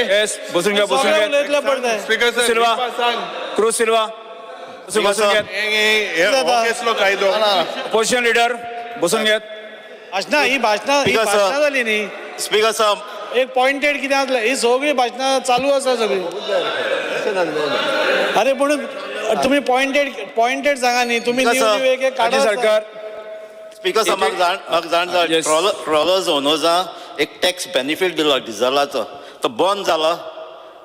Yes, बसून घ्या. Speaker sir सिल्वा. Cruise सिल्वा. बसून घ्या. ऑफिसलो कायदो पोझिशन लीडर बसून घ्या. ही भाषणां जाली न्ही. स्पीकर साहब एक पॉइंटेड कितें आसलें ही सगळी भाषणां चालू आसा सगळी. अरे म्हणून तुम्ही पॉइंटेड सांगा न्ही. तुम्ही एक एक काढा सरकार. स्पीकर साहब म्हाका जाण Yes. ट्रॉलर्स ओनर्सा एक टॅक्स बेनिफीट दिलो डिझलाचो तो बंद जालो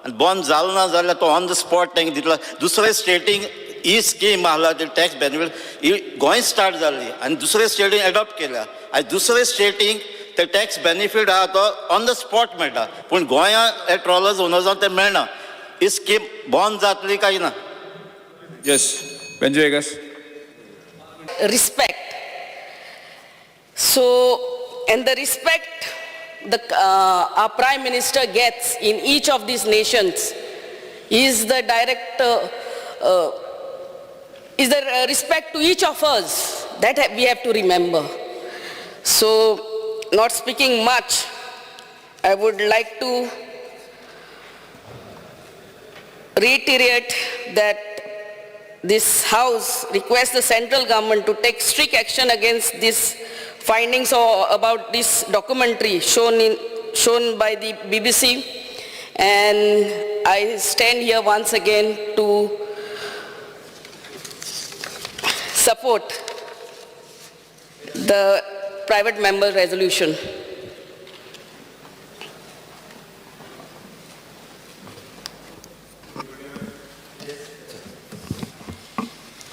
आनी बंद जालो ना जाल्यार तो ऑन द स्पॉट तांकां दितलो. दुसरे स्टेटींग ही स्कीम आसला ती टॅक्स बेनिफीट ही गोंय स्टार्ट जाल्ली आनी दुसरे स्टेटींग एडॉप्ट केल्या आनी दुसरे स्टेटींग ते टॅक्स बेनिफीट आहा तो ऑन द स्पॉट मेळटा पूण गोंयांत हे ट्रॉलर्स ओनर्सांक ते मेळना. ही स्कीम बंद जातली काय ना. येस बेंच वेगस. Respect. So, and the respect our Prime Minister gets in each of these nations is the direct, is the respect to each of us. That we have to remember. So, not speaking much, I would like to reiterate that this House requests the central government to take strict action against these findings about this documentary shown by the BBC, and I stand here once again to support the private member resolution.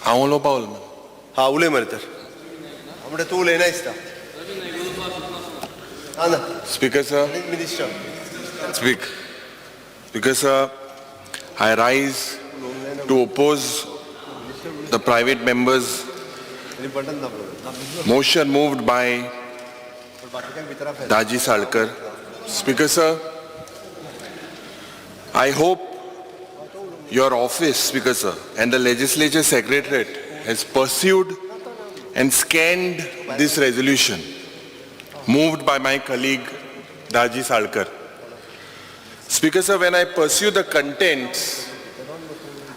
हांव उलोवपा उलयता. हा उलय मरे तर म्हणजे तू उलयना दिसता. ना speaker sir minister Speaker sir, I rise to oppose the private members' motion moved by Daji Salkar. Speaker sir, I hope your office, Speaker sir, and the legislature secretariat has pursued and scanned this resolution moved by my colleague Daji Salkar. Speaker sir, when I pursue the contents,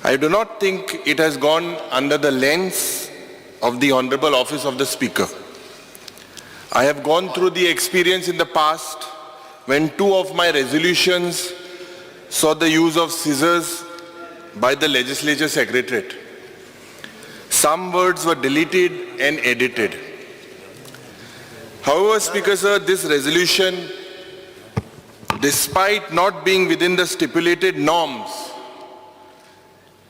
I do not think it has gone under the lens of the Honorable Office of the Speaker. I have gone through the experience in the past when two of my resolutions saw the use of scissors by the legislature secretariat. Some words were deleted and edited. However, Speaker sir, this resolution, despite not being within the stipulated norms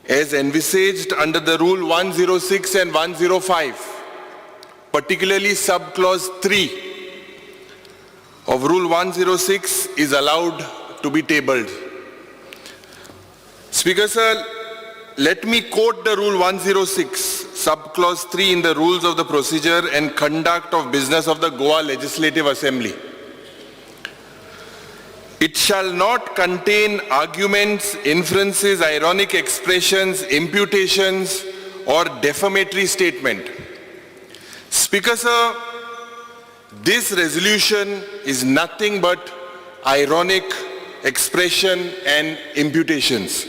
as envisaged under the Rule 106 and 105, particularly subclause 3 of Rule 106 is allowed to be tabled. Speaker sir, let me quote the Rule 106, subclause 3 in the Rules of the Procedure and Conduct of Business of the Goa Legislative Assembly. It shall not contain arguments, inferences, ironic expressions, imputations, or defamatory statement. Speaker sir, this resolution is nothing but ironic expression and imputations.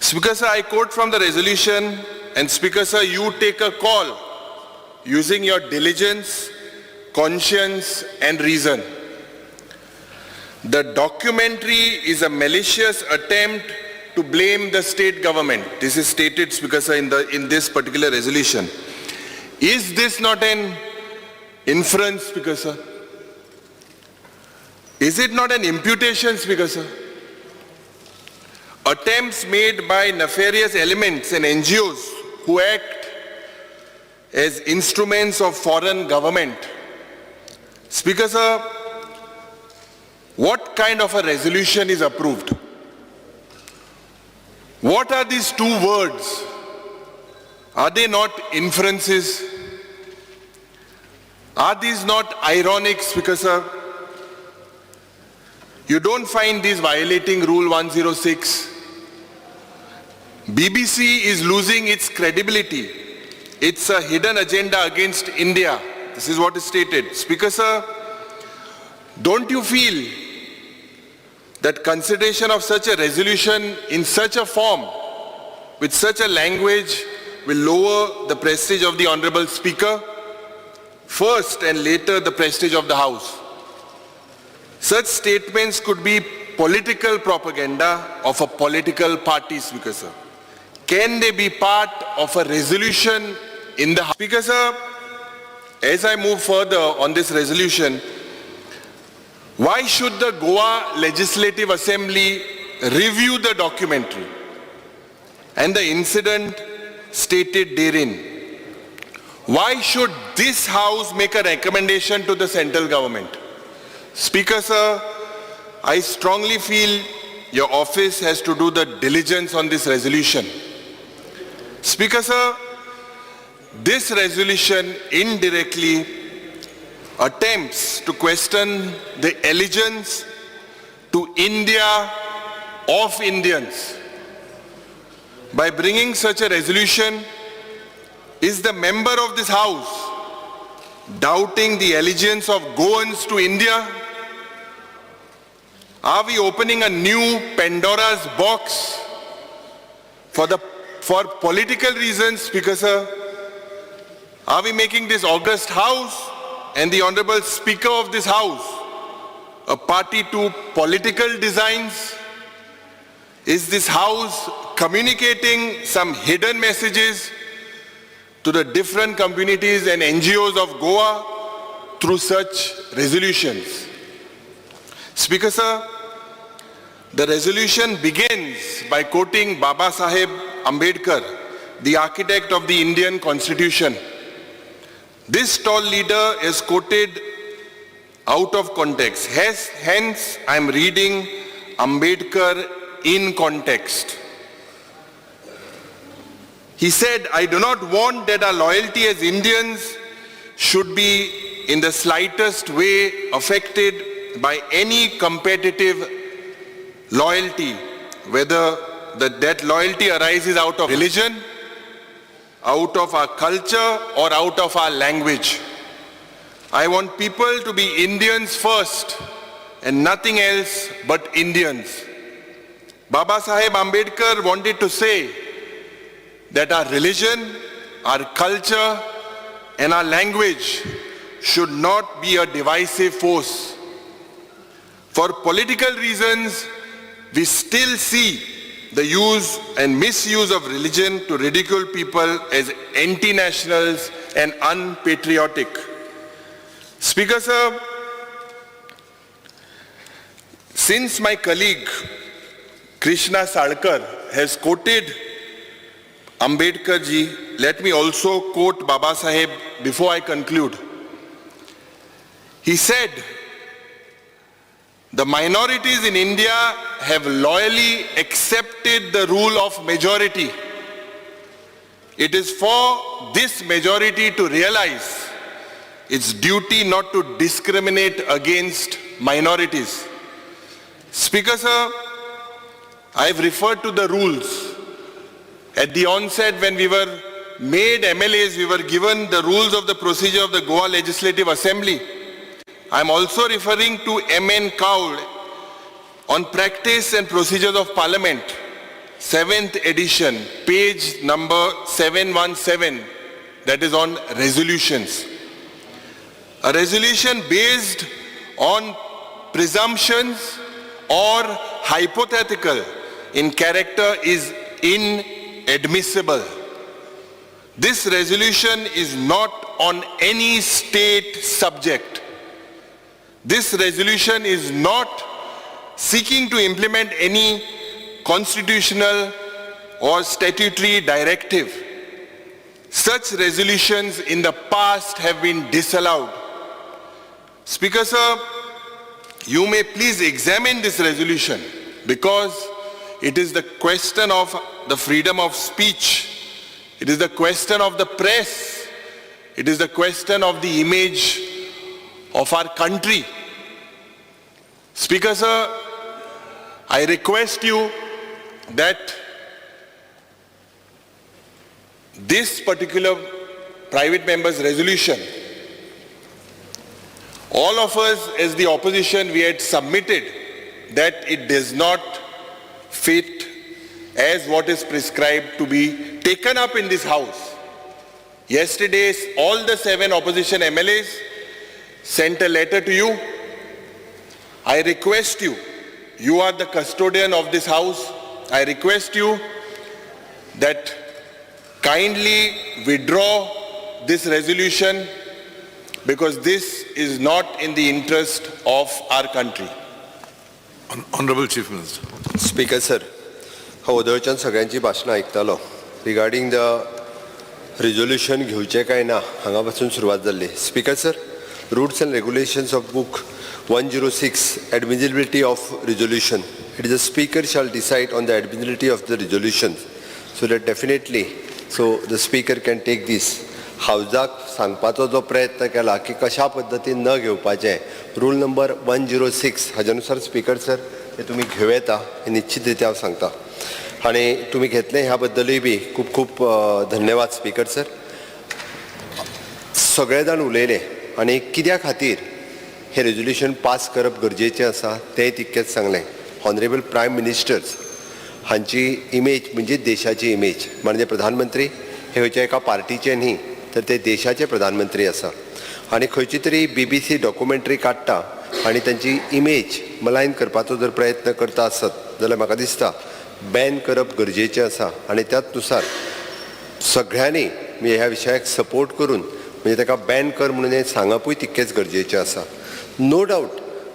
Speaker sir, I quote from the resolution, and Speaker sir, you take a call using your diligence, conscience, and reason. The documentary is a malicious attempt to blame the state government. This is stated, Speaker sir, in this particular resolution. Is this not an inference, Speaker sir? Is it not an imputation, Speaker sir? Attempts made by nefarious elements and NGOs who act as instruments of foreign government. Speaker sir, what kind of a resolution is approved? What are these two words? Are they not inferences? Are these not ironic, Speaker sir? You don't find these violating Rule 106. BBC is losing its credibility. It's a hidden agenda against India. This is what is stated. Speaker sir, don't you feel that consideration of such a resolution in such a form, with such a language, will lower the prestige of the Honorable Speaker, first and later the prestige of the House. Such statements could be political propaganda of a political party, Speaker sir. Can they be part of a resolution in the House? Speaker sir, as I move further on this resolution, why should the Goa Legislative Assembly review the documentary and the incident stated therein? Why should this House make a recommendation to the central government? Speaker sir, I strongly feel your office has to do the diligence on this resolution. Speaker sir, this resolution indirectly attempts to question the allegiance to India of Indians. By bringing such a resolution, is the member of this House doubting the allegiance of Goans to India? Are we opening a new Pandora's box for political reasons, Speaker sir? Are we making this august House and the Honorable Speaker of this House a party to political designs? Is this House communicating some hidden messages to the different communities and NGOs of Goa through such resolutions? Speaker sir, the resolution begins by quoting Baba Saheb Ambedkar, the architect of the Indian Constitution. This tall leader is quoted out of context. Hence, I am reading Ambedkar in context. He said, "I do not want that our loyalty as Indians should be in the slightest way affected by any competitive loyalty, whether that loyalty arises out of religion, out of our culture, or out of our language. I want people to be Indians first and nothing else but Indians." Baba Saheb Ambedkar wanted to say that our religion, our culture, and our language should not be a divisive force. For political reasons, we still see the use and misuse of religion to ridicule people as anti-nationals and unpatriotic. Speaker sir, since my colleague Krishna Salkar has quoted Ambedkar ji, let me also quote Baba Saheb before I conclude. He said, "The minorities in India have loyally accepted the rule of majority. It is for this majority to realize its duty not to discriminate against minorities." Speaker sir, I have referred to the rules. At the onset, when we were made MLAs, we were given the rules of the procedure of the Goa Legislative Assembly. I am also referring to M.N. Kaul on Practice and Procedures of Parliament, 7th edition, page number 717, that is on resolutions. A resolution based on presumptions or hypothetical in character is inadmissible. This resolution is not on any state subject. This resolution is not seeking to implement any constitutional or statutory directive. Such resolutions in the past have been disallowed. Speaker sir, you may please examine this resolution because it is the question of the freedom of speech. It is the question of the press. It is the question of the image of our country. Speaker sir, I request you that this particular private member's resolution, all of us as the opposition, we had submitted that it does not fit as what is prescribed to be taken up in this house. Yesterday, all the 7 opposition MLAs sent a letter to you. I request you, you are the custodian of this house. I request you that kindly withdraw this resolution because this is not in the interest of our country. Honorable Chief Minister. Speaker sir, हांव वदळच्यान सगळ्यांची भाशणां आयकतालो regarding the resolution घेवचें काय ना हांगा पासून सुरवात जाल्ली. Speaker sir, rules end regulations of book 106 admissibility of resolution. It is the speaker shall decide on the admissibility of the resolution. So that definitely, so the speaker can take this. हावजाक सांगपाचो जो प्रयत्न केला की कशा पद्दतीन न घेवपाचें, rule number 106 हाज्यानुसार speaker sir हे तुमी घेवं येता हे निश्चित रित्या हांव सांगता आनी तुमी घेतलें ह्या बद्दलूय बी खूब खूब धन्यवाद स्पीकर सर. सगळे जाण उलयले आनी कित्या खातीर हे रेजोल्यूशन पास करप गरजेचें आसा तें तितकेंच सांगलें. ऑनरेबल प्रायम मिनिस्टर्स हांची इमेज म्हणजे देशाची इमेज, म्हणजे प्रधानमंत्री हे खंयच्या एका पार्टीचे न्ही तर ते देशाचे प्रधानमंत्री आसा आनी खंयची तरी BBC डॉक्युमेंटरी काडटा आनी तांची इमेज मलायन करपाचो जर प्रयत्न करता आसत जाल्यार म्हाका दिसता बॅन करप गरजेचें आसा आनी त्याच नुसार सगळ्यांनी म्हणजे ह्या विशयाक सपोर्ट करून म्हणजे ताका बॅन कर म्हणून हें सांगपूय तितकेंच गरजेचें आसा. नो डावट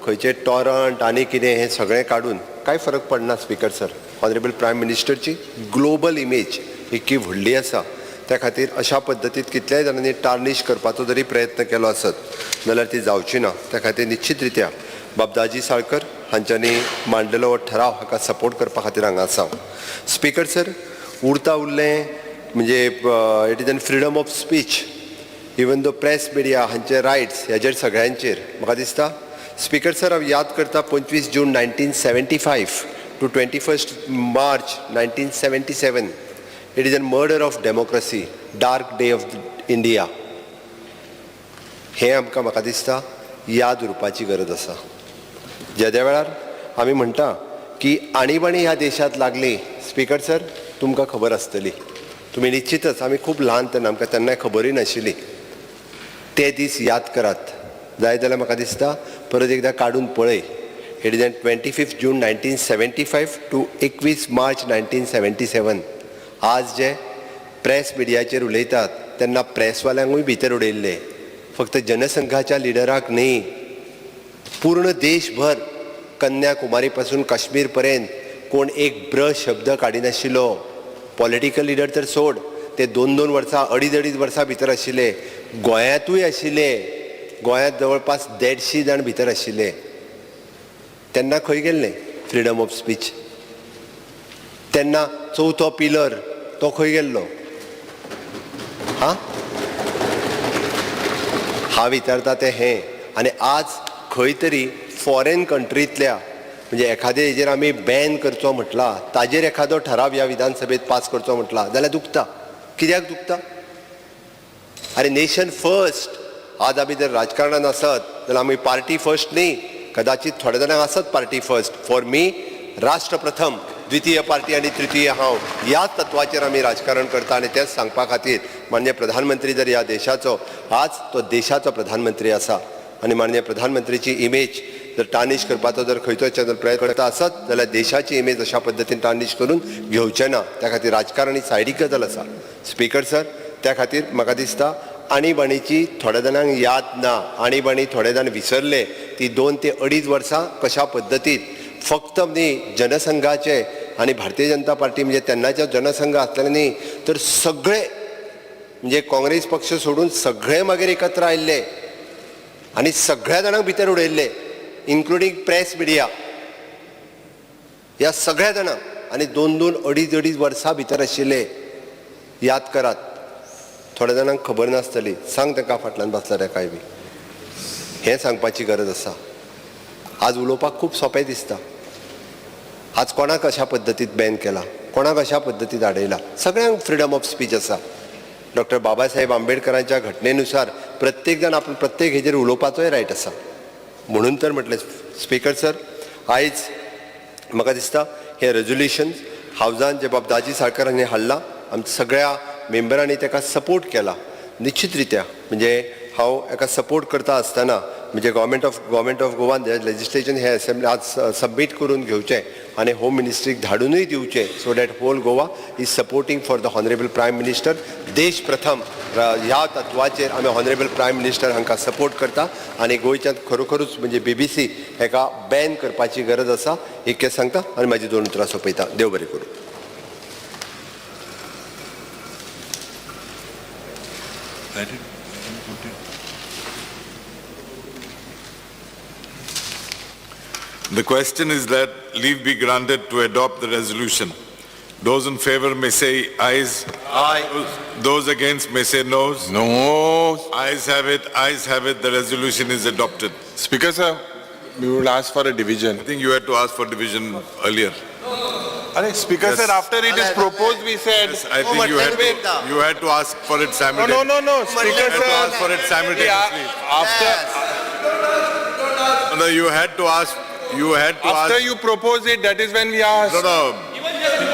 खंयचे टॉरंट आनी कितें हें सगळें काडून कांय फरक पडना स्पीकर सर. ऑनरेबल प्रायम मिनिस्टरची ग्लोबल इमेज इतकी व्हडली आसा त्या खातीर अशा पद्दतीन कितल्याय जाणांनी टार्निश करपाचो जरी प्रयत्न केलो आसत जाल्यार ती जावची ना. त्या खातीर निश्चित रित्या बाबदाजी साळकर हांच्यांनी मांडलेलो हो ठराव हाका सपोर्ट करपा खातीर हांगा आसा. स्पीकर सर, उरता उरलें म्हणजे it is an freedom of speech, even though press media हांचे रायट्स ह्याचेर सगळ्यांचेर म्हाका दिसता. स्पीकर सर, हांव याद करता 25 जून 1975 to 21 March 1977. It is a murder of democracy, dark day of India. हे आमकां म्हाका दिसता याद उरपाची गरज आसा. ज्या वेळार आमी म्हणटा की आणीबाणी ह्या देशांत लागली, स्पीकर सर तुमकां खबर आसतली, तुमी निश्चितच आमी खूब ल्हान तेन्ना आमकां तेन्ना खबरूय नाशिल्ली. ते दीस याद करात, जाय जाल्यार म्हाका दिसता परत एकदां काडून पळय. It is 25 June 1975 to 21 March 1977. आज जे प्रेस मिडियाचेर उलयतात तेन्ना प्रेसवाल्यांकूय भितर उडयल्ले, फक्त जनसंघाच्या लिडराक न्ही, पूर्ण देशभर कन्याकुमारी पासून काश्मीर पर्यंत कोण एक ब्र शब्द काडिनाशिल्लो. पॉलिटिकल लिडर तर सोड, ते 2-2 वर्सां 2.5 वर्सां भितर आशिल्ले. गोंयांतूय आशिल्ले, गोंयांत जवळपास 150 जाण भितर आशिल्ले. तेन्ना खंय गेल्ले फ्रिडम ऑफ स्पीच? तेन्ना चवथो पिलर तो खंय गेल्लो? हांव विचारता तें हें. आनी आज खंय तरी फॉरेन कंट्रींतल्या म्हणजे एखादे हेजेर आमी बॅन करचो म्हटला, ताजेर एखादो ठराव ह्या विधानसभेत पास करचो म्हटला जाल्यार दुखता. कित्याक दुखता? अरे नेशन फर्स्ट. आज आमी जर राजकारणांत आसत जाल्यार आमी पार्टी फर्स्ट न्ही, कदाचित थोड्या जाणांक आसत पार्टी फर्स्ट. फॉर मी राष्ट्र प्रथम, द्वितीय पार्टी आनी तृतीय हांव, ह्याच तत्वाचेर आमी राजकारण करता. आनी तेच सांगपा खातीर माननीय प्रधानमंत्री जर ह्या देशाचो आज तो देशाचो प्रधानमंत्री आसा आनी माननीय प्रधानमंत्रीची इमेज जर टार्निश करपाचो जर खंयचोय प्रयत्न करता आसत जाल्यार देशाची इमेज अशा पद्दतीन टार्निश करून घेवचें ना. त्या खातीर राजकारणी सायडीक गजाल आसा. स्पीकर सर, त्या खातीर म्हाका दिसता आणीबाणीची थोड्या जाणांक याद ना, आणीबाणी थोडे जाण विसरले. ती 2 ते 2.5 वर्सां कशा पद्दतीन फक्त न्ही जनसंघाचे आनी भारतीय जनता पार्टी म्हणजे तेन्नाच्या जनसंघ आसलेले न्ही तर सगळे म्हणजे काँग्रेस पक्ष सोडून सगळे मागीर एकत्र आयिल्ले आनी सगळ्या जाणांक भितर उडयल्ले, इन्क्लुडींग प्रेस मिडिया, ह्या सगळ्या जाणांक. आनी 2-2, 2.5 वर्सां भितर आशिल्ले. याद करात. थोड्या जाणांक खबर नासतली. सांग ताका फाटल्यान बसला काय बी. हें सांगपाची गरज आसा. आज उलोवपाक खूब सोंपें दिसता. आज कोणाक अशा पद्दतीन बॅन केला, कोणाक अशा पद्दतीन आडयला. सगळ्यांक फ्रिडम ऑफ स्पीच आसा. डॉक्टर बाबासाहेब आंबेडकरांच्या घटनेनुसार प्रत्येक जाण आपण प्रत्येक हेजेर उलोवपाचोय रायट आसा. म्हणून तर म्हटलें स्पीकर सर, आयज म्हाका दिसता हे रेजोल्युशन हावजान जे बाबदाजी सरकारांनी हाडला आमच्या सगळ्या मेंबरांनी ताका सपोर्ट केला निश्चित रित्या म्हणजे हांव हाका सपोर्ट करता आसतना म्हणजे गव्हर्मेंट ऑफ गोवान लेजिस्लेशन हे असेंब्ली आज सबमीट करून घेवचें आनी होम मिनिस्ट्रीक धाडूनय दिवचें so that whole Goa is supporting for the honourable prime minister देश प्रथम ह्या तत्वाचेर आमी हॉनरेबल प्रायम मिनिस्टर हांकां सपोर्ट करता आनी गोंयच्यान खरोखरूच म्हणजे BBC हेका बॅन करपाची गरज आसा इतकें सांगता आनी म्हाजी 2 उतरां सोंपयता देव बरें करूं. The question is that leave be granted to adopt the resolution. Those in favor may say ayes. Aye. Those against may say noes. No. Ayes have it, ayes have it, the resolution is adopted. Speaker sir, we would ask for a division. I think you had to ask for division earlier. Speaker Yes. sir, after it is proposed, we said. Yes, I think you had to ask for it simultaneously. No. Speaker You had to ask sir, for it simultaneously. No, you had to ask. after you propose it, that is when we asked. No.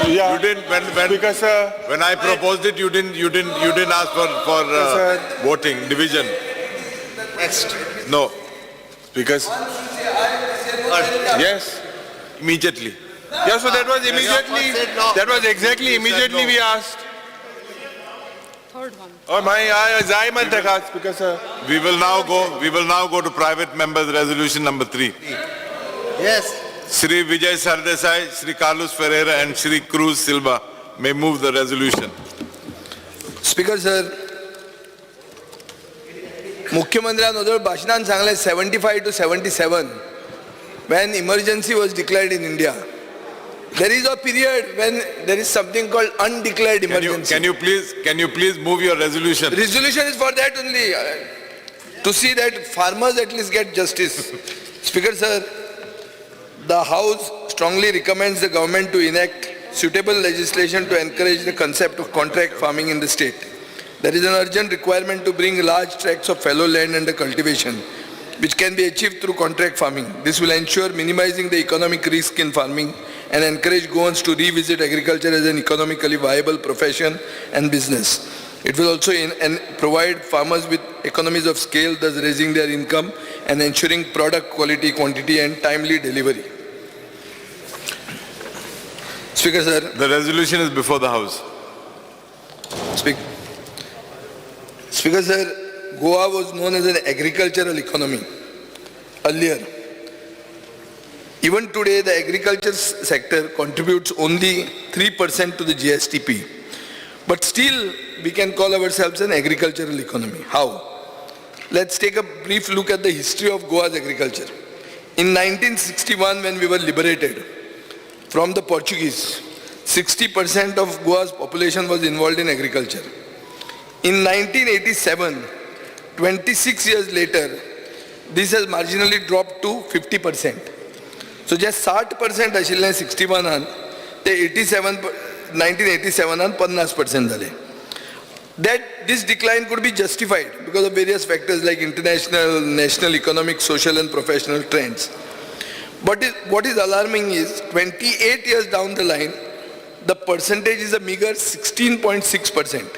Yeah. You didn't. Speaker sir. When I proposed it, you didn't ask for sir. voting division. Next. No, Speaker sir. Yes. immediately. Yeah, so that was immediately, that was exactly immediately we asked. Third one. Oh my, I mantaka, Speaker sir. We will now go to private members resolution number 3. Yes. Shri Vijay Sardesai, Shri Carlos Ferreira and Shri Cruz Silva may move the resolution. Speaker sir मुख्यमंत्र्यान ओदळ भाशणान सांगले 75 to 77 when emergency was declared in India. There is a period when there is something called undeclared emergency. Can you please move your resolution? Resolution is for that only, to see that farmers at least get justice. Speaker sir, the House strongly recommends the government to enact suitable legislation to encourage the concept of contract farming in the state. There is an urgent requirement to bring large tracts of fallow land under cultivation, which can be achieved through contract farming. This will ensure minimizing the economic risk in farming and encourage Goans to revisit agriculture as an economically viable profession and business. It will also provide farmers with economies of scale, thus raising their income and ensuring product quality, quantity and timely delivery. Speaker sir. The resolution is before the House. Speaker sir, Goa was known as an agricultural economy earlier. Even today, the agriculture sector contributes only 3% to the GSTP. But still, we can call ourselves an agricultural economy. How? Let's take a brief look at the history of Goa's agriculture. In 1961, when we were liberated from the Portuguese, 60% of Goa's population was involved in agriculture. In 1987, 26 years later, this has marginally dropped to 50%. So just 60% आशिल्लें 61 ते 1987 50% जालें. That this decline could be justified because of various factors like international, national, economic, social and professional trends. But what is alarming is 28 years down the line, the percentage is a meager 16.6%.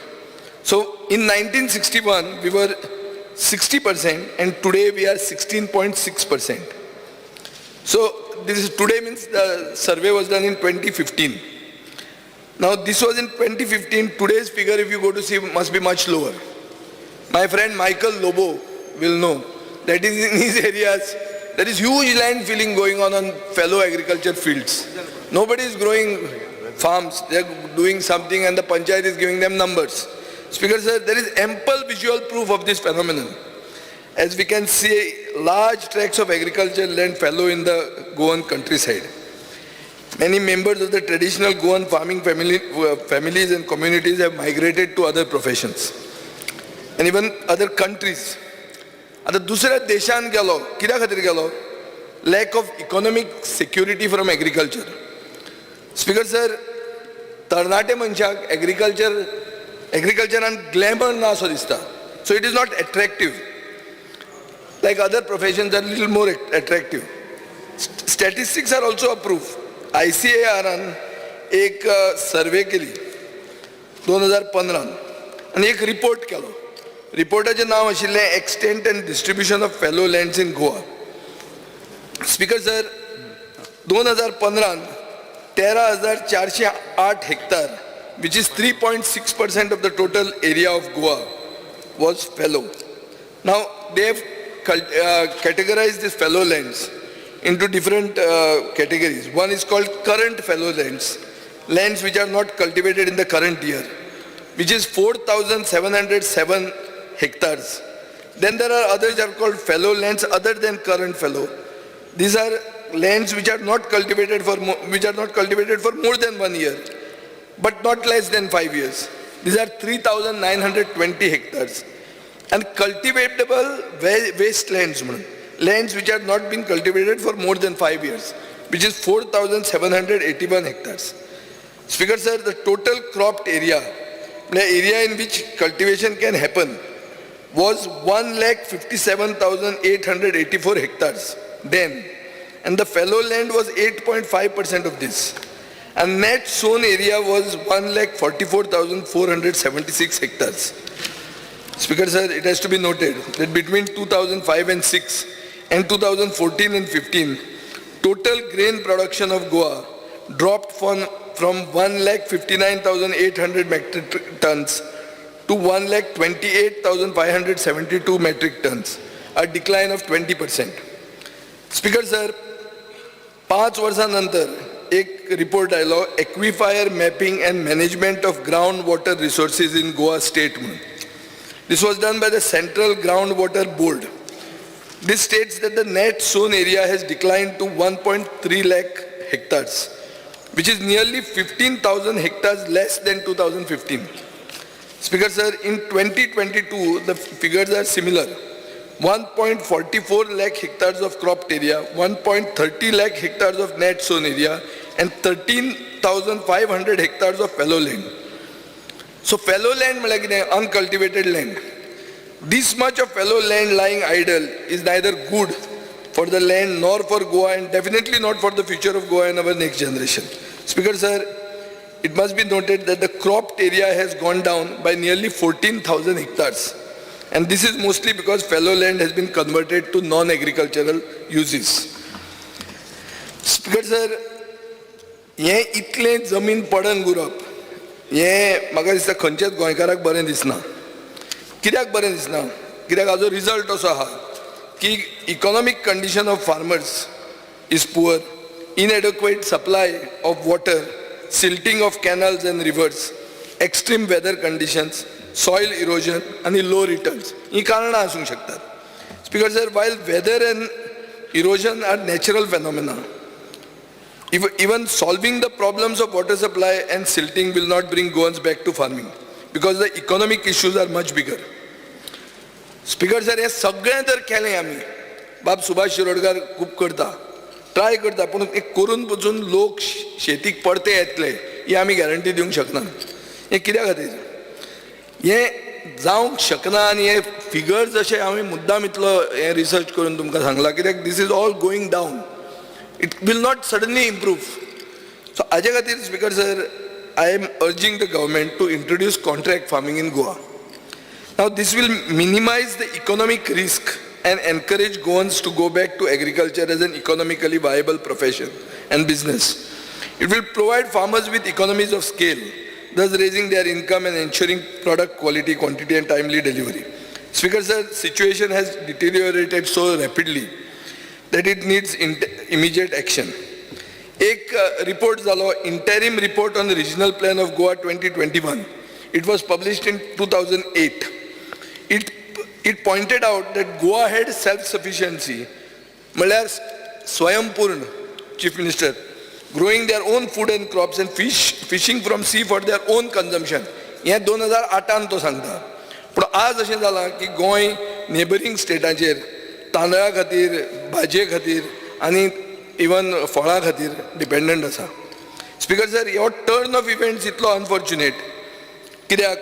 So in 1961, we were 60% and today we are 16.6%. So today means the survey was done in 2015. Now this was in 2015, today's figure if you go to see must be much lower. My friend Michael Lobo will know that in his areas there is huge land filling going on fellow agriculture fields. Nobody is growing farms, they are doing something and the panchayat is giving them numbers. Speaker sir, there is ample visual proof of this phenomenon. As we can see, large tracts of agricultural land fallow in the Goan countryside. Many members of the traditional Goan farming families and communities have migrated to other professions and even other countries. आता दुसऱ्या देशान गेलो, कित्या खातीर गेलो? Lack of economic security from agriculture. Speaker sir, तरणाटे मनशाक agriculturean glamour ना असो दिसता. So it is not attractive. Like other professions are a little more attractive. Statistics are also a proof. ICARन एक सर्वे केली 2015 आणि एक रिपोर्ट केलो. रिपोर्टाचें नांव आशिल्लें extent and distribution of fellow lands in Goa. Speaker sir, 2015 13,408 hectare, which is 3.6% of the total area of Goa, was fallow. Now they have categorized these fallow lands into different categories. One is called current fallow lands, lands which are not cultivated in the current year, which is 4,707 hectares. Then there are others that are called fallow lands other than current fallow. These are lands which are not cultivated for more than 1 year, but not less than 5 years. These are 3,920 hectares. And cultivatable wastelands, lands which have not been cultivated for more than 5 years, which is 4,781 hectares. Speaker sir, the total cropped area, the area in which cultivation can happen, was 1,57,884 hectares then, and the fallow land was 8.5% of this. And net sown area was 1,44,476 hectares. Speaker sir, it has to be noted that between 2005 and 6 and 2014 and 15, total grain production of Goa dropped from 1,59,800 metric tons to 1,28,572 metric tons, a decline of 20%. Speaker sir, 5 वर्षानंतर एक report आयलो, aquifer mapping and management of ground water resources in Goa state म्हणून. This was done by the Central Groundwater Board. This states that the net sown area has declined to 1.3 lakh hectares, which is nearly 15,000 hectares less than 2015. Speaker sir, in 2022, the figures are similar. 1.44 lakh hectares of cropped area, 1.30 lakh hectares of net sown area, and 13,500 hectares of fallow land. So fallow land means uncultivated land. This much of fallow land lying idle is neither good for the land nor for Goa, and definitely not for the future of Goa and our next generation. Speaker sir, it must be noted that the cropped area has gone down by nearly 14,000 hectares. And this is mostly because fallow land has been converted to non-agricultural uses. Speaker sir, हे इतले जमीन पडन गुरप, हे म्हाका दिसता खंयच्याच गोंयकाराक बरें दिसना. कित्याक बरें दिसना? कित्याक हाजो रिजल्ट असो आहा की economic condition of farmers is poor, inadequate supply of water, silting of canals and rivers, extreme weather conditions, soil erosion and low returns. ही कारणां आसूंक शकतात. Speaker sir, while weather and erosion are natural phenomena, even solving the problems of water supply and silting will not bring Goans back to farming, because the economic issues are much bigger. Speaker sir, हे सगळें जर केलें आमी, बाब सुभाष शिरोडकर खूब करता, try करता, पूण एक करून पसून लोक शेतीक परते येतले ही आमी गॅरंटी दिवंक शकना. हें कित्या खातीर? हें जावंक शकना, आनी हे फिगर्स अशे हांवें मुद्दाम इतलो हे रिसर्च करून तुमकां सांगला, कित्याक this is all going down. It will not suddenly improve. So, हाजे खातीर Speaker sir, I am urging the government to introduce contract farming in Goa. Now, this will minimize the economic risk and encourage Goans to go back to agriculture as an economically viable profession and business. It will provide farmers with economies of scale, thus raising their income and ensuring product quality, quantity and timely delivery. Speaker sir, situation has deteriorated so rapidly that it needs immediate action. एक report झालो, interim report on the regional plan of Goa 2021. It was published in 2008. It pointed out that Goa had self-sufficiency, म्हळ्यार स्वयंपूर्ण, Chief Minister, growing their own food and crops and fishing from sea for their own consumption. हे 2008 तो सांगता. पण आज अशें जालां की गोंय नेबरिंग स्टेटाचेर तांदळा खातीर, भाजये खातीर आनी इवन फळां खातीर डिपेंडंट आसा. स्पीकर सर, हो टर्न ऑफ इव्हेंट्स इतलो अनफॉर्च्युनेट कित्याक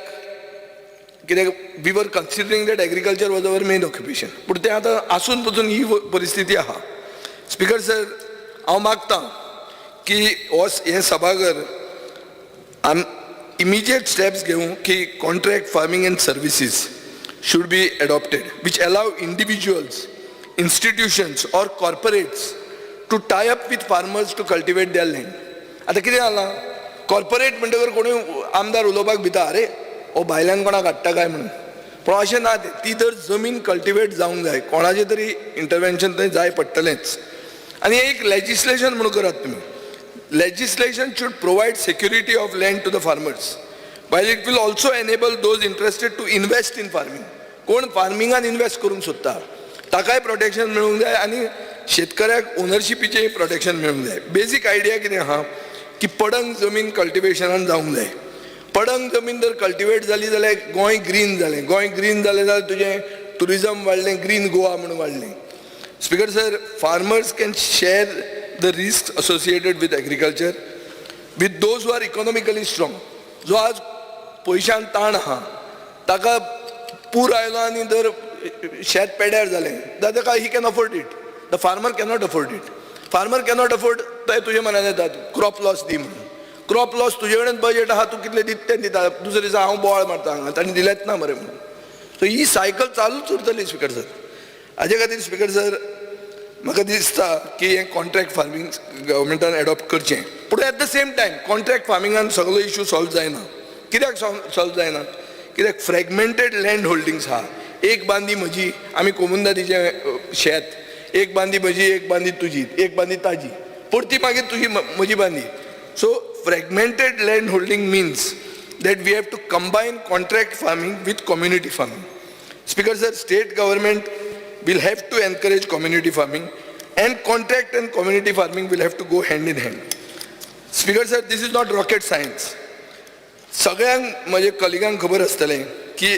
we were considering that agriculture was our main occupation, पूण तें आतां आसून पसून ही परिस्थिती आहा. स्पीकर सर, हांव मागतां की हे सभाघर immediate steps घेऊ की contract farming and services should be adopted which allow individuals, institutions or corporates to tie up with farmers to cultivate their land. आता कितें जालां कॉर्पोरेट म्हणटकर कोणी आमदार उलोवपाक भिता अरे ओ भायल्यान कोणाक हाडटा काय म्हणून पण अशें ना तें ती तर जमीन कल्टिवेट जावंक जाय कोणाचें तरी इंटरवेन्शन थंय जाय पडटलेंच आनी एक लेजिस्लेशन म्हणून करात तुमी legislation should provide security of land to the farmers while it will also enable those interested to invest in farming कोण फार्मिंगान इन्वेस्ट करूंक सोदता ताकाय प्रोटेक्शन मेळूंक जाय आनी शेतकऱ्याक ओनरशिपीचें प्रोटेक्शन मेळूंक जाय बेसीक आयडिया कितें आहा की पडंग जमीन कल्टिवेशनान जावंक जाय पडंग जमीन जर कल्टिवेट जाली जाल्यार गोंय ग्रीन जालें जाल्यार तुजें टुरिजम वाडलें ग्रीन गोवा म्हणून वाडलें speaker sir farmers can share the risks associated with agriculture with those who are economically strong जो आज पयशांक ताण आहा ताका पूर आयलो आनी जर शेत पेड्यार जालें जाल्यार ताका he can afford it the farmer cannot afford it farmer cannot afford ते तुजे मनान येता क्रॉप लॉस दी म्हणून क्रॉप लॉस तुजे कडेन बजेट आहा तूं कितलें दिता तें दिता दुसरे दिसा हांव बोवाळ मारता हांगा तांणी दिलेंच ना मरे म्हणून सो ही सायकल चालूच उरतली स्पीकर सर हाजे खातीर स्पीकर सर म्हाका दिसता की हें कॉन्ट्रॅक्ट फार्मींग गव्हर्मेंटान एडॉप्ट करचें पूण at the same time contract फार्मिंगान सगळो इशू सॉल्व जायना कित्याक सॉल्व जायना कित्याक फ्रॅगमेंटेड लँड होल्डिंग्स आहा एक बांदी म्हजी आमी कोमुंदादीचें शेत एक बांदी म्हजी एक बांदी तुजी एक बांदी ताजी परती मागीर तुजी म्हजी बांदी so fragmented land holding means that we have to combine contract farming with community farming speaker sir state government will have to encourage community farming and contract and community farming will have to go hand in hand. Speaker sir, this is not rocket science. सगळ्यांक म्हजे कलिगांक खबर आसतलें की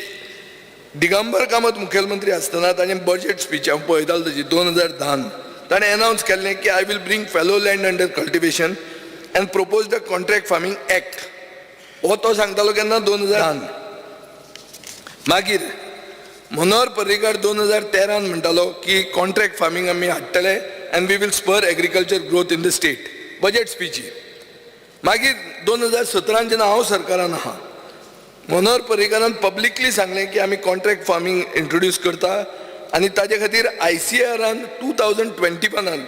दिगंबर कामत मुखेलमंत्री आसतना ताणें budget speech हांव पळयतालो ताची 2010 ताणें अनावन्स केल्लें की I will bring fellow land under cultivation and propose the contract farming act हो तो सांगतालो केन्ना 2010 मागीर मनोहर पर्रीकार 2013 म्हणटालो की कॉन्ट्रॅक्ट फार्मींग आमी हाडटले and we will spur agriculture growth in the state budget स्पीची मागीर 2017 जेन्ना हांव सरकारान आहा मनोहर पर्रीकारान पब्लिकली सांगलें की आमी कॉन्ट्रॅक्ट फार्मींग इंट्रोड्यूस करता आनी ताजे खातीर ICARन 2021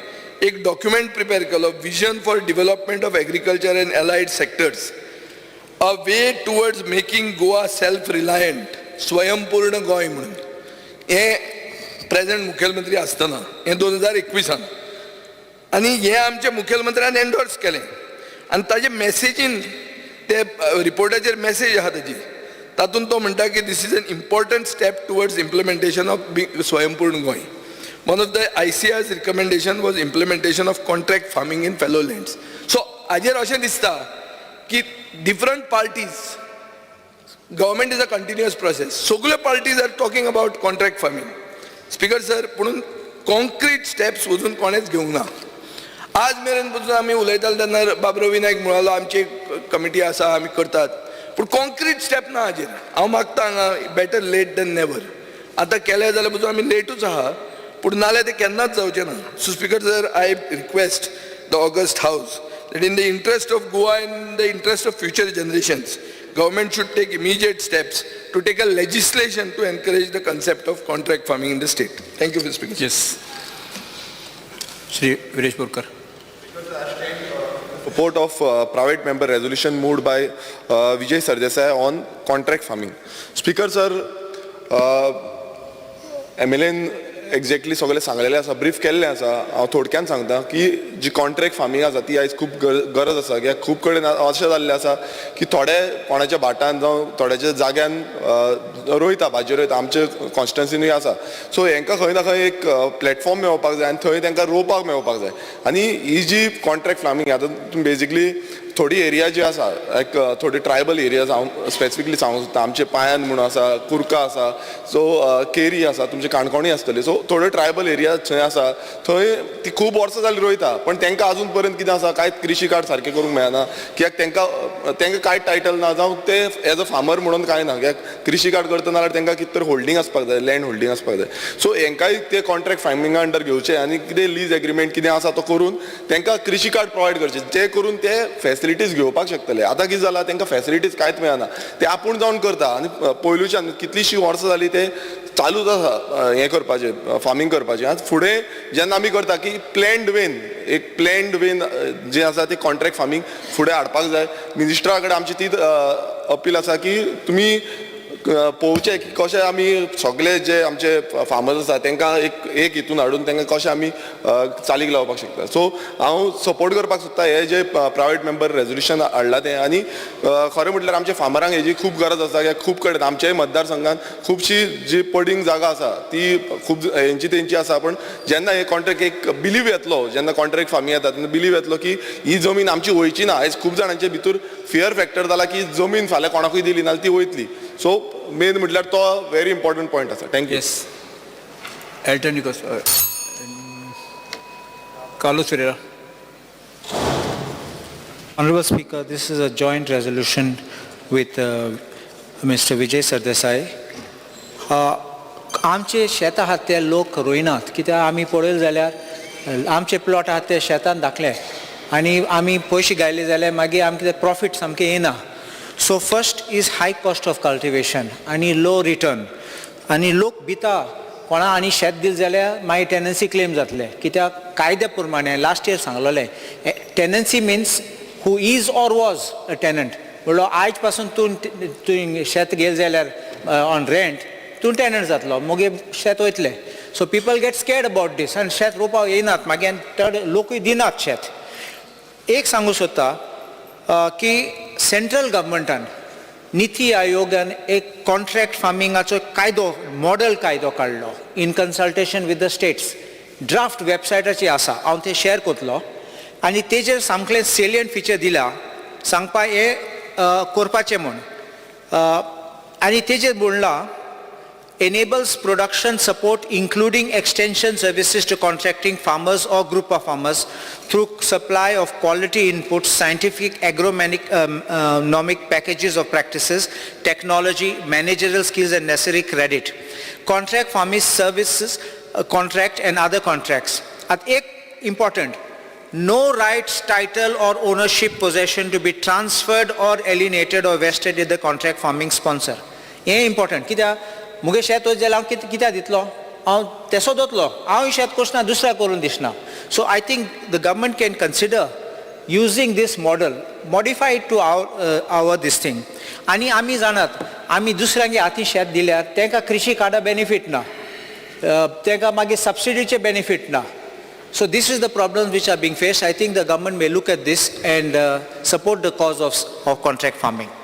एक डॉक्युमेंट प्रिपेर केलो vision for development of agriculture end allied sectors a way towards making Goa self reliant स्वयंपूर्ण गोंय म्हणून हें प्रेझेंट मुखेलमंत्री आसतना हें 2021 आनी हें आमच्या मुखेलमंत्र्यान एंडोर्स केलें आनी ताजे मॅसेजीन ते रिपोर्टाचेर मॅसेज आहा ताजी तातूंत तो म्हणटा की this is an important step towards implementation of Swayampurna Goem one of the ICAR's recommendation was implementation of contract farming in fallow lands so हाजेर अशें दिसता की different parties government is a continuous process सगळ्यो parties are talking about contract farming speaker sir पूण concrete steps वचून कोणेच घेवंक ना आज मेरेन पसून आमी उलयताले तेन्ना बाबरो विनायक म्हणलो आमची कमिटी आसा आमी करतात पूण कॉन्क्रीट स्टेप ना हाजेर हांव मागता हांगा बेटर लेट दॅन नेवर आतां केलें जाल्यार पसून आमी लेटूच आहा पूण नाल्यार तें केन्नाच जावचें ना so speaker sir I request the August हावस that in the interest of Goa and in the interest of future generations, government should take immediate steps to take a legislation to encourage the concept of contract farming in the state. Thank you, Mr. Speaker. Yes. Shri Viresh Borkar. Support of private member resolution moved by Vijay Sardesai on contract farming. Speaker sir, MLA exactly सगळें सांगलेलें आसा brief केल्लें आसा हांव थोडक्यान सांगता की जी contract farming आसा ती आयज खूब गरज आसा कित्याक खूब कडेन अशें जाल्लें आसा की थोडे कोणाच्या भाटान जावं थोड्याच्या जाग्यान रोयता भाजी रोयता आमचे कॉन्स्टिट्युएन्सीनूय आसा सो हांकां खंय ना खंय एक प्लॅटफॉर्म मेळोवपाक जाय आनी थंय तांकां रोवपाक मेळोवपाक जाय आनी ही जी कॉन्ट्रॅक्ट फार्मींग आतां बेजिकली थोडी एरिया जी आसा लायक थोडी ट्रायबल एरियाज हांव स्पेसिफिकली सांगूंक सोदता आमचे पायन म्हणून आसा कुर्का आसा सो केरी आसा तुमचे काणकोणी आसतली सो थोडे ट्रायबल एरिया थंय आसा थंय ती खूब वर्सां जाली रोयता पण तांकां अजून पर्यंत कितें आसा कांयच कृशी कार्ड सारकें करूंक मेळना कित्याक तांकां कांयच टायटल ना जावं ते एज अ फार्मर म्हणून कांय ना कित्याक कृशी कार्ड करता नाल्यार तांकां कितें तर होल्डिंग आसपाक जाय लँड होल्डिंग आसपाक जाय सो हांकांय ते कॉन्ट्रॅक्ट फार्मिंगा अंडर घेवचे आनी कितें लीज एग्रीमेंट कितें आसा तो करून तांकां कृशी कार्ड प्रोवायड करचे जे करून ते फॅसिलिटीज घेवपाक शकतले आतां कितें जालां तांकां फॅसिलिटीज कांयच मेळना ते आपूण जावन करता आनी पयलूच्यान कितलींशीं वर्सां जालीं ते चालूच आसा हें करपाचें फार्मींग करपाचें आज फुडें जेन्ना आमी करता की प्लॅन्ड वेन एक प्लॅन्ड वेन जें आसा तें कॉन्ट्रॅक्ट फार्मींग फुडें हाडपाक जाय मिनिस्टरा कडेन आमची तीच अपील आसा की तुमी पळोवचें की कशें आमी सगळे जे आमचे फार्मर्स आसा तांकां एक हितून हाडून तांकां कशें आमी चालीक लावपाक शकता सो हांव सपोर्ट करपाक सोदता हे जे प्रायवेट मेंबर रेजोल्युशन हाडला तें आनी खरें म्हटल्यार आमच्या फार्मरांक हेजी खूब गरज आसा कित्याक खूब कडेन आमच्याय मतदारसंघात खुबशी जी पडींग जागा आसा ती खूब तेंची आसा पण जेन्ना हे कॉन्ट्रॅक्ट एक बिलीव येतलो जेन्ना कॉन्ट्रॅक्ट फार्मींग येता तेन्ना बिलीव येतलो की ही जमीन आमची वयची ना आयज खूब जाणांचे भितर फियर फॅक्टर जाला की जमीन फाल्यां कोणाकूय दिली नाल्यार ती वयतली सो मेन म्हटल्यार तो व्हेरी इम्पॉर्टंट पॉयंट आसा thank you Yes. Elton Nicholas. Carlos Ferreira. Honorable Speaker, this is a joint resolution with Mr. Vijay Sardesai. आमचे शेत आहात ते लोक रोयनात कित्याक आमी पळयलें जाल्यार आमचे प्लॉट आहात ते शेतान दाखले आनी आमी पयशे घायले जाल्यार मागीर आमकां प्रॉफीट सामकें येना so first is hi cost of cultivation आनी लो रिटर्न आनी लोक भिता कोणा आनी शेत दिलें जाल्यार मागीर टेनन्सी क्लेम जातले कित्याक कायद्या प्रमाणे लास्ट इयर सांगलोलें tenancy means who is or was a tenant म्हणलो आयज पासून तूं शेत गेल जाल्यार ऑन रेंट तूं टेनंट जातलो मागीर शेत वयतलें so people get scared about these आनी शेत रोवपाक येनात मागीर चड लोकूय दिनात शेत एक सांगूं सोदता की सेंट्रल गव्हर्मेंटान निती आयोगान एक कॉन्ट्रॅक्ट फार्मिंगाचो कायदो मॉडेल कायदो काडलो in consultation with the states draft वेबसायटाचेर आसा हांव तें शेअर करतलो आनी तेजेर सामकें सेलियंट फिचर दिला सांगपा हे करपाचें म्हूण आनी तेजेर म्हणलां enables production support including extension services to contracting farmers or group of farmers through supply of quality inputs, scientific agronomic packages of practices, technology, managerial skills and necessary credit. Contract farming services, contract and other contracts. At important, no rights, title or ownership possession to be transferred or alienated or vested in the contract farming sponsor. This is important. कित्याक मुगे शेत वच जाल्यार हांव कित्याक दितलो हांव तेसो दोतलो हांव शेत करचना दुसऱ्या करून दिसना so I think the government can consider using this model modify to our this thing आनी आमी जाणात आमी दुसऱ्यांगे हाती शेत दिल्यार तांकां कृशी कार्डा बेनिफीट ना तांकां मागीर सबसिडीचे बेनिफीट ना so this is the problem which are being faced I think the government may look at this and support the cause of contract farming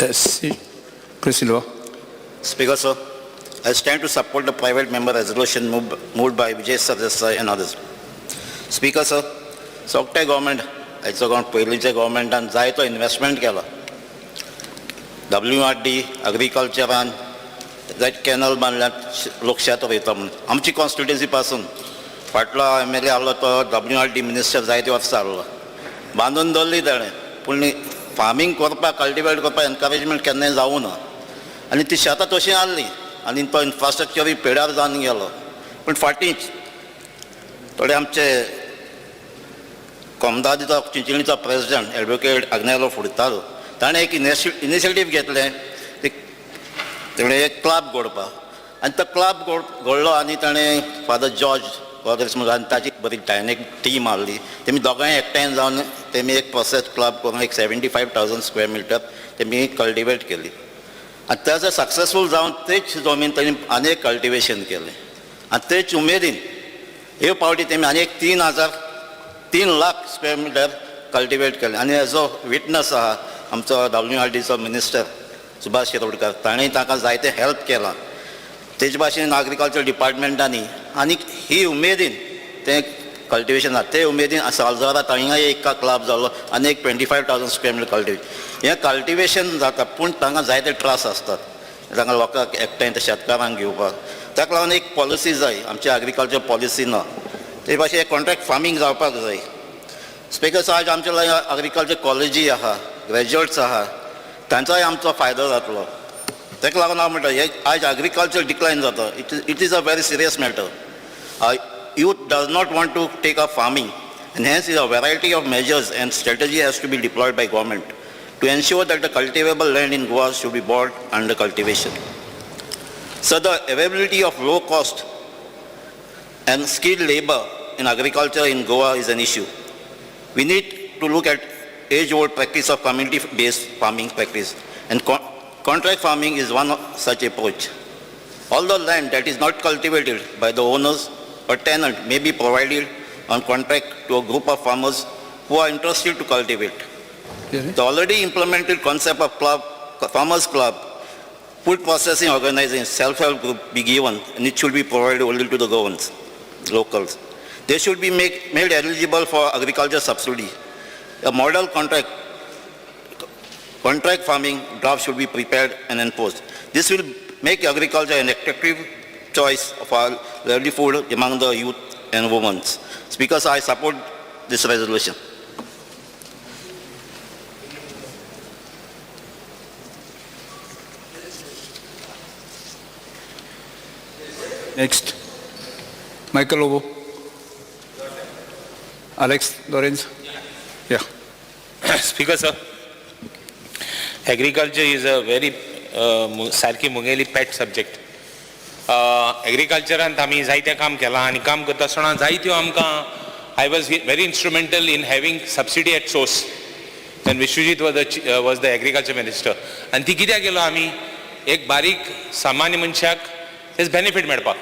Chris Silva. Speaker, sir, I stand to support the private member resolution moved by Vijay Sardesai and others. Speaker, sir, Sogte government, आयचो पयलींच्या गव्हर्मेंटान जायतो investment केला WRD, एग्रीकल्चरान जायत canal बांदल्यात लोक शेत रोयता म्हणून आमची कॉन्स्टिट्युएन्सी पासून फाटलो MLA आहलो तो WRD मिनिस्टर जायते वर्सां आहलो बांदून दवरली ताणें पूण फार्मींग करपाक कल्टिवेट करपाक एनकरेजमेंट केन्नाय जावूं ना आनी ती शेतां तशीं आहलीं आनी तो इन्फ्रास्ट्रक्चरूय पेड्यार जावन गेलो पूण फाटींच थोडे आमचे कोमदादीचो चिंचणीचो प्रेसिडेंट एडवोकेट अग्नेलो फुडतालो ताणें एक इनिशिएटीव घेतलें तेणें एक क्लब घडोवपाक आनी तो क्लब घडलो आनी ताणें फादर जॉर्ज वॉगर्स म्हणून आनी ताची बरी डायनेक टीम आहली तेमी दोगांय एकठांय जावन तेमी एक प्रोसेस क्लब करून एक 75,000 स्क्वेअर मिटर तेमी कल्टिवेट केली आनी तें जर सक्सेसफूल जावन तेच जमीन तेणी आनी एक कल्टिवेशन केलें आनी तेच उमेदीन ह्यो पावटी तेमी आनी एक 3 लाख स्क्वेअर मिटर कल्टिवेट केलें आनी एजो विटनस आहा आमचो WRDचो मिनिस्टर सुभाष शिरोडकर ताणें ताका जायते हेल्प केलां तेजे भाशेन एग्रीकल्चर डिपार्टमेंटांनी आनी ही उमेदीन तें कल्टिवेशन जाता ते उमेदीन सालजारा थंय एक क्लब जालो आनी एक 25,000 स्क्वेअर मिटर कल्टिवेशन हें कल्टिवेशन जाता पूण तांकां जायते त्रास आसतात तांकां लोकांक एकठांय ते शेतकारांक घेवपाक ताका लागून एक पॉलिसी जाय आमची एग्रीकल्चर पॉलिसी ना ते भाशेन कॉन्ट्रॅक्ट फार्मींग जावपाक जाय बिकॉज आज आमच्या एग्रीकल्चर कॉलेजी आहा ग्रॅज्युएट्स आहा तांचोय आमचो फायदो जातलो ताका लागून हांव म्हणटा हे आज एग्रीकल्चर डिक्लायन जाता it is a very serious matter youth does not want to take up farming and hence a variety of measures and strategy has to be deployed by government to ensure that the cultivable land in Goa should be brought under cultivation. So the availability of low cost and skilled labor in agriculture in Goa is an issue. We need to look at age-old practice of community-based farming practice and contract farming is one such approach. All the land that is not cultivated by the owners or tenant may be provided on contract to a group of farmers who are interested to cultivate. The already implemented concept of farmers club, food processing organization, self-help group be given and it should be provided only to the governments, locals. They should be made eligible for agriculture subsidy. A model contract farming draft should be prepared and enforced. This will make agriculture an attractive choice for livelihood among the youth and women. Because I support this resolution. Next. Michael Lobo. Alex Lorenz. Yeah. Speaker, sir. Agriculture is a very सारखी मुगेली pet subject. एग्रीकल्चरांत आमी जायतें काम केलां आनी काम करता आसतना जायत्यो आमकां I was very instrumental in having subsidy at source when Vishwajit was the agriculture minister आनी ती कित्याक केलो आमी एक बारीक सामान्य मनशाक तेच बेनिफीट मेळपाक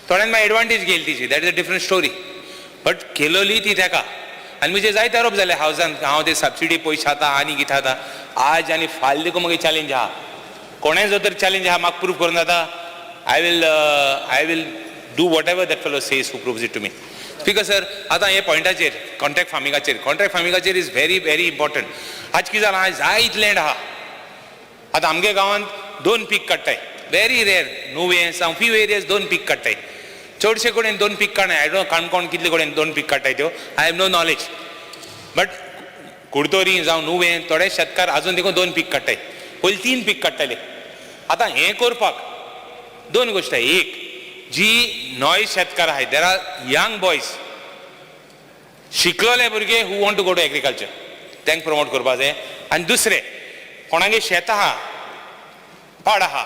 थोड्यान मागीर एडवांटेज घेतली तिची that is a different story but केलोली ती तेका आनी म्हजे जायते आरोप जाले हावजान हांव ते सबसिडी पयशे खाता आनी कितें खाता आज आनी फाल्यां देखून म्हगे चॅलेंज आहा कोणें जो तर चॅलेंज आहा म्हाका प्रूव करून जाता I will do whatever that fellow says who proves it to me. Speaker sir, आता हे पॉइंटाचेर कॉन्ट्रॅक्ट फार्मिंगाचेर इज व्हेरी व्हेरी इम्पॉर्टंट आज कितें जालां जायत लँड आहा आतां आमगे गांवांत 2 पीक काडटाय व्हेरी रेअर नुवें सावन फ्यू एरियाज 2 पीक काडटाय चडशे कडेन 2 पीक काडनाय आय डोंट काणकोण कितले कडेन 2 पीक काडटाय त्यो I have no knowledge but कुडतोरी जावं नुवें थोडे शेतकार आजून देखून 2 पीक काडटाय पयलीं 3 पीक काडटाले आतां हें करपाक 2 गोष्टी एक जी नॉय शेतकार आहाय देर आर यंग बॉयज शिकलोले भुरगे who want to go to agriculture तांकां प्रमोट करपाक जाय आनी दुसरें कोणागे शेत आहा पाड आहा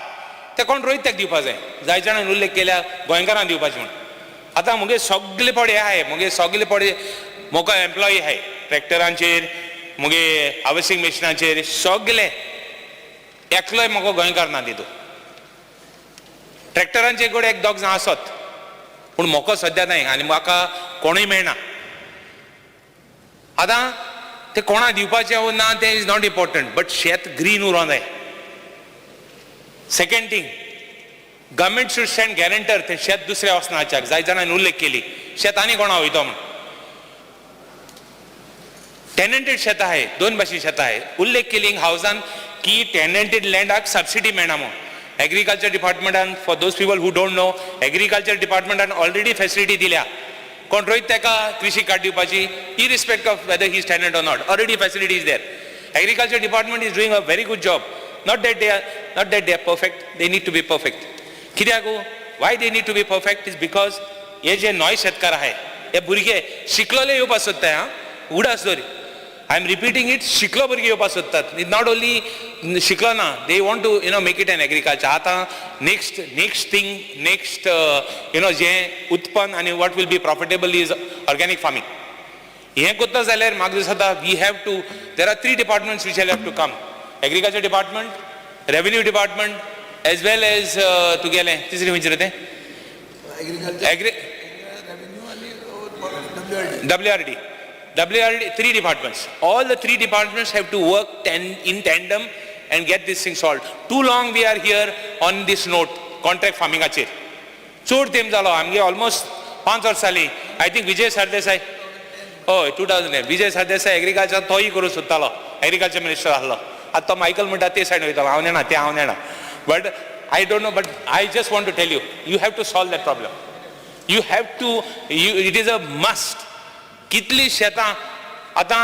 ते कोण रोयत ताका दिवपाक जाय जाय जाणांनी उल्लेख केल्या गोंयकारांक दिवपाचें म्हण आतां मुगे सगळे पडे आहाय मुगे सगळे पडे मोको एम्प्लॉई आहाय ट्रॅक्टरांचेर मुगे हार्वेस्टिंग मशिनाचेर सगळे एकलोय मोको गोंयकार ना तितून ट्रॅक्टरांचे कडेन एक दोग जाण आसत पूण मोको सद्या नाय आनी म्हाका कोणूय मेळना आतां ते कोणा दिवपाचें वो ना तें इज नॉट इम्पॉर्टंट बट शेत ग्रीन उरों जाय second thing government should stand guarantor ते शेत दुसऱ्या वचनाच्याक जाय जाणांनी उल्लेख केली शेत आनी कोणा वयतो म्हण टेनंटेड शेत आहाय 2 भाशेन शेत आहाय उल्लेख केली हावजान की टेनंटेड लँडाक सबसिडी मेळना म्हण एग्रीकल्चर डिपार्टमेंटान for those people who don't know agriculture डिपार्टमेंटान ऑलरेडी फॅसिलिटी दिल्या कोण रोयत ताका कृषी कार्ड दिवपाची irrespective of whether he is tenant or not already facility is there agriculture department is doing a very good job not that they are perfect they need to be perfect कित्याक why they need to be perfect is because हे जे नॉय शेतकार आहाय हे भुरगे शिकलोले येवपाक सोदताय उडास दरी आय एम रिपीटिंग इट शिकलो भुरगे येवपाक सोदतात इट नॉट ओन्ली शिकलो ना they want to make it an agriculture आतां नेक्स्ट जें उत्पन्न आनी what will be profitable is organic farming हें कोत्ता जाल्यार म्हाका दिसता we have to there are 3 departments which have to come agriculture department revenue department as well as तुगेलें तिसरी खंयचें रे तें WRD 3 departments. All the 3 departments have to work in tandem and get this thing solved. Too long we are here on this note, contract farming achir. चोड तेम जालो आमगे almost 5 वर्सां जाली. आय थिंक विजय सरदेसाय हय 2010 विजय सरदेसाय एग्रीकल्चर तोय करूं सोदतालो एग्रीकल्चर मिनिस्टर आसलो. आतां तो मायकल म्हणटा ते सायड वयतालो हांव नेना ते हांव नेना. But I don't know, but I just want to tell you, you have to solve that problem. You have to, it is a must. कितली शेतां आतां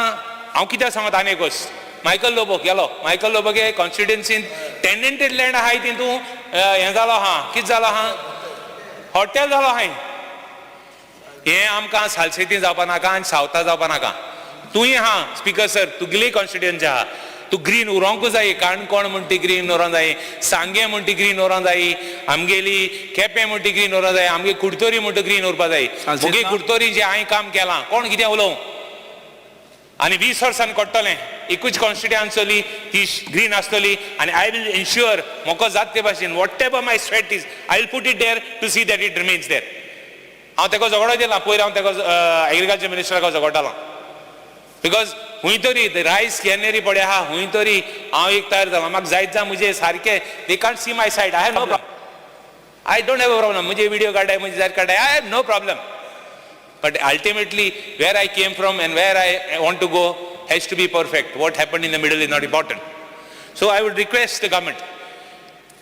हांव कित्याक सांगत आनी एक गोश्ट मायकल लोबो गेलो मायकल लोबोगे कॉन्स्टिट्युएन्सीन टेंडेंटेड लँड आहाय तितू हें जालो आहा कितें जालो आहा हॉटेल जालो आहाय. हें आमकां सालसेती जावपा नाका आनी सावथा जावपा नाका. तूंय आहा स्पिकर सर तुगेली कॉन्स्टिट्युएन्सी आहा तू ग्रीन उरोंकूच जाय. काणकोण म्हणटी ग्रीन उरोंक जाय, सांगे म्हणटी ग्रीन उरोंक जाय, आमगेली केपें म्हणटी ग्रीन उरोंक जाय, आमगे कुडतोरी म्हणटा ग्रीन उरपा जाय. मुगे कुडतोरी जे हांवें काम केलां कोण कितें उलोवं आनी 20 वर्सांनी कोट्टलें एकूच कॉन्स्टिट्युएन्सी ती ग्रीन आसतली आनी आय विल एन्श्युअर मोको जाता ते भाशेन whatever my sweat is I will put it there to see that it remains there. हांव तेका झगडो दिला पयर हांव तेका एग्रीकल्चर मिनिस्टराक झगडटालो बिकॉज हुंय तरी रायस कॅनेरी पडे आहा हुंय तरी हांव एक तयार जालो म्हाका जायत जा म्हजे सारके they can't see my side. I have no problem. I don't have a problem. म्हजे व्हिडिओ काडाय म्हजे जायत काडाय I have no problem. But ultimately, where I came from and where I want to go has to be perfect. What happened in the middle is not important. So I would request the government.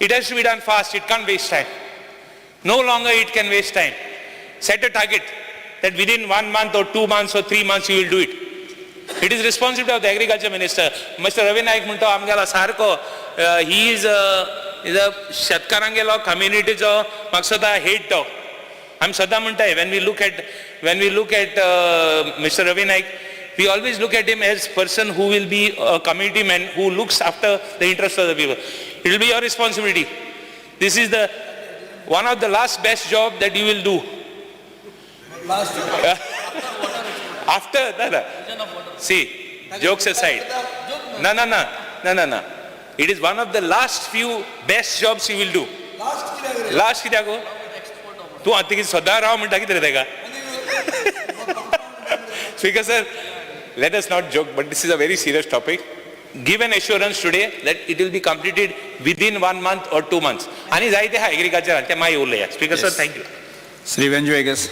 It has to be done fast. It can't waste time. No longer it can waste time. Set a target that within 1 month or 2 months or 3 months you will do it. It is responsibility of the agriculture minister. Mr. Ravi Naik म्हणतो आमगेला सारको he is a शेतकारांगेलो communityचो म्हाका सदां hate तो. I'm सदां म्हणटाय when we look at Mr. Ravi Naik, we always look at him as person who will be a community man who looks after the interest of the people. It will be your responsibility. This is the one of the last best job that you will do. After see, jokes aside, no. It is one of the last few best jobs you will do. Last कित्याक गो तूं आतां कितें सदां राव म्हणटा कितें रे तेका. Speaker sir, let us not joke, but this is a very serious topic. Give an assurance today that it will be completed within 1 month or 2 months. आनी जायते आहा एग्रीकल्चर ते मागीर उलया. Speaker sir, thank you. Sri Venju Vegas.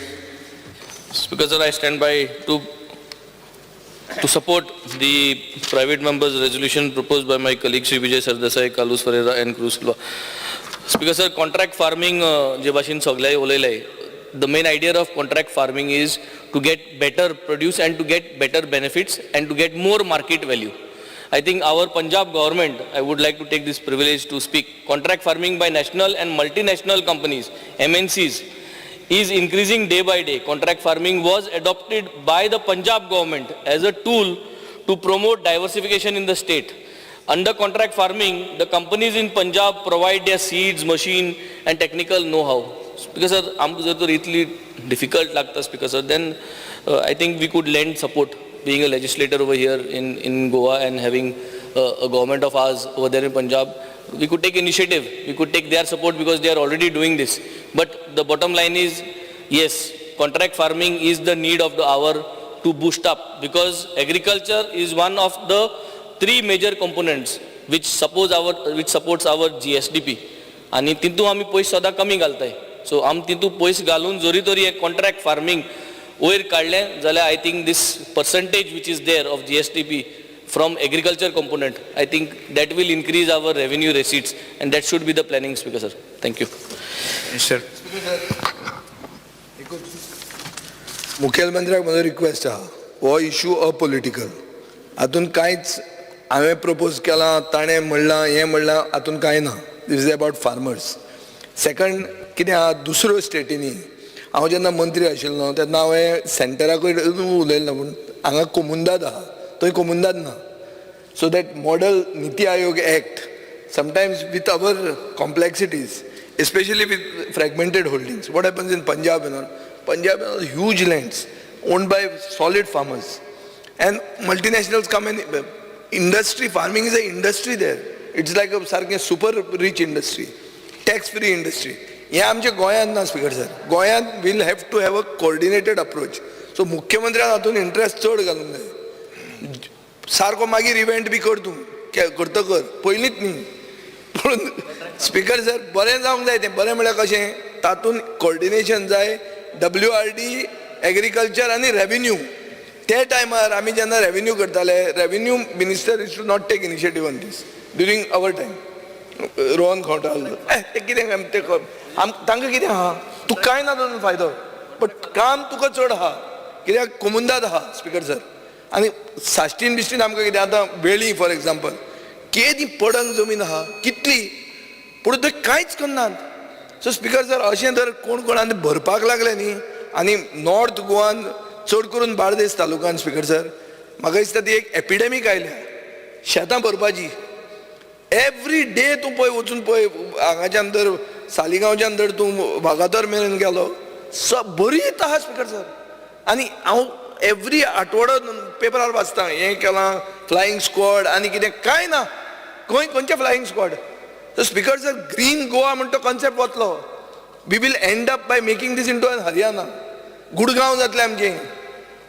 Speaker sir, I stand by to support the private members' resolution proposed by my colleagues Sri Vijay Sardesai, Kalus Ferreira and Cruz. Speaker sir, contract farming जे भाशेन सगळ्याय उलयले. The main idea of contract farming is to get better produce and to get better benefits and to get more market value. I think our Punjab government, I would like to take this privilege to speak, contract farming by national and multinational companies, MNCs, is increasing day by day. Contract farming was adopted by the Punjab government as a tool to promote diversification in the state. Under contract farming, the companies in Punjab provide their seeds, machine and technical know-how. Because आमकां जर तर इतली difficult लागता Speaker sir, then I think we could lend support. Being a legislator over here in Goa and having a government of ours over there in Punjab, we could take initiative. We could take their support because they are already doing this. But the bottom line is, yes, contract farming is the need of the hour to boost up because agriculture is one of the 3 major components which supports our GSDP. आणि तितू आमी पयस सदां कमी घालताय. So आम तितू पयस घालून जोरी तरी एक कॉन्ट्रॅक्ट फार्मिंग वयर काडलें जाल्यार I think this percentage which is there of GSDP from agriculture component, I think that will increase our revenue receipts and that should be the planning, Speaker sir. Thank you. Yes, sir. मुखेलमंत्र्याक म्हजो request आहा हो issue apolitical हातून कांयच हांवें propose केलां ताणें म्हणलां हें म्हणलां हातून कांय ना. दिस इज अबावट फार्मर्स. सेकंड कितें आहा दुसऱ्यो स्टेटींनी हांव जेन्ना मंत्री आशिल्लो तेन्ना हांवें सेंटराकूय उलयलें पूण हांगा कोमुंदाद आहा थंय कोमुंदाद ना. So that model NITI Aayog act sometimes with our complexities especially with fragmented holdings. What happens in Punjab and all? Punjab has huge lands owned by solid farmers and multinationals come and industry, farming is an industry there. It's like a super rich industry, tax free industry. हे आमचे गोंयांत ना speaker sir. गोंयांत we'll have to have a coordinated approach. So मुख्यमंत्र्यान हातून interest चड घालूंक जाय. सारको मागीर इव्हेंट बी कर तूं करतकर पयलींच न्ही. पूण स्पीकर सर बरें जावंक जाय तें. बरें म्हळ्यार कशें तातूंत कोऑर्डिनेशन जाय WRD, एग्रीकल्चर आनी रेव्हेन्यू त्या टायमार आमी जेन्ना रेव्हेन्यू करताले revenue minister is to not take initiative on this during our time Rohan खंवटाल ते कितें ते तांकां कितें आहा तूं कांय ना तातूंत फायदो बट काम तुका चड आहा कित्याक कोमुंदाद आहा स्पिकर सर आनी साश्टीन बिश्टीन आमकां कितें आतां वेळी फॉर एग्जाम्पल केदी पडंग जमीन आहा कितली पूण थंय कांयच करनात सो स्पिकर सर अशें जर कोण कोणान भरपाक लागले न्ही आनी नॉर्थ गोवान चड करून बार्देस तालुक्यान स्पिकर सर म्हाका दिसता ती एक एपिडेमीक आयल्या शेतां भरपाची एवरी डे तूं पळय वचून पळय हांगाच्यान जर सालिगांवच्यान जर तूं वागातोर मेरेन गेलो बरीत आहा स्पिकर सर आनी हांव एवरी आठवडो पेपरार वाचता हें केलां फ्लायींग स्क्वॉड आनी कितें कांय ना खंयचे flying squad so speaker sir green Goa म्हणटा तो कॉन्सेप्ट वतलो we will end up by making this into an Haryana Gurgaon जातलें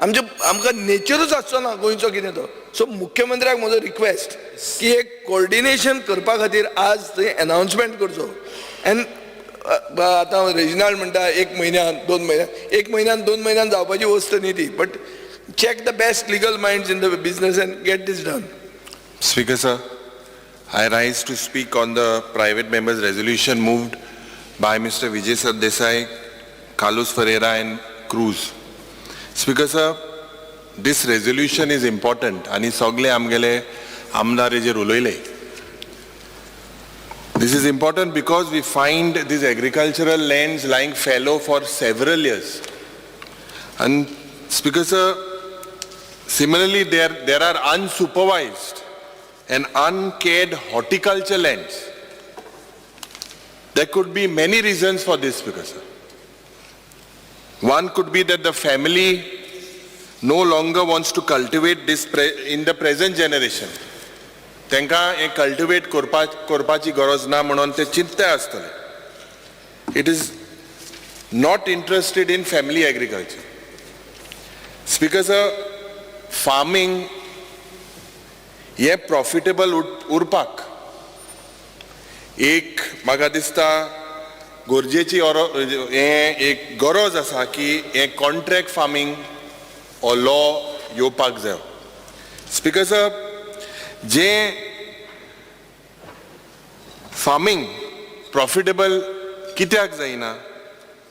आमकां नेचरूच आसचो ना गोंयचो कितें तो सो मुख्यमंत्र्याक म्हजो रिक्वेस्ट की एक कोऑर्डिनेशन करपा खातीर आज थंय अनाउन्समेंट करचो एन आतां रेजिनाल्ड म्हणटा 1 म्हयन्यान 2 म्हयन्यान 1 म्हयन्यान 2 म्हयन्यान जावपाची वस्त न्ही ती but check the best legal minds in the business and get this done. Speaker sir, I rise to speak on the private members resolution moved by Mr. Vijay Sardesai, Carlos Ferreira and Cruz. Speaker sir, this resolution is important आणि सगळे आमगेले आमदार हेजेर उलयले. This is important because we find these agricultural lands lying fallow for several years. And Speaker sir, similarly there are unsupervised and uncared horticulture lands. There could be many reasons for this, Speaker sir. One could be that the family no longer wants to cultivate this in the present generation. तांकां हें cultivate करपाची गरज ना म्हणून ते चिंतताय आसतले. It is not interested in family agriculture. Speaker sir, farming हें profitable उरपाक एक म्हाका दिसता गरजेची हें एक गरज आसा की हें कॉन्ट्रॅक्ट फार्मिंग हो लॉ येवपाक जाय. स्पिकर सर, जे फार्मिंग प्रॉफिटेबल कित्याक जायना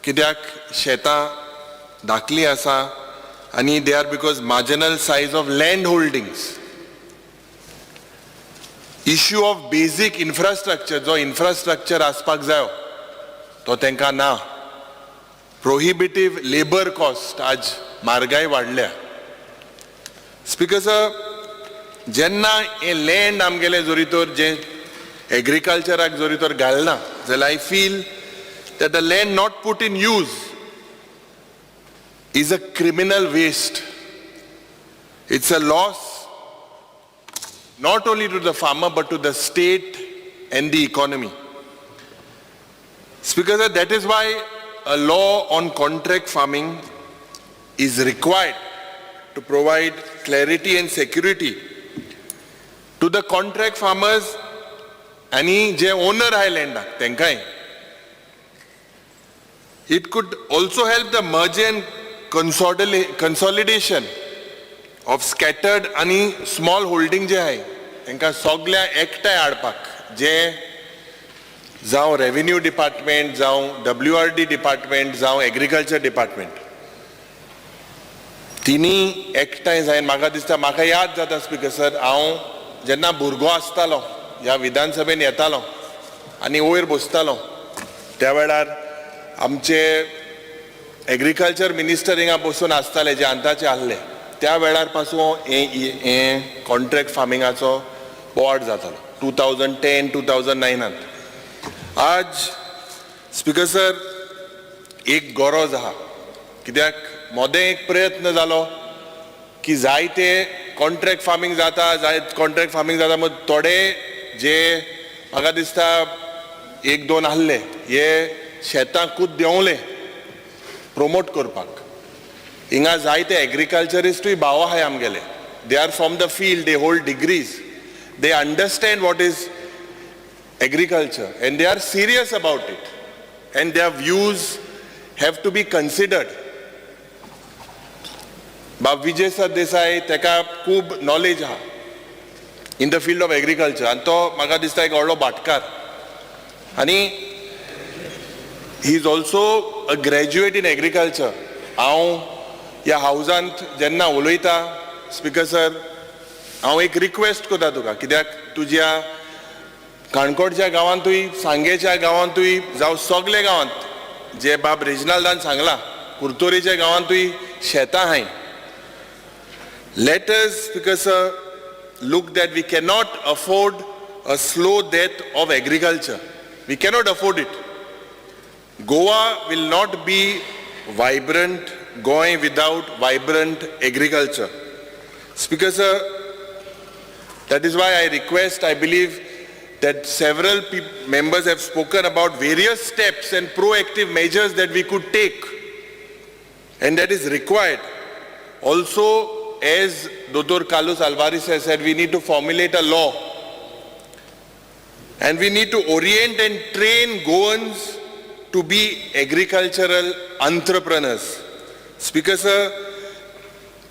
कित्याक शेतां धाकलीं आसा आनी they are because marginal size of land holdings. Issue of बेसीक इन्फ्रास्ट्रक्चर जो इन्फ्रास्ट्रक्चर आसपाक जायो तो तांकां ना. प्रोहिबिटीव लेबर कॉस्ट आज म्हारगाय वाडल्या. स्पिकर सर, जेन्ना हे लँड आमगेले जोरी तर जे एग्रीकल्चराक जोरी तर घालना जाल्यार I feel that the land not put in use is a criminal waste. It's a loss not only to the farmer but to the state and the economy. Speaker sir, that is why a law on contract farming is required to provide clarity and security to the contract farmers आणि जे owner आहे लँडाक तेंकाय. It could also help the merger and consolidation of scattered आणि small holding जे आहे तेंका सगळ्या एकठांय हाडपाक जे जावं रेव्हेन्यू डिपार्टमेंट जावं WRD डिपार्टमेंट जावं एग्रीकल्चर डिपार्टमेंट तिनी एकठांय जायन म्हाका दिसता म्हाका याद जाता स्पिकर सर, हांव जेन्ना भुरगो आसतालो ह्या विधानसभेन येतालो आनी वयर बसतालो त्या वेळार आमचे एग्रीकल्चर मिनिस्टर हिंगा बसून आसताले जे आतांचे आहले त्या वेळार पासून हे कॉन्ट्रॅक्ट फार्मिंगाचो बोवाड जातालो 2010-2009. आज स्पिकर सर एक गरज आहा कित्याक मोदें एक प्रयत्न जालो की जायते कॉन्ट्रॅक्ट फार्मिंग जाता मग थोडे जे म्हाका दिसता 1-2 आहले हे शेतांकूच देंवले प्रमोट करपाक. हिंगा जायते एग्रीकल्चरिस्टूय भाव आहाय आमगेले. They are from the field, they hold degrees, they understand what is agriculture and they are serious about it and their views have to be considered. Bab Vijay Sardesai, teka खूब knowledge ha in the field of agriculture, and to म्हाका दिसता एक व्हडलो भाटकार. आणि he is also a graduate in agriculture. हांव ह्या हावजांत जेन्ना उलयता स्पीकर सर, हांव एक रिक्वेस्ट करता तुका, कित्याक तुज्या काणकोणच्या गांवांतूय, सांगेच्या गांवांतूय जावं सगळे गांवांत जे बाब रिजनलान सांगला, कुर्तोरीच्या गांवांतूय शेतां हाय. Let us, Speaker sir, look that we cannot afford a slow death of agriculture. We cannot afford it. Goa will not be vibrant going without vibrant agriculture. Speaker sir, that is why I request, I believe that several members have spoken about various steps and proactive measures that we could take, and that is required. Also, as Dr. Carlos Alvarez has said, we need to formulate a law, and we need to orient and train Goans to be agricultural entrepreneurs. Speaker sir,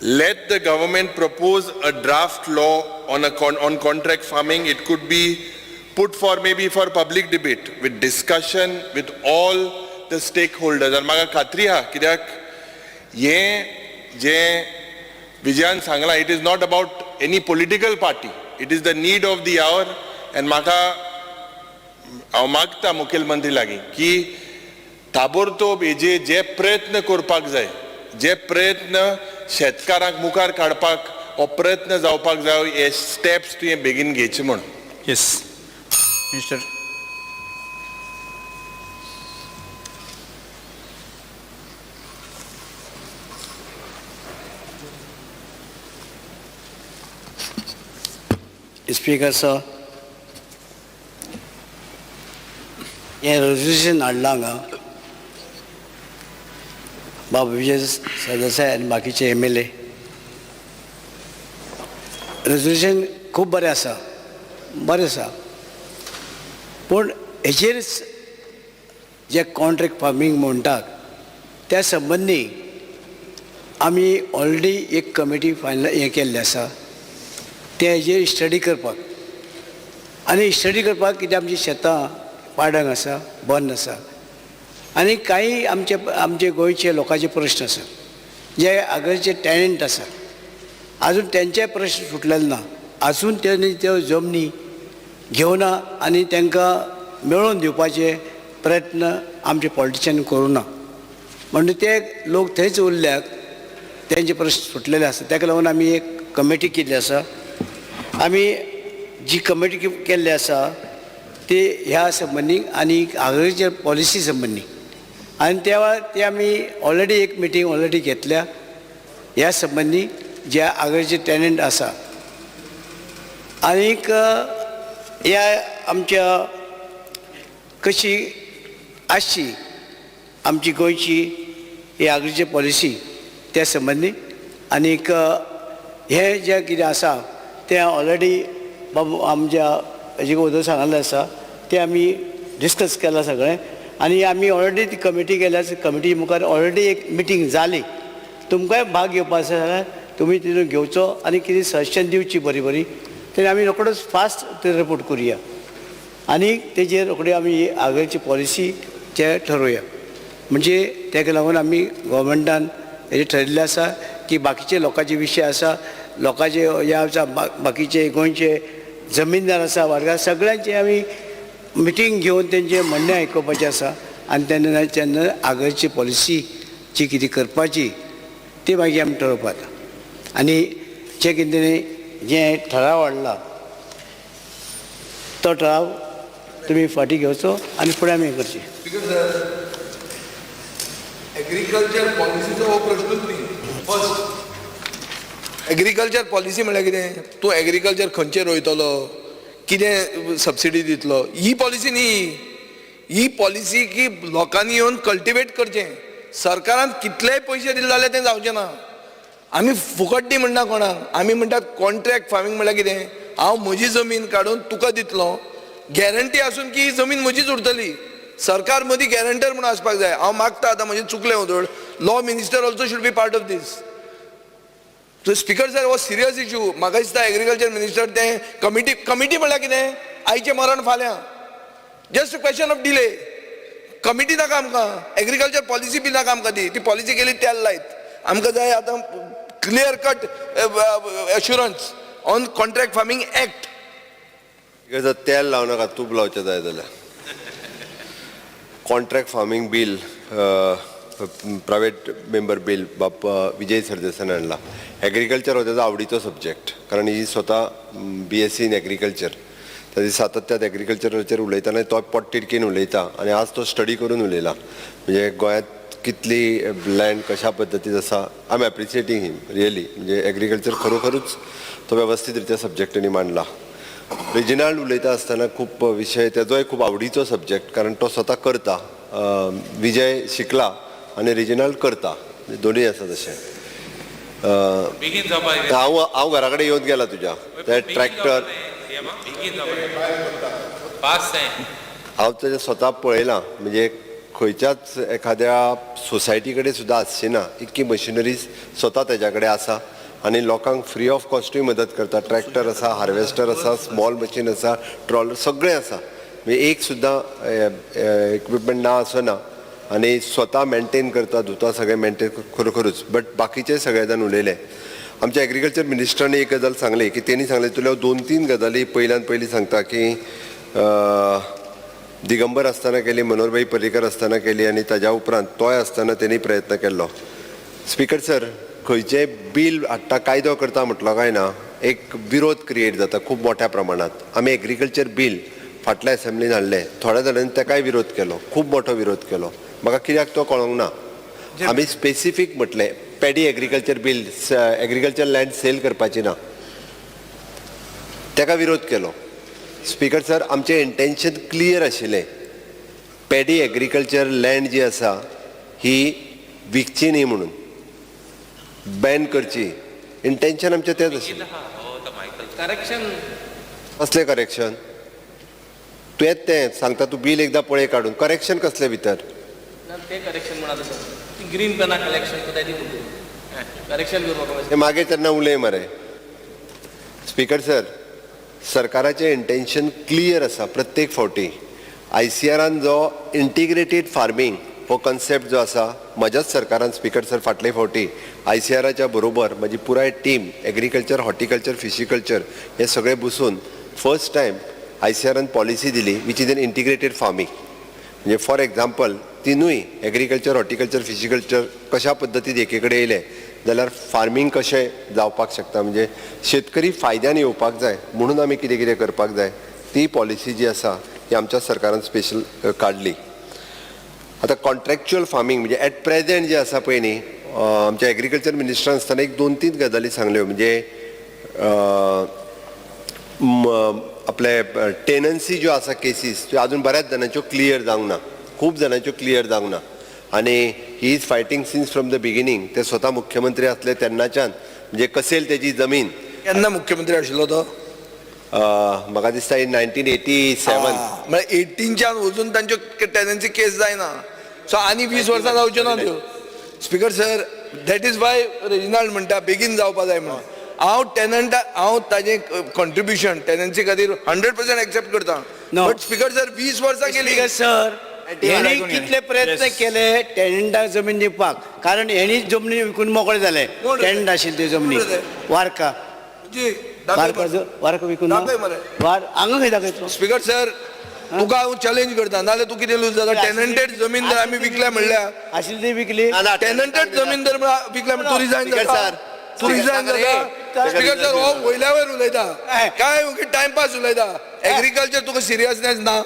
let the government propose a draft law on contract farming. It could be put for maybe for public debate with discussion with all the stakeholders. And म्हाका खात्री हा, कित्याक हे जे विजयान सांगला, it is not about any political party. It is the need of the hour. And म्हाका हांव मागता मुखेलमंत्री लागीं की ताबडतोब हेजे जे प्रयत्न करपाक जाय, जे प्रयत्न शेतकारांक मुखार काडपाक हो प्रयत्न जावपाक जाय, हे स्टेप्स तुवें बेगीन घेवचे म्हूण. Yes. Minister. Speaker sir, हे रेजोल्युशन हाडला हांगा बाबा विजय सरदेसाय आनी बाकीचे MLA. रेजोल्युशन खूब बरें आसा, पूण हेचेर जे कॉन्ट्रॅक्ट फार्मींग म्हणटात त्या संबंदी आमी ऑलरेडी एक कमिटी फायनल केल्ली आसा, ते हेजेर स्टडी करपाक. आनी स्टडी करपाक कितें आमची शेतां पाडंग आसा, बंद आसा, आनी काही आमचे गोंयचे लोकांचे प्रश्न आसा, जे आगरचे टॅनंट आसा, आजून तेंचे प्रश्न सुटलेले ना. आजून त्यांनी त्यो जमनी घेवना आनी तांकां मेळोवन दिवपाचे प्रयत्न आमचे पॉलिटिशियन करूना. म्हणजे ते लोक थंयच उरल्यात, तेंचे प्रश्न सुटलेले आसा. ताका लागून आमी एक कमिटी केल्ली आसा. आमी जी कमिटी केल्ली आसा ती ह्या संबंधी आनी आग्रीकल्चर पॉलिसी संबंधी, आनी ते आमी ऑलरेडी एक मिटींग ऑलरेडी घेतल्या ह्या संबंधी जे आग्रीकल्चर टॅनंट आसा. आनीक ह्या आमच्या कशी आसची आमची गोंयची ही आग्रीकल्चर पॉलिसी त्या संबंधी. आनीक हे जे कितें आसा तें ऑलरेडी बाबा आमच्या हेजे उदक सांगलें आसा, ते आमी डिस्कस केलां सगळें. आनी आमी ऑलरेडी ती कमिटी केल्या, कमिटी मुखार ऑलरेडी एक मिटींग जाली. तुमकांय भाग घेवपाक आसा जाल्यार तुमी तितून घेवचो आनी कितें सजेशन दिवची बरी बरी, तेन्ना आमी रोकडोच फास्ट ते रिपोर्ट करुया आनी तेजेर रोखडी आमी आग्रीकल्चर पॉलिसीचे ठरोवया. म्हणजे तेका लागून आमी गव्हर्मेंटान हेजें ठरयिल्लें आसा की बाकीचे लोकांचे विशय आसा, लोकांचे हे आसा, बाकीचे गोंयचे जमीनदार आसा, वर्गार सगळ्यांचे आमी मिटींग घेवन तेंचे म्हणणें आयकुपाचें आसा. आनी तेन्ना आग्रीकल्चर पॉलिसी जी कितें करपाची ती मागीर आमी ठरोवपाक. आनी जे कितें जे ठराव हाडला तो ठराव तुमी फाटीं घेवचो आनी फुडें आमी हें करचें. एग्रीकल्चर पॉलिसीचो हो प्रश्नूच न्ही. फर्स्ट एग्रीकल्चर पॉलिसी म्हळ्यार कितें, तूं एग्रीकल्चर खंयचेर रोयतलो, कितें सबसिडी दितलो, ही पॉलिसी न्ही. ही पॉलिसी की लोकांनी येवन कल्टिवेट करचें. सरकारान कितलेय पयशे दिले जाल्यार तें जावचें ना. आमी फुकट दी म्हणटा कोणाक, आमी म्हणटात कॉन्ट्रॅक्ट फार्मींग म्हळ्यार कितें, हांव म्हजी जमीन काडून तुका दितलो, गॅरंटी आसून की ही जमीन म्हजीच उरतली. सरकार मदीं गॅरंटर म्हणून आसपाक जाय. हांव मागता आतां म्हणजे चुकलें उदोड, law minister also should be part of this. So speaker sir हो सिरियस इशू. म्हाका दिसता एग्रीकल्चर मिनिस्टर तें कमिटी म्हळ्यार कितें, आयचें मरण फाल्यां, just question of delay. Committee नाका आमकां, एग्रीकल्चर पॉलिसी बी नाका आमकां, ती पॉलिसी केली तेल लायत. आमकां जाय आतां clear cut assurance on contract farming act. जर तेल लावं नाका, तूप लावचें जाय जाल्यार. Contract farming bill, private member bill बाप विजय सरदेसायान हाडला. एग्रीकल्चर हो तेजो आवडीचो सब्जेक्ट, कारण ही स्वता BSc इन एग्रीकल्चर. ताजे सातत्यात एग्रीकल्चराचेर उलयतना तो पोटतिडकीन उलयता आनी आज तो स्टडी करून उलयला. म्हणजे गोंयांत कितली लँड कशा पद्दतीन आसा. I am appreciating him really. म्हणजे एग्रीकल्चर खरोखरूच तो वेवस्थीत रित्या सब्जेक्टांनी मांडला. रिजनल उलयता आसतना खूब विशय तेजोय खूब आवडीचो सब्जेक्ट, कारण तो स्वता करता. विजय शिकला आनी रिजनल करता, दोनूय आसा तशें. हांव घरा कडेन येवन गेला तुज्या ते ट्रॅक्टर. हांव तेजें स्वता पळयलां. म्हणजे खंयच्याच एखाद्या सोसायटी कडेन सुद्दां आसची ना इतकी मशिनरीज स्वता तेज्या कडेन आसा आनी लोकांक फ्री ऑफ कॉस्टूय मदत करता. ट्रॅक्टर आसा, हार्वेस्टर आसा, स्मॉल मशीन आसा, ट्रॉलर सगळें आसा. म्हणजे एक सुद्दां इक्विपमेंट ना असो ना. आनी स्वता मेंटेन करता, धुता, सगळें मेंटेन खरोखरूच. बट बाकीचे सगळे जाण उलयले. आमच्या एग्रीकल्चर मिनिस्टरान एक गजाल सांगली की तेणी सांगलें तुल्या 2-3 गजाली पयल्यान पयलीं सांगता की दिगंबर आसतना केली, मनोहरभाई पर्रीकर आसतना केली आनी ताज्या उपरांत तोय आसतना तेणी प्रयत्न केल्लो. स्पीकर सर, खंयचें बील हाडटा, कायदो करता म्हटलो काय ना, एक विरोध क्रिएट जाता खूब मोठ्या प्रमाणात. आमी एग्रीकल्चर बील फाटल्या असेंब्लीन हाडलें, थोड्या जाणांनी ताकाय विरोध केलो, खूब मोठो विरोध केलो. म्हाका कित्याक तो कळोंक ना. आमी स्पेसिफीक म्हटलें paddy agriculture bill, agriculture land sale करपाची ना, ताका विरोध केलो. स्पीकर सर, आमचें इंटेन्शन क्लियर आशिल्लें. पॅडी एग्रीकल्चर लँड जी आसा ही विकची न्ही म्हणून, बॅन करची. इंटेन्शन आमचें तेंच आशिल्लें. करेक्शन कसलें करेक्शन? तुवें तें सांगता, तूं बील एकदां पळय काडून. करेक्शन कसलें भितर? ते करेक्शन म्हणा सर, ग्रीन पेना कलेक्शन करेक्शन करपाक ते मागीर तेन्ना उलय मरे. स्पीकर सर, सरकाराचें इंटेन्शन क्लियर आसा प्रत्येक फावटी. ICRान जो इंटिग्रेटेड फार्मींग हो कन्सेप्ट जो आसा, म्हज्याच सरकारान स्पीकर सर फाटले फावटी ICRाच्या बरोबर म्हजी पुराय टीम एग्रीकल्चर, हॉर्टिकल्चर, फिशिकल्चर हे सगळे बसून फर्स्ट टायम ICRान पॉलिसी दिली which is an integrated farming. म्हणजे फॉर एग्जाम्पल तिनूय एग्रीकल्चर, हॉर्टिकल्चर, फिशिकल्चर कशा पद्दतीन एके कडेन येयले जाल्यार फार्मींग कशें जावपाक शकता. म्हणजे शेतकरी फायद्यान येवपाक जाय म्हणून आमी कितें कितें करपाक जाय ती पॉलिसी जी आसा ही आमच्या सरकारान स्पेशल काडली. आतां कॉन्ट्रॅक्च्युअल फार्मींग म्हणजे एट प्रेझेंट जे आसा पळय न्ही, आमच्या एग्रीकल्चर मिनिस्टरान आसतना एक 2-3 गजाली सांगल्यो. म्हणजे आपले टेनन्सी ज्यो आसा केसीस त्यो अजून बऱ्याच जाणांच्यो क्लियर जावंक ना, खूब जाणांच्यो क्लियर जावंक ना. आनी he is fighting since from the beginning. ते स्वता मुख्यमंत्री आसले तेन्नाच्यान. म्हणजे कसेल तेजी जमीन. केन्ना मुख्यमंत्री आशिल्लो तो? म्हाका दिसता इन 1987. म्हळ्यार 18च्यान वचून तांच्यो टेनन्सी केस जायना. सो आनी 20 वर्सां जावच्यो ना त्यो. Speaker sir, that is why Reginald म्हणटा बेगीन जावपा जाय म्हणून. हांव ताजें कॉन्ट्रिब्युशन टेनन्सी खातीर 100% एक्सेप्ट करता. बट स्पीकर सर 20 वर्सां केली. स्पीकर सर, हेणी कितले प्रयत्न केले टेनंटाक जमीन दिवपाक, कारण हेणी जमनी विकून मोकळे जाले. टेनंट आशिल्ले त्यो जमनी वारका वारका विकून हांगा खंय दाखयतलो. स्पीकर सर, तुका हांव चॅलेंज करता, नाल्यार तूं कितें लूज जाता. टेनंटेड जमीन जर आमी विकल्या म्हणल्यार आशिल्ली ती विकली. टेनंटेड जमीन जर विकल्या म्हणल्यार तूं रिजायन जाता. तूं रिजायन जाता. स्पीकर सर, हो वयल्या वयर उलयता, काय टायमपास उलयता. एग्रीकल्चर तुका सिरियसनेस ना.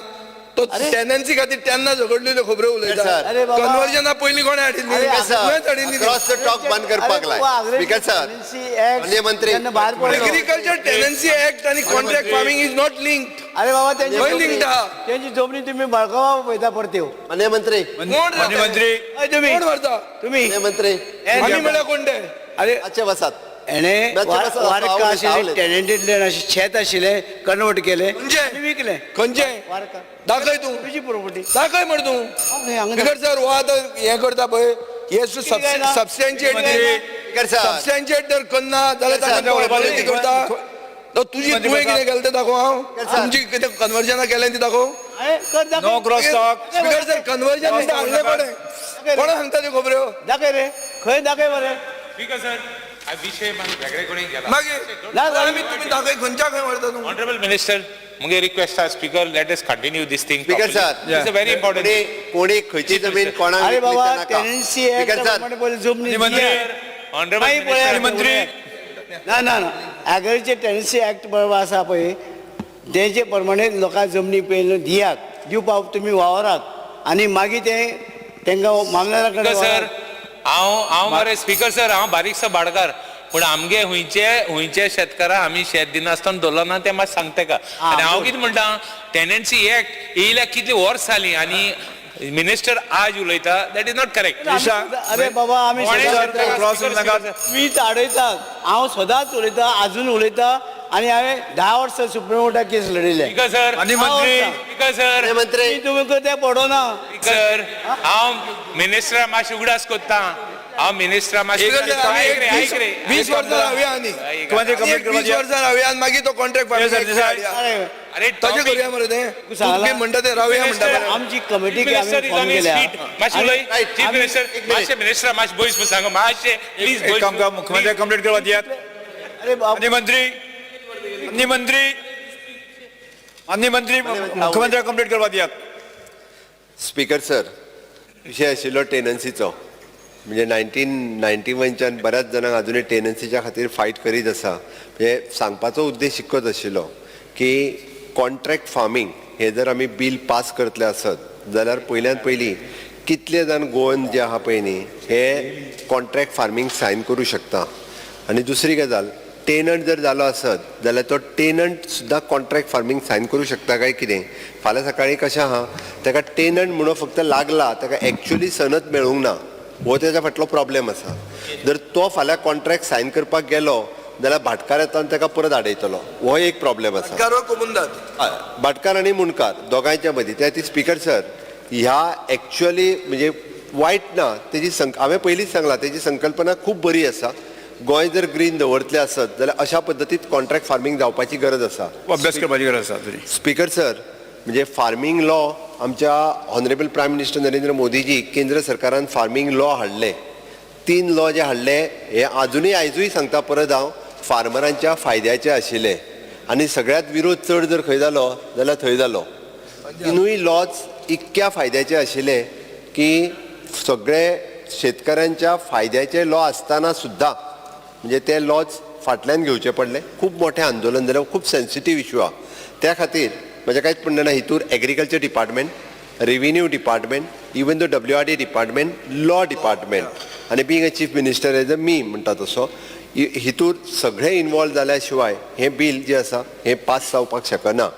तो टेनन्सी खातीर तेन्ना झगडलेल्यो खबरो उलयता. कन्वर्जना पयलीं कोणें हाडिल्ली? टॉक बंद करपाक लाय. स्पीकर सर, माननीय मंत्री, एग्रीकल्चर टेनन्सी एक्ट आनी contract farming is not linked. अरे बाबा, खंय लिंक्ड आहा? तेंची जमनी तुम्ही बळकावा पळयता परत्यो. माननीय मंत्री, कोण व्हरता? तुम्ही माननीय मंत्री, आमी म्हळ्यार कोण ते? अरे अच्छे वसात. हेणे वारका आशिल्ले टेनंटेड लँड अशें शेत आशिल्लें कन्वर्ट केलें आनी विकलें. खंयचे वारका दाखय तूं तुजी प्रॉपर्टी दाखय म्हण तूं स्पीकर सर हो आतां हें करता पळय हे सबस्टॅन्शिएट जर करना जाल्यार ताका कितें करता तुजी तुवें कितें केलें तें दाखोव हांव तुमची कितें कन्वर्जनां केलें ती दाखोव no cross talk. Speaker sir conversion हाडलें कोणा सांगता त्यो खबऱ्यो दाखय रे खंय दाखय मरे स्पीकर सर हा विषय वेगळे कोणी गेला मागीर आमी तुमी दाखय खंयच्या खंय व्हरता तूं ऑनरेबल मिनिस्टर मुगे रिक्वेस्ट आहा speaker let us continue this thing speaker sir it's a very important कोणी खंयची जमीन कोणाक अरे विकली बाबा तें नाका. टेनन्सी स्पीकर सर ऍक्ट पयलीं जमनी ऑनरेबल मंत्री ना ना ना ॲग्रीचे टेनन्सी ऍक्ट बरोबर आसा पळय तेचे प्रमाणे लोकांक जमनी पयलीं दिवपाक तुमी वावरात आनी मागीर ते तांकां मामलेदारा कडेन सर हांव मरे स्पीकर सर हांव बारीकसो भाडकार पूण आमगे हुंयचे शेतकाराक आमी शेत दिनासतना दवरलो ना तें मातशें सांगता का आनी हांव कितें म्हणटा टेनन्सी ऍक्ट येयल्यार कितलीं वर्स जालीं आनी मिनिस्टर आज उलयता दॅट इज नॉट करेक्ट. अरे बाबा आमी वीज आडयतात हांव सदांच उलयतां आजून उलयतां आनी हांवें 10 वर्सां सुप्रीम कोर्टात केस लढयल्या. स्पीकर सर स्पीकर सर मंत्री तुमी ते पडोना सर हांव मिनिस्टरा मातशें उगडास कोत्ता हांव मिनिस्टरा मातशें 20 वर्सां रावया आनी 20 वर्सां रावया आनी मागीर तो कॉन्ट्रॅक्ट अरे तशें करुया मरे तें तुमी म्हणटा तें रावया म्हणटा आमची कमिटी फॉर्म केल्या मातशें उलय चीफ मिनिस्टर मातशें मिनिस्टरा मातशें बयस म्हूण सांग मातशें प्लीज एक काम का मुख्यमंत्री कंप्लीट करवा दियात. अरे बाबा मंत्री मुख्यमंत्री कंप्लीट करवा दियात. स्पीकर सर विषय आशिल्लो टेनन्सीचो म्हणजे 1991च्यान बऱ्याच जाणांक अजूनही टेनन्सीच्या खातीर फायट करीत आसा. म्हणजे सांगपाचो उद्देश इतकोच आशिल्लो की कॉन्ट्रॅक्ट फार्मींग हे जर आमी बील पास करतले आसत जाल्यार पयल्यान पयलीं कितले जाण गोवन जे आहा पळय न्ही हे कॉन्ट्रॅक्ट फार्मींग सायन करूं शकता. आनी दुसरी गजाल टेनंट जर जालो आसत जाल्यार तो टेनंट सुद्दां कॉन्ट्रॅक्ट फार्मींग सायन करूं शकता काय कितें. फाल्यां सकाळीं कशें आहा ताका टेनंट म्हणून फक्त लागला ताका एक्चुअली सनद मेळूंक ना हो तेच्या फाटलो प्रॉब्लेम आसा. जर तो फाल्यां कॉन्ट्रॅक्ट सायन करपाक गेलो जाल्यार भाटकार येता आनी ताका परत आडयतलो हो एक प्रॉब्लेम आसा. भाटकार आनी मुणकार दोगांयच्या मदीं त्या ती स्पीकर सर ह्या एक्चुअली म्हणजे वायट ना तेजी हांवें पयलींच सांगलां तेजी संकल्पना खूब बरी आसा. गोंय जर ग्रीन दवरतले आसत जाल्यार अशा पद्दतीन कॉन्ट्रॅक्ट फार्मींग जावपाची गरज आसा. अभ्यास करपाची गरज आसा. स्पीकर सर म्हणजे फार्मींग लॉ आमच्या honourable prime minister Narendra Modiji केंद्र सरकारान फार्मींग लॉ हाडले. 3 लॉ जे हाडले हे आजूय सांगता परत हांव फार्मरांच्या फायद्याचे आशिल्ले आनी सगळ्यात विरोध चड जर खंय जालो जाल्यार थंय जालो. 3 लॉज इतक्या फायद्याचे आशिल्ले की सगळे शेतकऱ्यांच्या फायद्याचे लॉ आसतना सुद्दां म्हणजे ते लॉज फाटल्यान घेवचे पडले. खूब मोठें आंदोलन जालें. खूब सेन्सिटीव इशू आहा. त्या खातीर म्हजें कांयच म्हणणें ना हितूर agriculture department revenue department even the WRD department law department आनी being a chief minister as a मी म्हणटा तसो हितूर सगळे इनवॉल्व जाल्या शिवाय हें बील जें आसा हें पास जावपाक शकना.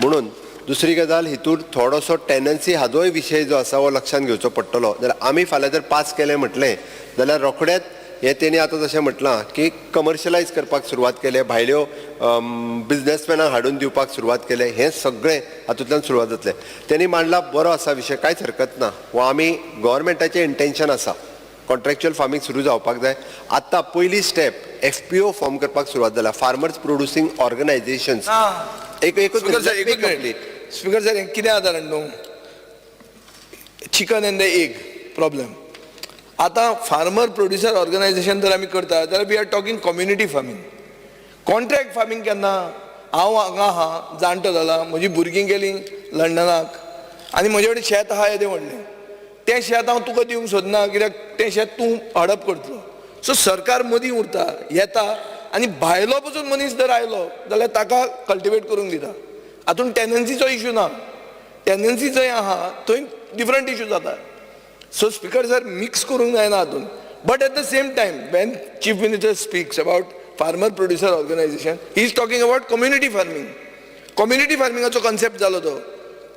म्हणून दुसरी गजाल हितूर थोडोसो टेनन्सी हाजोय विशय जो आसा हो लक्षांत घेवचो पडटलो. जाल्यार आमी फाल्यां जर पास केलें म्हटलें जाल्यार रोखडेंच हे तेणी आतां जशें म्हटलां की कमर्शलायज करपाक सुरवात केले भायल्यो बिझनेसमॅनांक हाडून दिवपाक सुरवात केले हें सगळें हातूंतल्यान सुरवात जातलें. तेणी मांडला बरो आसा विशय कांयच हरकत ना हो आमी गव्हर्मेंटाचें इंटेन्शन आसा कॉन्ट्रॅक्च्युअल फार्मींग सुरू जावपाक जाय. आतां पयली स्टेप FPO फॉर्म करपाक सुरवात जाला farmers producing organisations. Speaker sir कितें आसा जाणा न्हू chicken and the egg problem. आतां फार्मर प्रोड्युसर ऑर्गनायझेशन जर आमी करता जाल्यार we are talking community farming. Contract farming केन्ना हांव हांगा आहा जाणटो जाला म्हजी भुरगीं गेलीं लंडनाक आनी म्हजे कडेन शेत आहा येदें व्हडलें तें शेत हांव तुका दिवंक सोदना कित्याक तें शेत तूं हडप करतलो. सो सरकार मदीं उरता येता आनी भायलो पसून मनीस जर आयलो जाल्यार ताका कल्टिवेट करूंक दिता. हातूंत टेनन्सीचो इशू ना. टेनन्सी जंय आहा थंय डिफरंट इशू जाता. सो स्पीकर सर मिक्स करूंक जायना हातून. But at the same time when chief minister speaks about farmer producer organisation he is talking about community farming. Community फार्मिंगाचो कॉन्सेप्ट जालो तो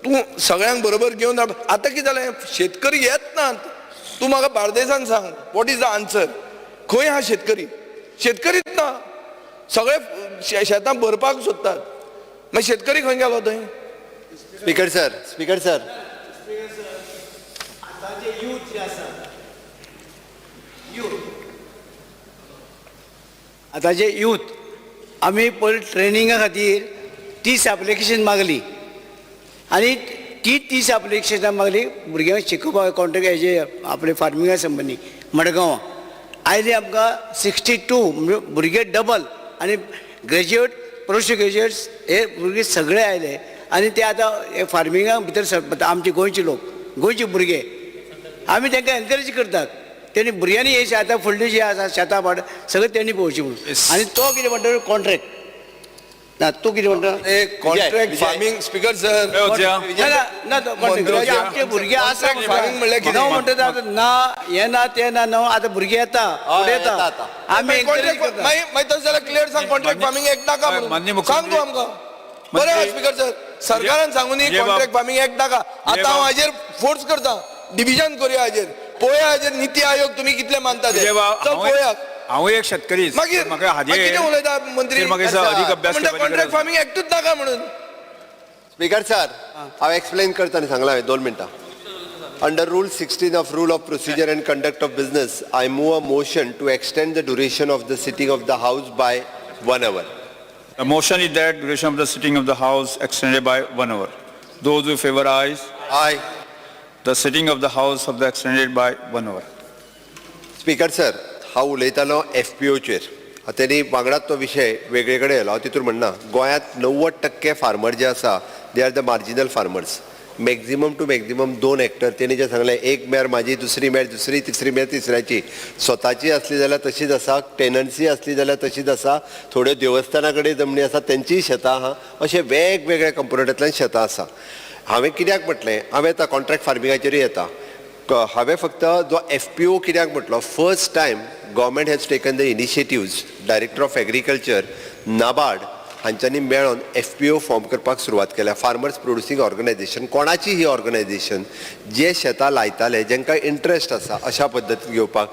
तूं सगळ्यांक बरोबर घेवन आतां कितें जालें शेतकरी येत नात. तूं म्हाका बार्देसान सांग वॉट इज द आन्सर. खंय आहा शेतकरी. शेतकरीच ना, सगळे शेतां भरपाक सोदतात, मागीर शेतकरी खंय गेलो थंय? स्पीकर सर आतांचे यूथ आमी पयलीं ट्रेनिंगा खातीर 30 एप्लिकेशन मागली आनी ती 30 एप्लिकेशनां मागली भुरग्यांक शिकोवपाक कॉन्ट्रॅक्ट हेजे आपले फार्मिंगा संबंदी मडगांवां. आयले आमकां 62 म्हणजे भुरगे डबल आनी ग्रॅज्युएट पोस्ट ग्रॅज्युएट्स हे भुरगे सगळे आयले आनी ते आतां हे फार्मिंगा भितर सरता. आमचे गोंयचे लोक गोंयचे भुरगे आमी तांकां एनकरेज करतात. तेणी भुरग्यांनी हे शेतां फुडली जी आसा शेतां पाड सगळें तेणी पळोवची म्हणून. आनी तो कितें म्हणटा कॉन्ट्रॅक्ट ना, तूं कितें म्हणटा कॉन्ट्रॅक्ट फार्मिंग? स्पीकर सर आमचे भुरगे आसा हांव म्हणटा ना हे ना ते ना न्हू. आतां भुरगे येता फुडें येता आमी एनकरेज करता. मागीर तशें जाल्यार क्लियर सांग कॉन्ट्रॅक्ट फार्मिंग एक्ट नाका म्हणून सांग तूं आमकां. बरें आहा स्पीकर सर, सरकारान सांगून कॉन्ट्रॅक्ट फार्मिंग एक्ट नाका. आतां हांव हाजेर फोर्स करता, डिव्हिजन करुया हाजेर, पळोवया हाजेर नीती आयोग तुमी कितले मानता ते. चल पळोवया. हांव एक शेतकरी मागीर कितें उलयता मंत्री कॉन्ट्रॅक्ट फार्मिंग एक्टूच नाका म्हणून. स्पीकर सर हांव एक्सप्लेन करता न्ही सांगला हांवें 2 मिनटां. Under Rule 16 of Rule of Procedure and Conduct of Business, I move a motion to extend the duration of the sitting of the House by 1 hour. The motion is that duration of the sitting of the House extended by 1 hour. Those who favor ayes. Aye. The sitting of the House of the extended by 1 hour. Speaker sir हांव उलयतालो FPOचेर. तेणी वांगडाच तो विशय वेगळे कडेन येयलो. हांव तितून म्हणना गोंयांत 90% फार्मर जे आसा they are the marginal farmers. Maximum to maximum 2 hectare. तेणी जे सांगलें एक मेर म्हाजी, दुसरी मेर दुसरी, तिसरी मेर तिसऱ्याची. स्वताची असली जाल्यार तशीच आसा, टेनन्सी असली जाल्यार तशीच आसा, थोड्यो देवस्थाना कडेन जमनी आसा तेंचीय शेतां आहा. अशे वेगवेगळ्या कंपोनंटांतल्यान शेतां आसा. हांवें कित्याक म्हटलें, हांवें आतां कॉन्ट्रॅक्ट फार्मिंगाचेरूय येता. हांवें फक्त जो FPO कित्याक म्हटलो, first time government has taken the initiatives. Director of agriculture, NABARD हांच्यांनी मेळोन FPO फॉर्म करपाक सुरवात केल्या. Farmers producing organisation. कोणाची ही ऑर्गनायझेशन जे शेतां लायताले जांकां इंट्रस्ट आसा अशा पद्दतीन घेवपाक.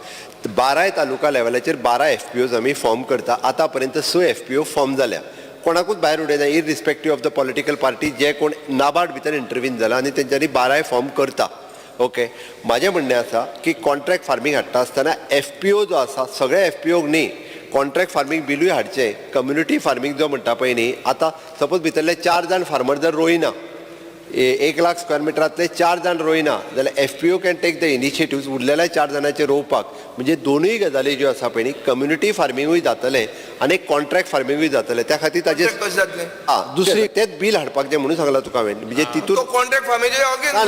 12 तालुका लेवलाचेर 12 FPOज आमी फॉर्म करता. आतां पर्यंत 6 FPO फॉर्म जाल्या. कोणाकूच भायर उडयना irrespective of the political party जे कोण नाबार्ड भितर इंटरव्हीन जाला आनी तेंच्यांनी 12 फॉर्म करता. ओके, म्हाजें म्हणणें आसा की कॉन्ट्रॅक्ट फार्मिंग हाडटा आसतना FPO जो आसा सगळे FPOक न्ही, कॉन्ट्रॅक्ट फार्मिंग बिलूय हाडचें. कम्युनिटी फार्मिंग जो म्हणटा पळय न्ही, आतां सपोज भितरले 4 जाण फार्मर जर रोयना, 1 लाख स्क्वेअर मिटरांतले 4 जाण रोयना जाल्यार FPO can take the initiatives उरलेल्या 4 जाणांचेर रोवपाक. म्हणजे दोनूय गजाली ज्यो आसा पळय न्ही, कम्युनिटी फार्मिंगूय जातलें आनी कॉन्ट्रॅक्ट फार्मिंगूय जातलें. त्या खातीर ताजेर दुसरी तेच बील हाडपाक जें म्हणून सांगला तुका हांवें. म्हणजे तितून कॉन्ट्रॅक्ट फार्मिंग ना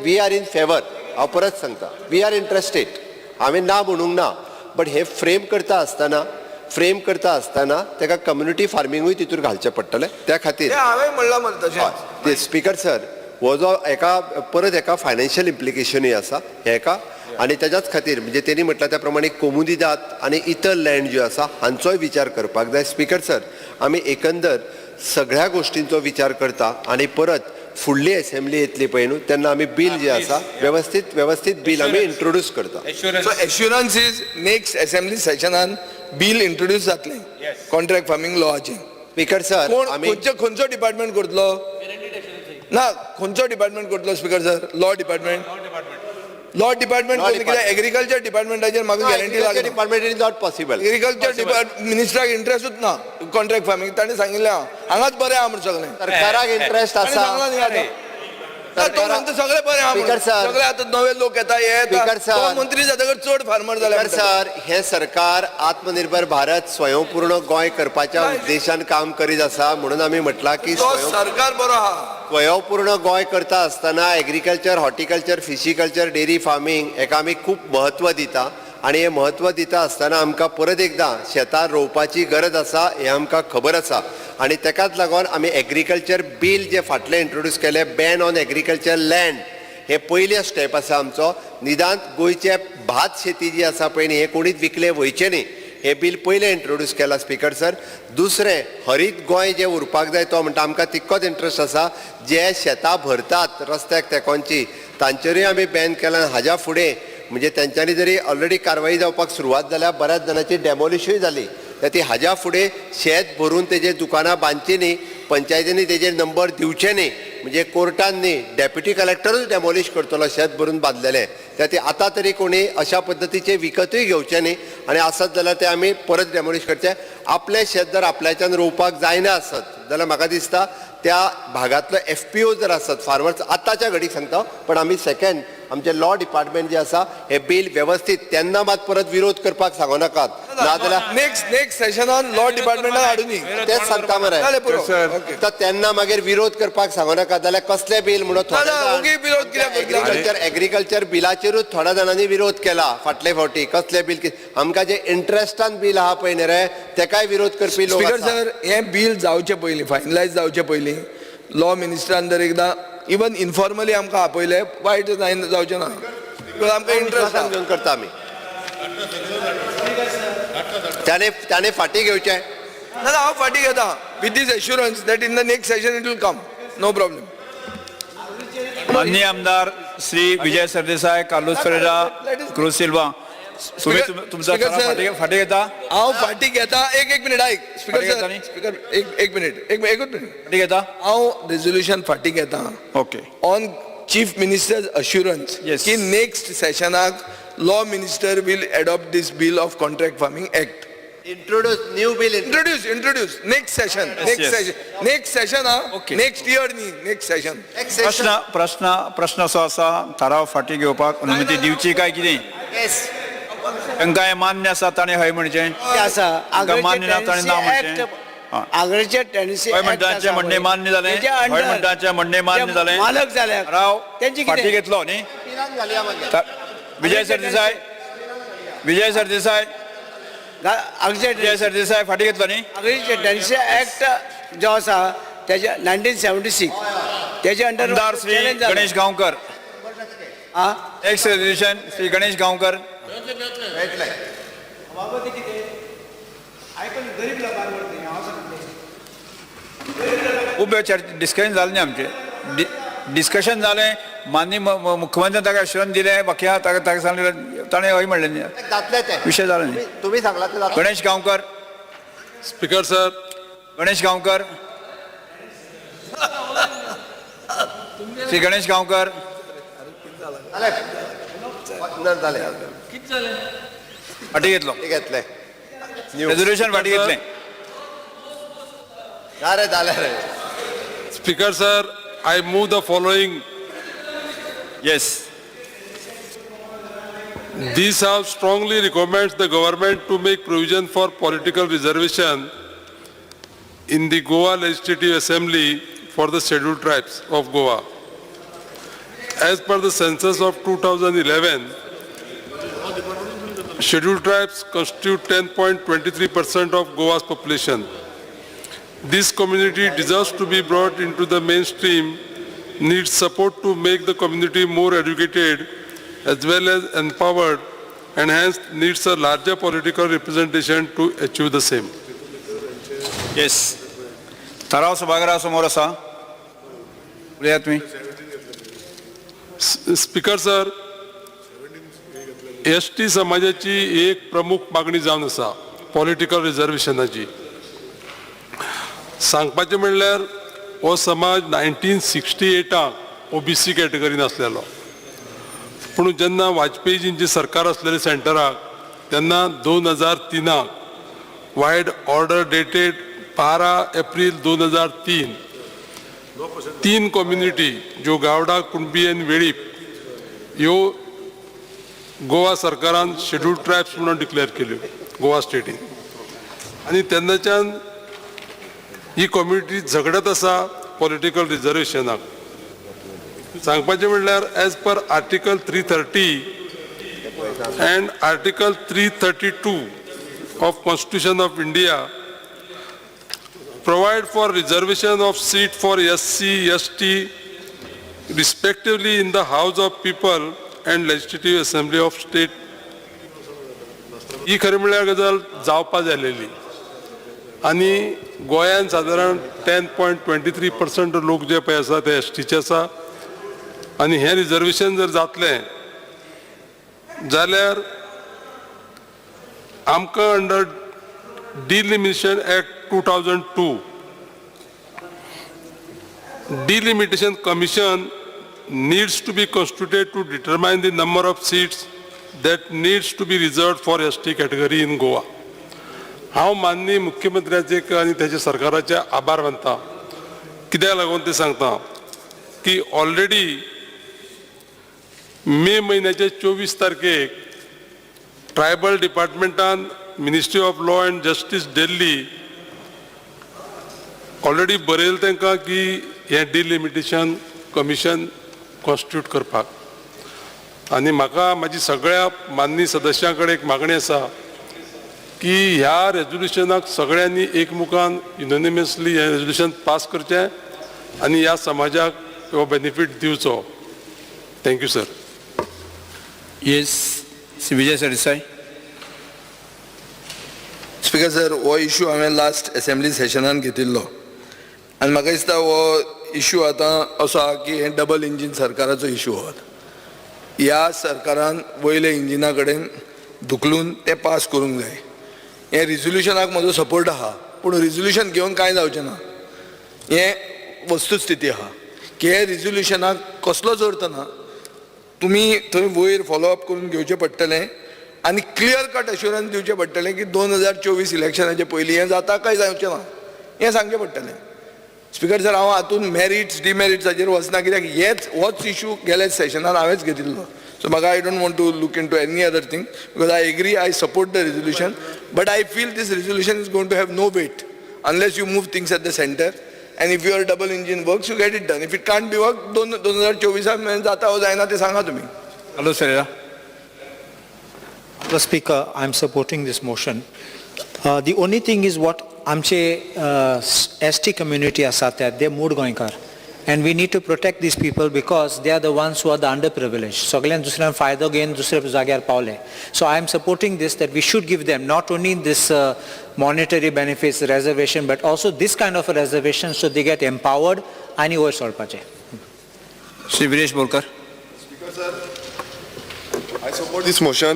वी आर इन फेवर. हांव परत सांगता, वी आर इंट्रस्टेड. हांवें ना म्हणूंक ना, बट हे फ्रेम करता आसतना ताका कम्युनिटी फार्मिंगूय तितून घालचें पडटलें. त्या खातीर हांवें म्हणलां ते स्पीकर सर हो जो परत एका फायनान्शियल इम्प्लिकेशनूय आसा हेका. आनी तेज्याच खातीर म्हणजे तेणी म्हटल्या त्या प्रमाणे कोमुदी जात आनी इतर लँड ज्यो आसा हांचोय विचार करपाक जाय. स्पीकर सर आमी एकंदर सगळ्या गोश्टींचो विचार करता आनी परत फुडली असेंब्ली येतली पळय न्हू तेन्ना आमी बील जे आसा व्यवस्थीत बील आमी इंट्रोड्यूस करता. So assurance is next assembly सेशनान बील इंट्रोड्यूस जातलें कॉन्ट्रॅक्ट फार्मिंग लॉचें. स्पीकर सर खंयचो डिपार्टमेंट करतलो? ना खंयचो डिपार्टमेंट करतलो स्पीकर सर? लॉ डिपार्टमेंट कित्याक एग्रीकल्चर डिपार्टमेंटाचेर म्हाका गॅरंटी लागना. Department is not possible. Agriculture मिनिस्टराक इंट्रस्टूच ना कॉन्ट्रॅक्ट फार्मिंग. ताणें सांगिल्लें हांगाच बरें आहा म्हणून सगळें. सरकाराक इंट्रस्ट आसा. सगळे बरें आहा. सगळे आतां नवे लोक येता हे मंत्री जातकच चड फार्मर जाले. सर हे सरकार आत्मनिर्भर भारत स्वयंपूर्ण गोंय करपाच्या उद्देशान काम करीत आसा. म्हणून आमी म्हटलां की सरकार बरो आहा. स्वयंपूर्ण गोंय करता आसतना एग्रीकल्चर, हॉर्टिकल्चर, फिशीकल्चर, डेरी फार्मिंग हेका आमी खूब म्हत्व दिता. आनी हे म्हत्व दिता आसतना आमकां परत एकदां शेतां रोवपाची गरज आसा हें आमकां खबर आसा. आनी तेकाच लागून आमी एग्रीकल्चर बील जे फाटलें इंट्रोड्यूस केलें, बॅन ऑन एग्रीकल्चर लँड, हे पयलें स्टेप आसा आमचो. निदान गोंयचे भात शेती जी आसा पळय न्ही हे कोणीच विकले वयचे न्ही हे बील पयलें इंट्रोड्यूस केलां स्पीकर सर. दुसरें हरीत गोंय जें उरपाक जाय तो म्हणटा आमकां तितकोच इंट्रस्ट आसा. जे शेतां भरतात रस्त्याक तेकोनची तांचेरूय आमी बॅन केलां. हाज्या फुडें म्हणजे त्यांच्यानी जरी ऑलरेडी कारवाई जावपाक सुरवात जाल्या बऱ्याच जाणांची डेमोलिशूय जाली तर ती हाज्या फुडें शेत भरून तेजे दुकानां बांदची न्ही पंचायतींनी तेजेर नंबर दिवचे न्ही म्हणजे कोर्टान न्ही डेप्युटी कलेक्टरूच डेमोलिश करतलो शेत भरून बांदलेले त्या ती आतां तरी कोणी अशा पद्दतीचे विकतूय घेवचे न्ही आनी आसत जाल्यार ते आमी परत डेमोलिश करचे आपले शेत जर आपल्याच्यान रोवपाक जायना आसत जाल्यार म्हाका दिसता त्या भागातलो FPO जर आसत फार्मर्स आतांच्या घडीक सांगता पण आमी सेकंड आमचे लॉ डिपार्टमेंट जे आसा हे बिल व्यवस्थित तेन्ना मात परत विरोध करपाक सांगू नाकात नाजाल्यार नेक्स्ट सेशनान लॉ डिपार्टमेंटान हाडून तेच सांगता मरे तर तेन्ना मागीर विरोध करपाक सांगू नाका जाल्यार कसले बिल म्हणून एग्रीकल्चर बिलाचेरूच थोड्या जाणांनी विरोध केला फाटले फावटी कसले बिल आमकां जे इंट्रस्टान बिल आहा पळय न्ही रे तेकाय विरोध करपी लोक सर हे बिल जावचे पयलीं फायनलायज जावचे पयलीं लॉ मिनिस्टरान जर एकदां इवन इनफॉर्मली आमकां आपयले वायट जावचें ना बिकॉज आमकां इंट्रस्ट घेवन करता आमी त्याने फाटी घेवचे ना हांव फाटी घेता with this assurance that in the next session it will come no problem माननीय आमदार श्री विजय सरदेसाय कार्लोस फेरेरा क्रूज सिल्वा तुम्ही तुमचा फाटी घेता हांव फाटी घेता एक मिनिट आयक स्पीकर एक मिनिट एकूच मिनिट फाटी घेता हांव रेझोल्युशन फाटी घेता okay on chief minister's assurance की नेक्स्ट सेशनाक law minister will adopt this bill of contract farming act introduce next session next session next year न्ही नेक्स्ट सेशन प्रश्न असो आसा थाराव फाटी घेवपाक अनुमती दिवची काय कितें तांकां हें मान्य आसा ताणें हय म्हणचें मान्य ना ताणें ना म्हणचें आग्रेचे टेनसी म्हणटाचे म्हणणे मान्य जालें हय म्हणटाचे म्हणणे मान्य जालें मालक जाल्यार राव फाटी घेतलो न्ही विजय सरदेसाय फाटी घेतलो न्ही आग्रेचे टेनसी एक्ट जो आसा तेजे 1976 तेजे अंडर आमदार श्री गणेश गांवकर एक्स रेझोल्युशन श्री गणेश गांवकर खूब डिस्कशन जालें न्ही आमचें डिस्कशन जालें माननीय मुख्यमंत्र्यान ताका एश्युरन्स दिलें बाकी ताका सांगलें ताणें हय म्हणलें न्ही विशय जालो न्ही तुम्ही सांगला गणेश गांवकर स्पीकर सर गणेश गांवकर श्री गणेश गांवकर फाटी घेतलो रेझोल्युशन फाटी घेतलें Speaker sir, I move the following. Yes. This House strongly recommends the government to make provision for political reservation in the Goa Legislative Assembly for the scheduled tribes of Goa. As per the census of 2011, scheduled tribes constitute 10.23% of Goa's population. This community deserves to be brought into the mainstream, needs support to make the community more educated as well as empowered, and hence needs a larger political representation to achieve the same. Yes. ठराव सभागृहासमोर असा उलया तुम्ही speaker sir, ST समाजाची एक प्रमुख मागणी जावन आसा political रिजर्वेशनाची. सांगपाचें म्हणल्यार हो समाज 1968 OBC कॅटेगरीन आसलेलो, पूण जेन्ना वाजपेयीजींची सरकार आसलेली सेंटराक तेन्ना 2003 वायड ऑर्डर डेटेड 12 एप्रिल 2003 तीन कम्युनिटी ज्यो गावडा, कुणबी आनी वेळीप ह्यो गोवा सरकारान शेड्यूल्ड ट्रायब्स म्हणून डिक्लेअर केल्यो गोवा स्टेटीन. आनी तेन्नाच्यान ही कम्युनिटी झगडत आसा पॉलिटिकल रिजर्वेशनाक. सांगपाचें म्हणल्यार as per article 330 and Article 332 of Constitution of India provide for reservation of seat for SC, ST respectively in the House of People and Legislative Assembly of State. ही खरी म्हळ्यार गजाल जावपा जालेली आनी गोंयान सादारण 10.23% लोक जे पळय आसा ते STचे आसा. आनी हें रिजर्वेशन जर जातलें जाल्यार आमकां under delimitation act 2002 delimitation commission needs to be constituted to determine the number of seats that needs to be reserved for ST category in Goa. हांव माननीय मुख्यमंत्र्याचे आनी त्याच्या सरकाराचे आभार मानता. कित्याक लागून ते सांगता की ऑलरेडी मे म्हयन्याचे 24 तारखेक ट्रायबल डिपार्टमेंटान ministry of law and justice Delhi already बरयलें तांकां की हे डिलिमिटेशन कमिशन कॉन्स्टिट्यूट करपाक आनी म्हाका म्हाजी सगळ्या माननीय सदस्यां कडेन एक मागणी आसा की ह्या रेजोल्युशनाक सगळ्यांनी एकमुखान युनॅनिमसली हें रेजोल्युशन पास करचें आनी ह्या समाजाक हो बेनिफीट दिवचो. Thank you sir. Yes Vijay Sardesai. Speaker sir, हो इशू हांवें लास्ट असेंब्ली सेशनान घेतिल्लो आनी म्हाका दिसता हो इशू आतां असो आहा की हे डबल इंजीन सरकाराचो इशू हो. ह्या सरकारान वयले इंजिना कडेन धुकलून ते पास करूंक जाय. हे रिजोल्युशनाक म्हजो सपोर्ट आहा, पूण रिजोल्युशन घेवन कांय जावचें ना. हे वस्तुस्थिती आहा की हे रिजोल्युशनाक कसलोच अर्थ ना. तुमी थंय वयर फॉलोअप करून घेवचें पडटलें आनी क्लियर कट अश्युरन्स दिवचें पडटलें की 2024 इलेक्शनाचे पयलीं हें जाता काय जावचें ना हें सांगचें पडटलें. स्पीकर सर, हांव हातून मेरिट्स डिमेरिट्साचेर वचना, कित्याक होच इशू गेल्या सेशनान हांवेंच घेतिल्लो. सो म्हाका I don't want to look into any other thing because I agree, I support the resolution, but I feel this resolution is going to have no weight unless you move things at the centre and if your double engine works, you get it done. If it can't be worked, 2024 जाता हो जायना ते सांगा तुम्ही. Hello sir. The Speaker, I am supporting this motion. The only thing is what आमचे ST community आसात they mood गोंयकार and we need to protect these people because they are the ones who are the underprivileged. सगळ्यान दुसऱ्यान फायदो घेवन दुसऱ्या जाग्यार पावले. So I am supporting this, that we should give them not only this monetary benefits, reservation, but also this kind of a reservation so they get empowered आणि वयर सोडपाचे. Shri Viresh Borkar. Speaker sir, I support this motion.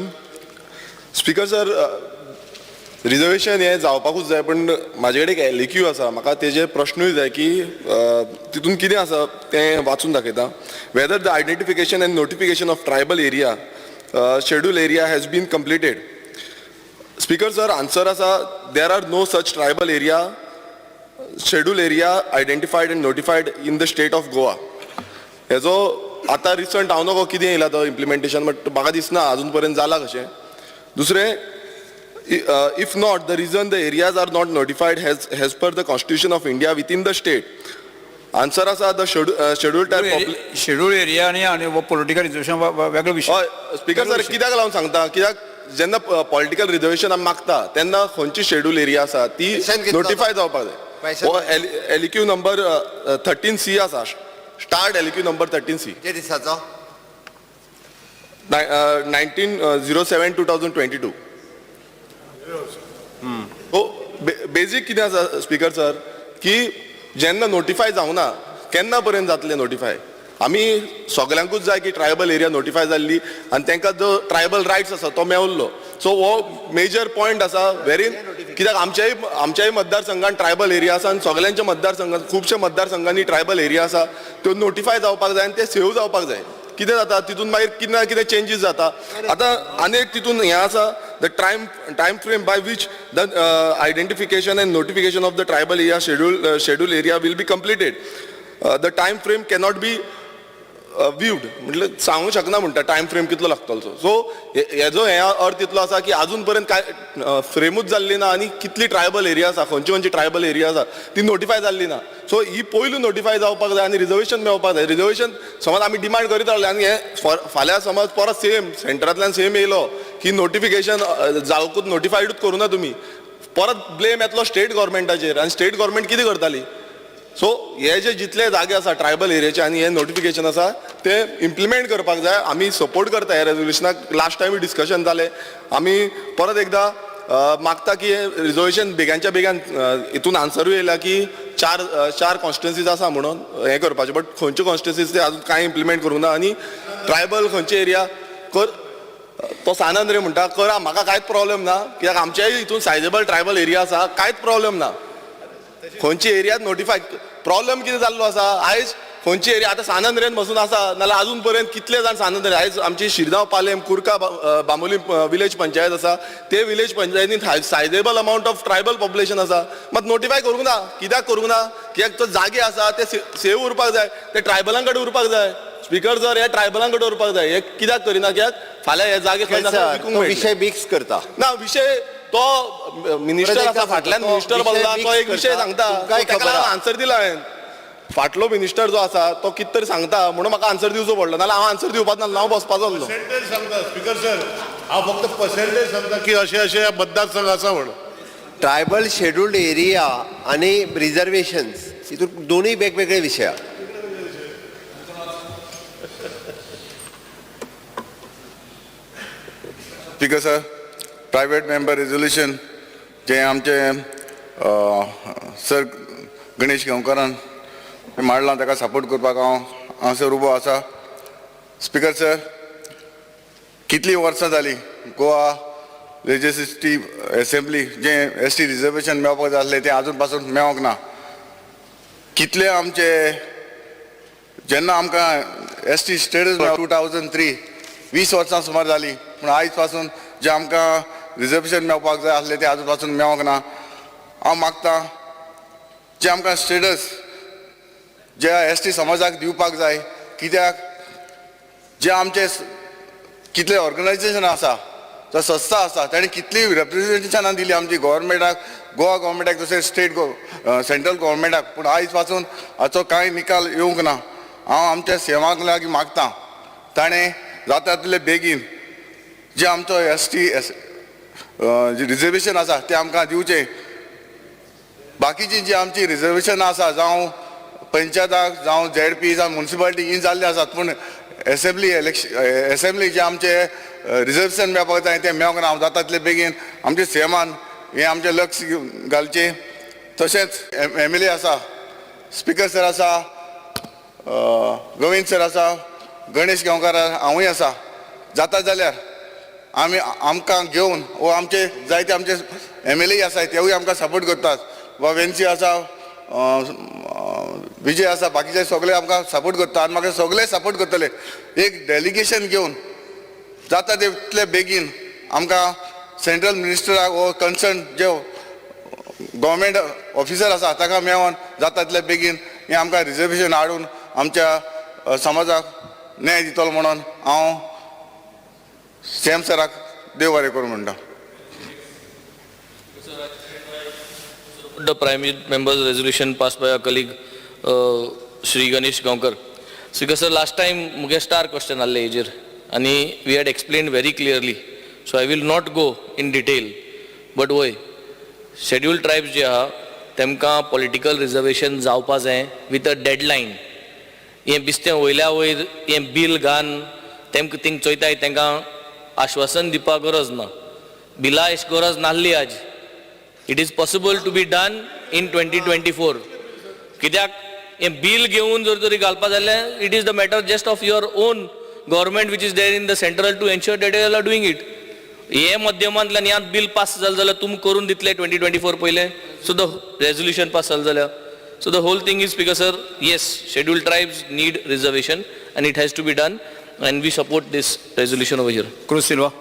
Speaker sir, reservation हे जावपाकूच जाय, पण म्हाजे कडेन एक एलिक्यू आसा. म्हाका तेजे प्रश्नूय जाय की तितून कितें आसा तें वाचून दाखयता. Whether the identification and notification of tribal area schedule area has been completed. Speaker sir, answer आसा there are no such tribal area schedule area identified and notified in the state of Goa. हेजो आतां recent हांव नगो कितें येयला तो implementation, but म्हाका दिसना अजून पर्यंत जाला कशें. दुसरें, if not, the reason the areas are not notified as per the Constitution of India within the state. Answer asa the scheduled type schedule area आणि पॉलिटिकल रिजर्वेशन वेगळो विषय. स्पीकर सर, कित्याक लावन सांगता, कित्याक जेन्ना पॉलिटिकल रिजर्वेशन आमी मागता तेन्ना खंयची शेड्यूल एरिया आसा ती नोटिफाय जावपाक जाय. हो एलिक्यू नंबर 13C आसा, स्टार्ट एलिक्यू नंबर 13C. 1907-2022. बेजीक कितें आसा स्पीकर सर की जेन्ना नोटिफाय जावना केन्ना पर्यंत जातले नोटिफाय. आमी सगल्यांकूच जाय की ट्रायबल एरिया नोटिफाय जाल्ली आनी तांकां जो ट्रायबल रायट्स आसा तो मेवल्लो. सो हो मेजर पॉयंट आसा व्हेरी, कित्याक आमच्याय मतदारसंघान ट्रायबल एरिया आसा आनी सगल्यांच्या मतदारसंघान खुबशे मतदारसंघांनी ट्रायबल एरिया आसा त्यो नोटिफाय जावपाक जाय आनी ते सेव जावपाक जाय. कितें जाता तितून मागीर कितें ना कितें चेंजीस जाता. आतां आनी एक तितून हें आसा the time frame by which the identification and notification of the tribal area schedule area will be completed. The time frame cannot be viewed, म्हणजे सांगूंक शकना म्हणटा टायम फ्रेम कितलो लागतलो. सो हेजो हे अर्थ इतलो आसा की अजून पर्यंत काय फ्रेमूच जाल्ली ना आनी कितली ट्रायबल एरिया आसा, खंयची ट्रायबल एरिया आसा ती नोटिफाय जाल्ली ना. सो ही पयलू नोटिफाय जावपाक जाय आनी रिजर्वेशन मेळपाक जाय. रिजर्वेशन समज आमी डिमांड करीत रावले आनी हे फाल्यां समज परत सेम सेंटरांतल्यान सेम येयलो की नोटिफिकेशन जावकूच नोटिफायडूच करूं ना तुमी, परत ब्लेम येतलो स्टेट गव्हर्मेंटाचेर आनी स्टेट गव्हर्मेंट कितें करताली. सो हे जे जितले जागे आसा ट्रायबल एरियाचे आनी हे नोटिफिकेशन आसा ते इम्प्लिमेंट करपाक जाय. आमी सपोर्ट करता हे रेजोल्युशनाक. लास्ट टायम डिस्कशन जालें, आमी परत एकदां मागता की रिजर्वेशन बेगांच्या बेगान हितून आन्सरूय येयला की चार कॉन्स्टिट्युएन्सीज आसा म्हणून हें करपाचें, बट खंयच्यो कॉन्स्टिट्युएन्सीज ते अजून कांय इम्प्लिमेंट करूंक ना. आनी ट्रायबल खंयचे एरिया तो सानंद रे म्हणटा करा म्हाका कांयच प्रॉब्लेम ना कित्याक आमच्याय हितून सायजेबल ट्रायबल एरिया आसा कांयच प्रॉब्लेम ना खंयची एरिया नोटिफाय प्रॉब्लेम कितें जाल्लो आसा आयज खंयची एरिया आतां सानंद्रेन बसून आसा नाल्यार अजून पर्यंत कितले जाण सानंद्रे आयज आमची शिरगांव पालेम कुर्का बांबोली विलेज पंचायत आसा ते विलेज पंचायतीन सायजेबल अमाउंट ऑफ ट्रायबल पॉप्युलेशन आसा मात नोटिफाय करूंक ना कित्याक करूंक ना कित्याक तो जागे आसा ते सेव उरपाक जाय ते ट्रायबलां कडेन उरपाक जाय स्पीकर जर हे ट्रायबलां कडेन उरपाक जाय हे कित्याक करिना कित्याक फाल्यां हे जागे खंय विकूंक मेळटले. विषय मिक्स करता ना विषय तो मिनिस्टर आसा फाटल्यान मिनिस्टर बोलला तो एक विषय सांगता ताका आन्सर दिला हांवें फाटलो मिनिस्टर जो आसा तो कितें तरी सांगता म्हणून म्हाका आन्सर दिवचो पडलो नाल्यार हांव आन्सर दिवपाक नासलो हांव बसपाचो आसलो. सांगता स्पीकर सर हांव फक्त पर्सेंटेज सांगता की अशें अशें मतदारसंघ आसा म्हणून. ट्रायबल शेड्युल्ड एरिया आणि रिझर्वेशन्स हितून दोन्ही वेगवेगळे विशय. Speaker sir private member resolution जे आमचे सर गणेश गांवकारान मांडलां ताका सपोर्ट करपाक हांगसर उबो आसा. स्पीकर सर कितलीं वर्सां जालीं गोवा लेजिस्लेटिव्ह असेंब्ली जे ST रिजर्वेशन मेळपाक जाय आसलें तें आजून पासून मेळोंक ना. कितले आमचे जेन्ना आमकां ST स्टेटस 2003 20 वर्सां सुमार जालीं पूण आयज पासून जे आमकां रिजर्वेशन मेळपाक जाय आसलें तें आजून पासून मेळोंक ना. हांव मागतां जे आमकां स्टेटस जे ST समाजाक दिवपाक जाय कित्याक जे आमचे कितले ऑर्गनायजेशन आसा जो संस्था आसा ताणें कितली रिप्रेझेंटेशनां दिली आमची गोवोरमेंटाक गोवा गोवोरमेंटाक तशें स्टेट सेंट्रल गोवोरमेंटाक पूण आयज पासून हाचो कांय निकाल येवंक ना. हांव आमच्या सेवाक लागीं मागतां ताणें जाता तितले बेगीन जे आमचो ST जे रिजर्वेशन आसा तें आमकां दिवचें. बाकीची जी आमची रिजर्वेशनां आसा जावं पंचायताक जावं ZP जावं म्युनिसिपालिटी ही जाल्ली आसात पूण असेंब्ली जे आमचे रिजर्वेशन मेळपाक जाय तें मेळोंक ना. जाता तितले बेगीन आमचे सेमान हें आमचें लक्ष घालचें. तशेंच MLA आसा स्पीकर सर आसा गोविंद सर आसा गणेश गांवकार हांवूय आसा जाता जाल्यार आमकां घेवन वो आमचे जायते आमचे MLA आसात तेवूय आमकां सपोर्ट करतात. वा वेन्सी आसा विजय आसा बाकीचे सगळे आमकां सपोर्ट करता आनी म्हाका सगळे सपोर्ट करतले. एक डेलिगेशन घेवन जाता तितले बेगीन आमकां सेंट्रल मिनिस्टराक वो कन्सर्न जे गव्हर्मेंट ऑफिसर आसा ताका मेळोन जाता तितले बेगीन हें आमकां रिजर्वेशन हाडून आमच्या समाजाक न्याय दितलो म्हणून हांव CM सराक देव बरें करूं म्हणटा. The Prime Member's resolution passed by our colleague Shri Ganesh Gaonkar. Speaker sir, last time muge star question alle ejir and we had explained very clearly. So I will not go in detail. But why? Scheduled tribes je aha temka political reservation जावपा जाय with a deadline. हे बिस्तें वयल्या वयर हे bill घान तेमकां thing चोयताय तांकां आश्वासन दिवपाक गरज ना. बिला अशी गरज नासली आज. It is possible to be done in 2024. कित्याक हे बिल घेवन जर तरी घालपा जाल्यार it is the matter just of your own government which is there in the central to ensure that you are doing it. हे माध्यमांतल्यान ह्यात बिल पास जालें जाल्यार तुमी करून दितले 2024 पयले. So the resolution pass जालें जाल्यार. So the whole thing is, Speaker sir, yes, scheduled tribes need reservation and it has to be done and we support this resolution over here. Cruz Silva.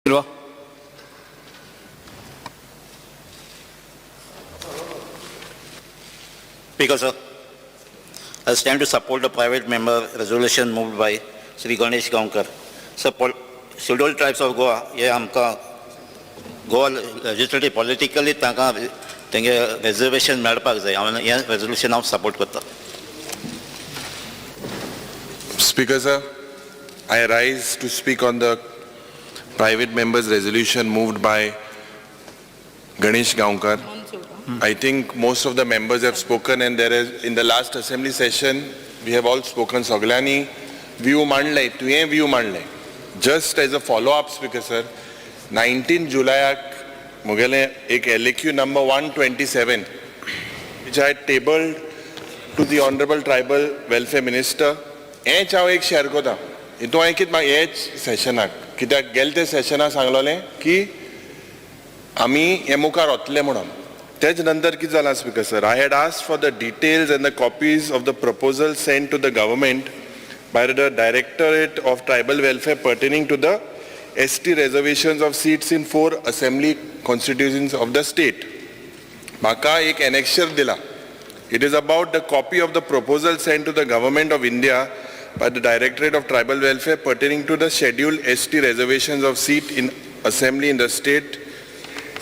Silva. Speaker sir, I stand to support the private member resolution moved by Shri Ganesh Gaonkar. So, scheduled tribes of Goa, हे आमकां Goa legislative politically तांकां तेंगे reservation मेळपाक जाय. हांव हें resolution हांव support करता. Speaker sir, I rise to speak on the private members resolution moved by Ganesh Gaonkar. I think most of the members have spoken and there is in the last assembly session we have all spoken. Soglani view mandlay tuye view mandlay. Just as a follow up, Speaker sir, 19 July mugale ek LAQ number 127 which I had tabled to the Honorable Tribal Welfare Minister. हेच हांव एक share कोता हितून हांवें कितें हेच सेशनाक कित्याक गेले ते सेशनाक सांगलोलें की आमी हे मुखार वतले म्हणून तेच नंतर कितें जालां speaker sir I had asked for the details and the copies of the proposal sent to the government by the Directorate of Tribal Welfare pertaining to the ST reservations of seats in 4 assembly constituencies of the state. म्हाका एक annexure दिला. It is about the copy of the proposal sent to the Government of India by the Directorate of Tribal Welfare pertaining to the scheduled ST reservations of seat in assembly in the state,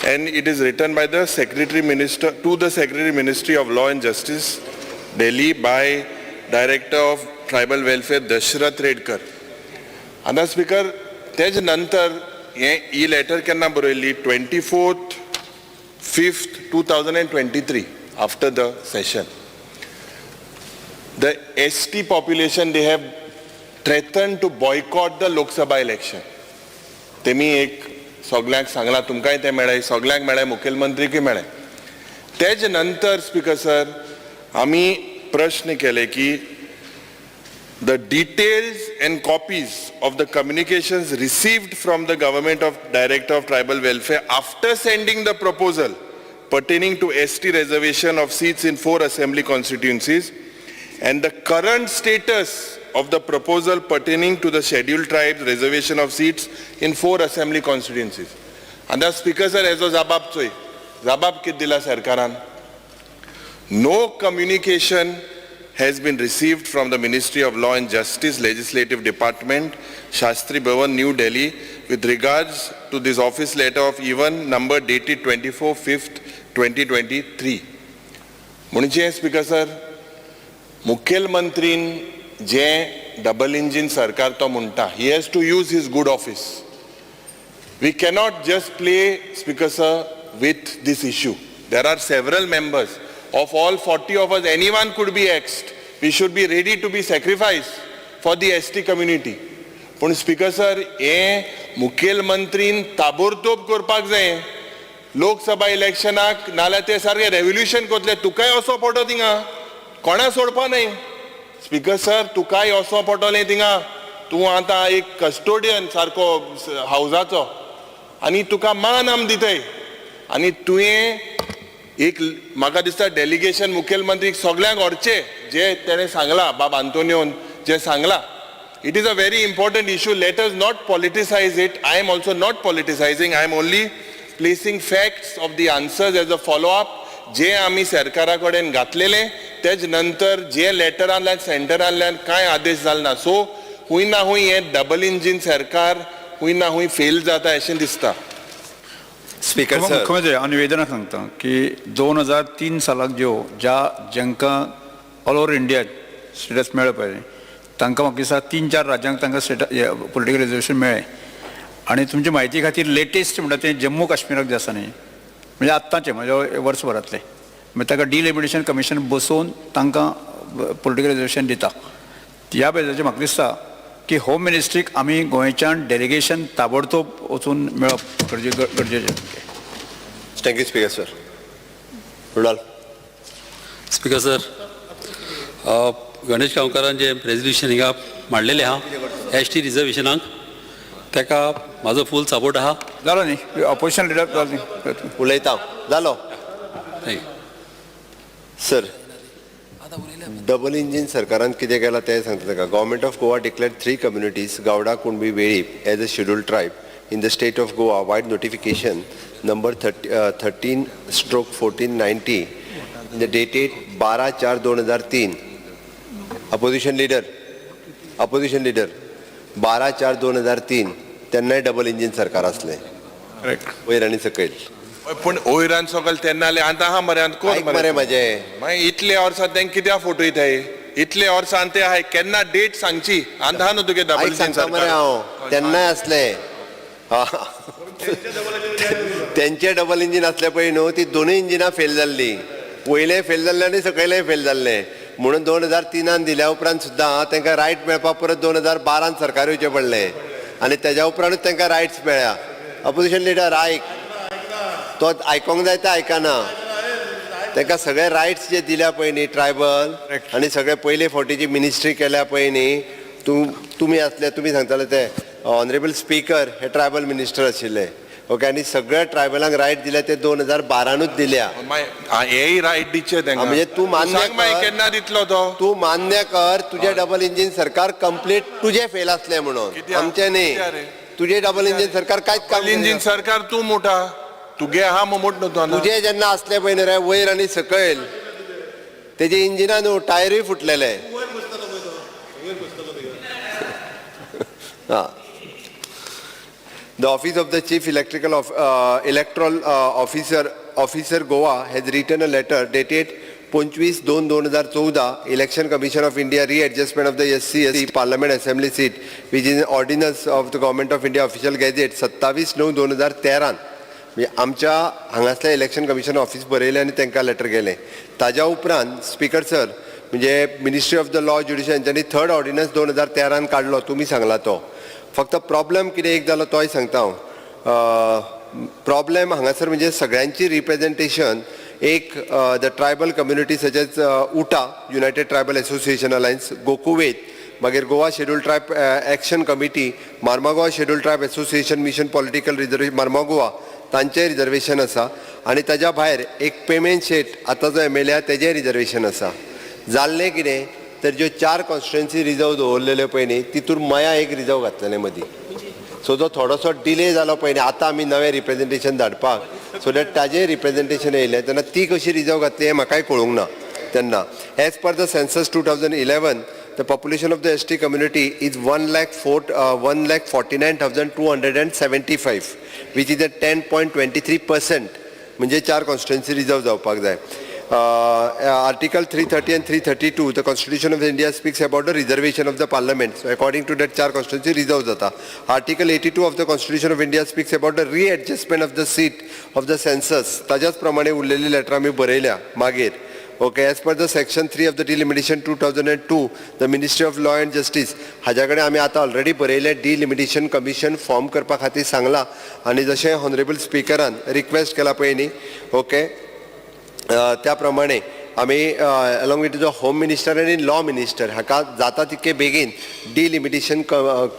and it is written by the Secretary Minister to the Secretary Ministry of Law and Justice, Delhi, by Director of Tribal Welfare Dashrath Redkar. And Speaker, तेज नंतर ही letter केन्ना बरयल्ली 24th 5th 2023 after the session. The ST population, they have threatened to boycott the Lok Sabha election. तेमी एक सगळ्यांक सांगला तुमकांय ते मेळ्ळे सगळ्यांक मेळ्ळे मुखेलमंत्रीकय मेळ्ळे तेज नंतर स्पीकर सर आमी प्रश्न केले की the details and copies of the communications received from the government of Director of Tribal Welfare after sending the proposal pertaining to ST reservation of seats in 4 assembly constituencies and the current status of the proposal pertaining to the scheduled tribes reservation of seats in 4 assembly constituencies. And the speaker sir ezo jabab choy jabab kit dila sarkaran no communication has been received from the Ministry of Law and Justice Legislative Department, Shastri Bhavan, New Delhi, with regards to this office letter of even number dated 24/5, 2023. Munche Speaker Sir, Mukhyalmantrin je double engine sarkar to munta, he has to use his good office. We cannot just play, Speaker Sir, with this issue. There are several members. Of all 40 of us, anyone could be axed. We should be ready to be sacrificed for the ST community. But Speaker Sir, हे मुखेलमंत्रीन ताबडतोब करपाक जाय लोक सभा इलेक्शनाक नाल्यार ते सारखे revolution कोतले तुकाय असो पडो थिंगा कोणा सोडपा न्हय स्पीकर सर तुकाय असो पडटलें थिंगा तूं आतां एक कस्टोडियन सारको हावजाचो आनी तुका मान आम दिताय आनी तुवें एक म्हाका दिसता डेलिगेशन मुखेलमंत्रीक सगळ्यांक व्हरचे जे तेणें सांगला बाब आंतोनियोन जे सांगला it is a very important issue let us not politicise it I am also not politicising I am only placing facts of the answers as a follow up जे आमी सरकारा कडेन घातलेले तेज नंतर जे लेटरांतल्यान सेंटरांतल्यान कांय आदेश जाले ना सो खूंय ना खूंय हें डबल इंजीन सरकार खूंय ना खूंय फेल जाता अशें दिसता स्पीकर सर मुख्यमंत्री हांव निवेदनाक सांगता की 2003 सालाक ज्या जांकां ऑल ओव्हर इंडिया स्टेटस मेळ्ळें पळय तांकां म्हाका दिसता 3-4 राज्यांक तांकां पॉलिटिकल रिजर्वेशन मेळ्ळें आनी तुमचे म्हायती खातीर लेटेस्ट म्हणटा तें जम्मू काश्मीराक जें आसा न्ही म्हणजे आत्तांचें म्हणजे वर्सभरांतलें मागीर ताका डिलिमिटेशन कमिशन बसोवन तांकां पॉलिटिकल रिजर्वेशन दिता ह्या बेजाचेर म्हाका दिसता की होम मिनिस्ट्रीक आमी गोंयच्यान डेलिगेशन ताबडतोब वचून मेळप गरजेचें थँक्यू स्पीकर सर रुडाल स्पीकर सर गणेश गांवकारान जे रेजल्युशन हिंगा मांडलेलें आहा ST रिजर्वेशनाक ताका म्हाजो फूल सपोर्ट आहा जालो न्ही ऑपोजिशन लिडर जालो न्ही उलयता जालो थँक्यू सर डबल इंजीन सरकारान कितें केलां तें सांगता ताका government of Goa declared 3 communities गावडा Kunbi Velip as a scheduled tribe in the state of Goa wide notification number 13/1490 in the dated 12/4/2003 opposition leader 12/4/2003 तेन्नाय डबल इंजीन सरकार आसलें वयर आनी सकयल पूण ओयरान सकयल तेन्ना आतां आहा मरे कोण मरे म्हाजे मागीर इतले वर्सां तेंक कित्याक फोटो येताय इतले वर्सां ते आहाय केन्ना डेट सांगची आतां आहा न्हू तुगे डबल सांगता मरे हांव तेन्नाय असलें तेंचे डबल इंजीन असले पळय न्हू ती दोनूय इंजिनां फेल जाल्लीं वयलें फेल जाल्लें आनी सकयलेंय फेल जाल्लें म्हणून 2003 दिल्या उपरांत सुद्दां तांकां रायट मेळपाक परत 2012 सरकार येवचें पडलें आनी तेज्या उपरांतूच तांकां रायट्स मेळ्ळ्या अपोजिशन लिडर आयक तो आयकोंक जाय तें आयकना ताका सगळे रायट्स जे दिल्या पळय न्ही ट्रायबल आनी सगळे पयले फावटीची मिनिस्ट्री केल्या पळय न्ही तुमी आसले तुमी सांगताले ते ऑनरेबल स्पीकर हे ट्रायबल मिनिस्टर आशिल्ले ओके आनी सगळ्या ट्रायबलांक रायट दिल्या ते 2012 दिल्या हेय रायट दिचे तेंका म्हणजे तू मान्य कर केन्ना दितलो तो तू मान्य कर तुझे डबल इंजिन सरकार कंप्लीट तुझे फेल असले म्हणून आमचे न्ही तुझे डबल इंजिन सरकार कांयच काम इंजिन सरकार तू मोठा तुगे हा मोठ न्हू तुझे जेन्ना असले पळय न्ही रे वयर आनी सकयल तेजे इंजिनान न्हू टायरूय फुटलेले The Office of the Chief Electoral Officer Goa has written a letter dated 25/2/2014 Election Commission of India readjustment of the SC Parliament Assembly seat which is an ordinance of the Government of India official gazette 27/9/2013 म्हणजे आमच्या हांगासल्या election commission office बरयलें आनी तांकां letter गेलें ताज्या उपरांत speaker sir म्हणजे ministry of the law judiciary हांच्यांनी 3rd ऑर्डिनन्स 2013 काडलो तुमी सांगला तो फक्त प्रॉब्लेम कितें एक जालो तोय सांगता हांव प्रॉब्लेम हांगासर म्हणजे सगळ्यांची रिप्रेझेंटेशन एक the tribal community such as उटा युनायटेड ट्रायबल एसोसिएशन अलायन्स गोकुवेत मागीर Goa schedule tribe action committee Marmagoa schedule tribe association mission political reservation Marmagoa तांचें रिजर्वेशन आसा आनी ताज्या भायर एक पेमेंट शेट आतां जो MLA तेजें रिजर्वेशन आसा जाल्लें कितें तर ज्यो 4 कॉन्स्टिट्युएन्सी रिजर्व दवरलेल्यो पळय न्ही तितून मया एक रिजर्व घातलेलें मदीं सो जो थोडोसो डिले जालो पळय न्ही आतां आमी नवें रिप्रेझेंटेशन धाडपाक सो दॅट ताजें रिप्रेझेंटेशन येयलें तेन्ना ती कशी रिजर्व घातली हें म्हाकाय कळूंक ना तेन्ना as per the census 2011 the population of the ST community is 1,49,275 which is a 10.23% म्हणजे 4 कॉन्स्टिट्युएन्सी रिजर्व जावपाक जाय Article 330 and 332 the Constitution of India speaks about the reservation of the Parliament so according to that 4 constituency reserve jata Article 82 of the Constitution of India speaks about the readjustment of the seat of the census ताज्याच प्रमाणे उरलेली letter आमी बरयल्या मागीर Okay, as per the section 3 of the delimitation 2002, the Ministry of Law and Justice हाज्या कडेन आमी आतां already बरयले delimitation commission form करपा खातीर सांगला आनी जशें हॉनरेबल स्पीकरान रिक्वेस्ट केला पळय न्ही ओके त्या प्रमाणे आमी along with the home minister आनी लॉ मिनिस्टर हाका जाता तितके बेगीन डिलिमिटेशन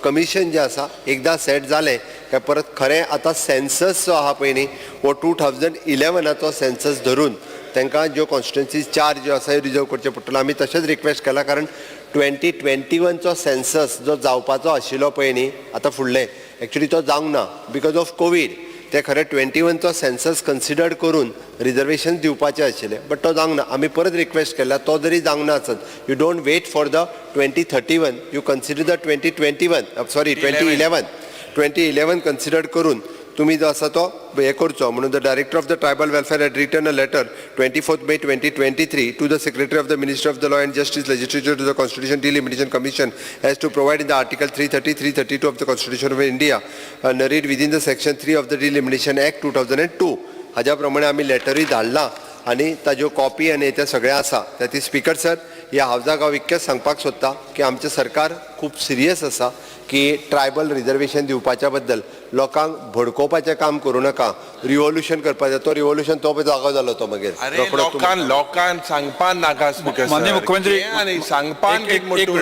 कमिशन जें आसा एकदां सेट जालें काय परत खरें आतां सेन्सस जो आहा पळय न्ही वो 2011 सेन्सस धरून तांकां ज्यो कॉन्स्टिट्युएन्सीज 4 ज्यो आसा रिजर्व करचे पडटलो आमी तशेंच रिक्वेस्ट केला कारण 2021 सेन्सस जो जावपाचो आशिल्लो पळय न्ही आतां फुडलें एक्चुली तो जावंक ना बिकॉज ऑफ कोवीड ते खरें 21 सेन्सस कन्सिडर्ड करून रिजर्वेशन दिवपाचें आशिल्लें बट तो जावंक ना आमी परत रिक्वेस्ट केल्या तो जरी जावंक ना आसत you don't wait for the 2031 you consider the 2011 considered करून तुम्ही जो आसा तो हे करचो म्हणून the director of the tribal welfare had written a letter 24 May 2023 to the secretary of the ministry of the law and justice legislature to the constitution delimitation commission as to provide in the article 330 332 of the constitution of India नरीड within the section 3 of the delimitation act 2002 हाज्या प्रमाणे आमी लेटरूय धाडला आनी ताज्यो copy आनी ते सगळें आसा ती स्पीकर सर ह्या हावजाक हांव इतकेंच सांगपाक सोदतां की आमचें सरकार खूब सिरियस आसा की ट्रायबल रिजर्वेशन दिवपाच्या बद्दल लोकांक भडकोवपाचें काम करूं नाका रिवोल्युशन करपाचें तो रिवोल्युशन तो जागो जालो तो मागीर लोकांक सांगपाक नाका माननीय मुख्यमंत्री सांगपाक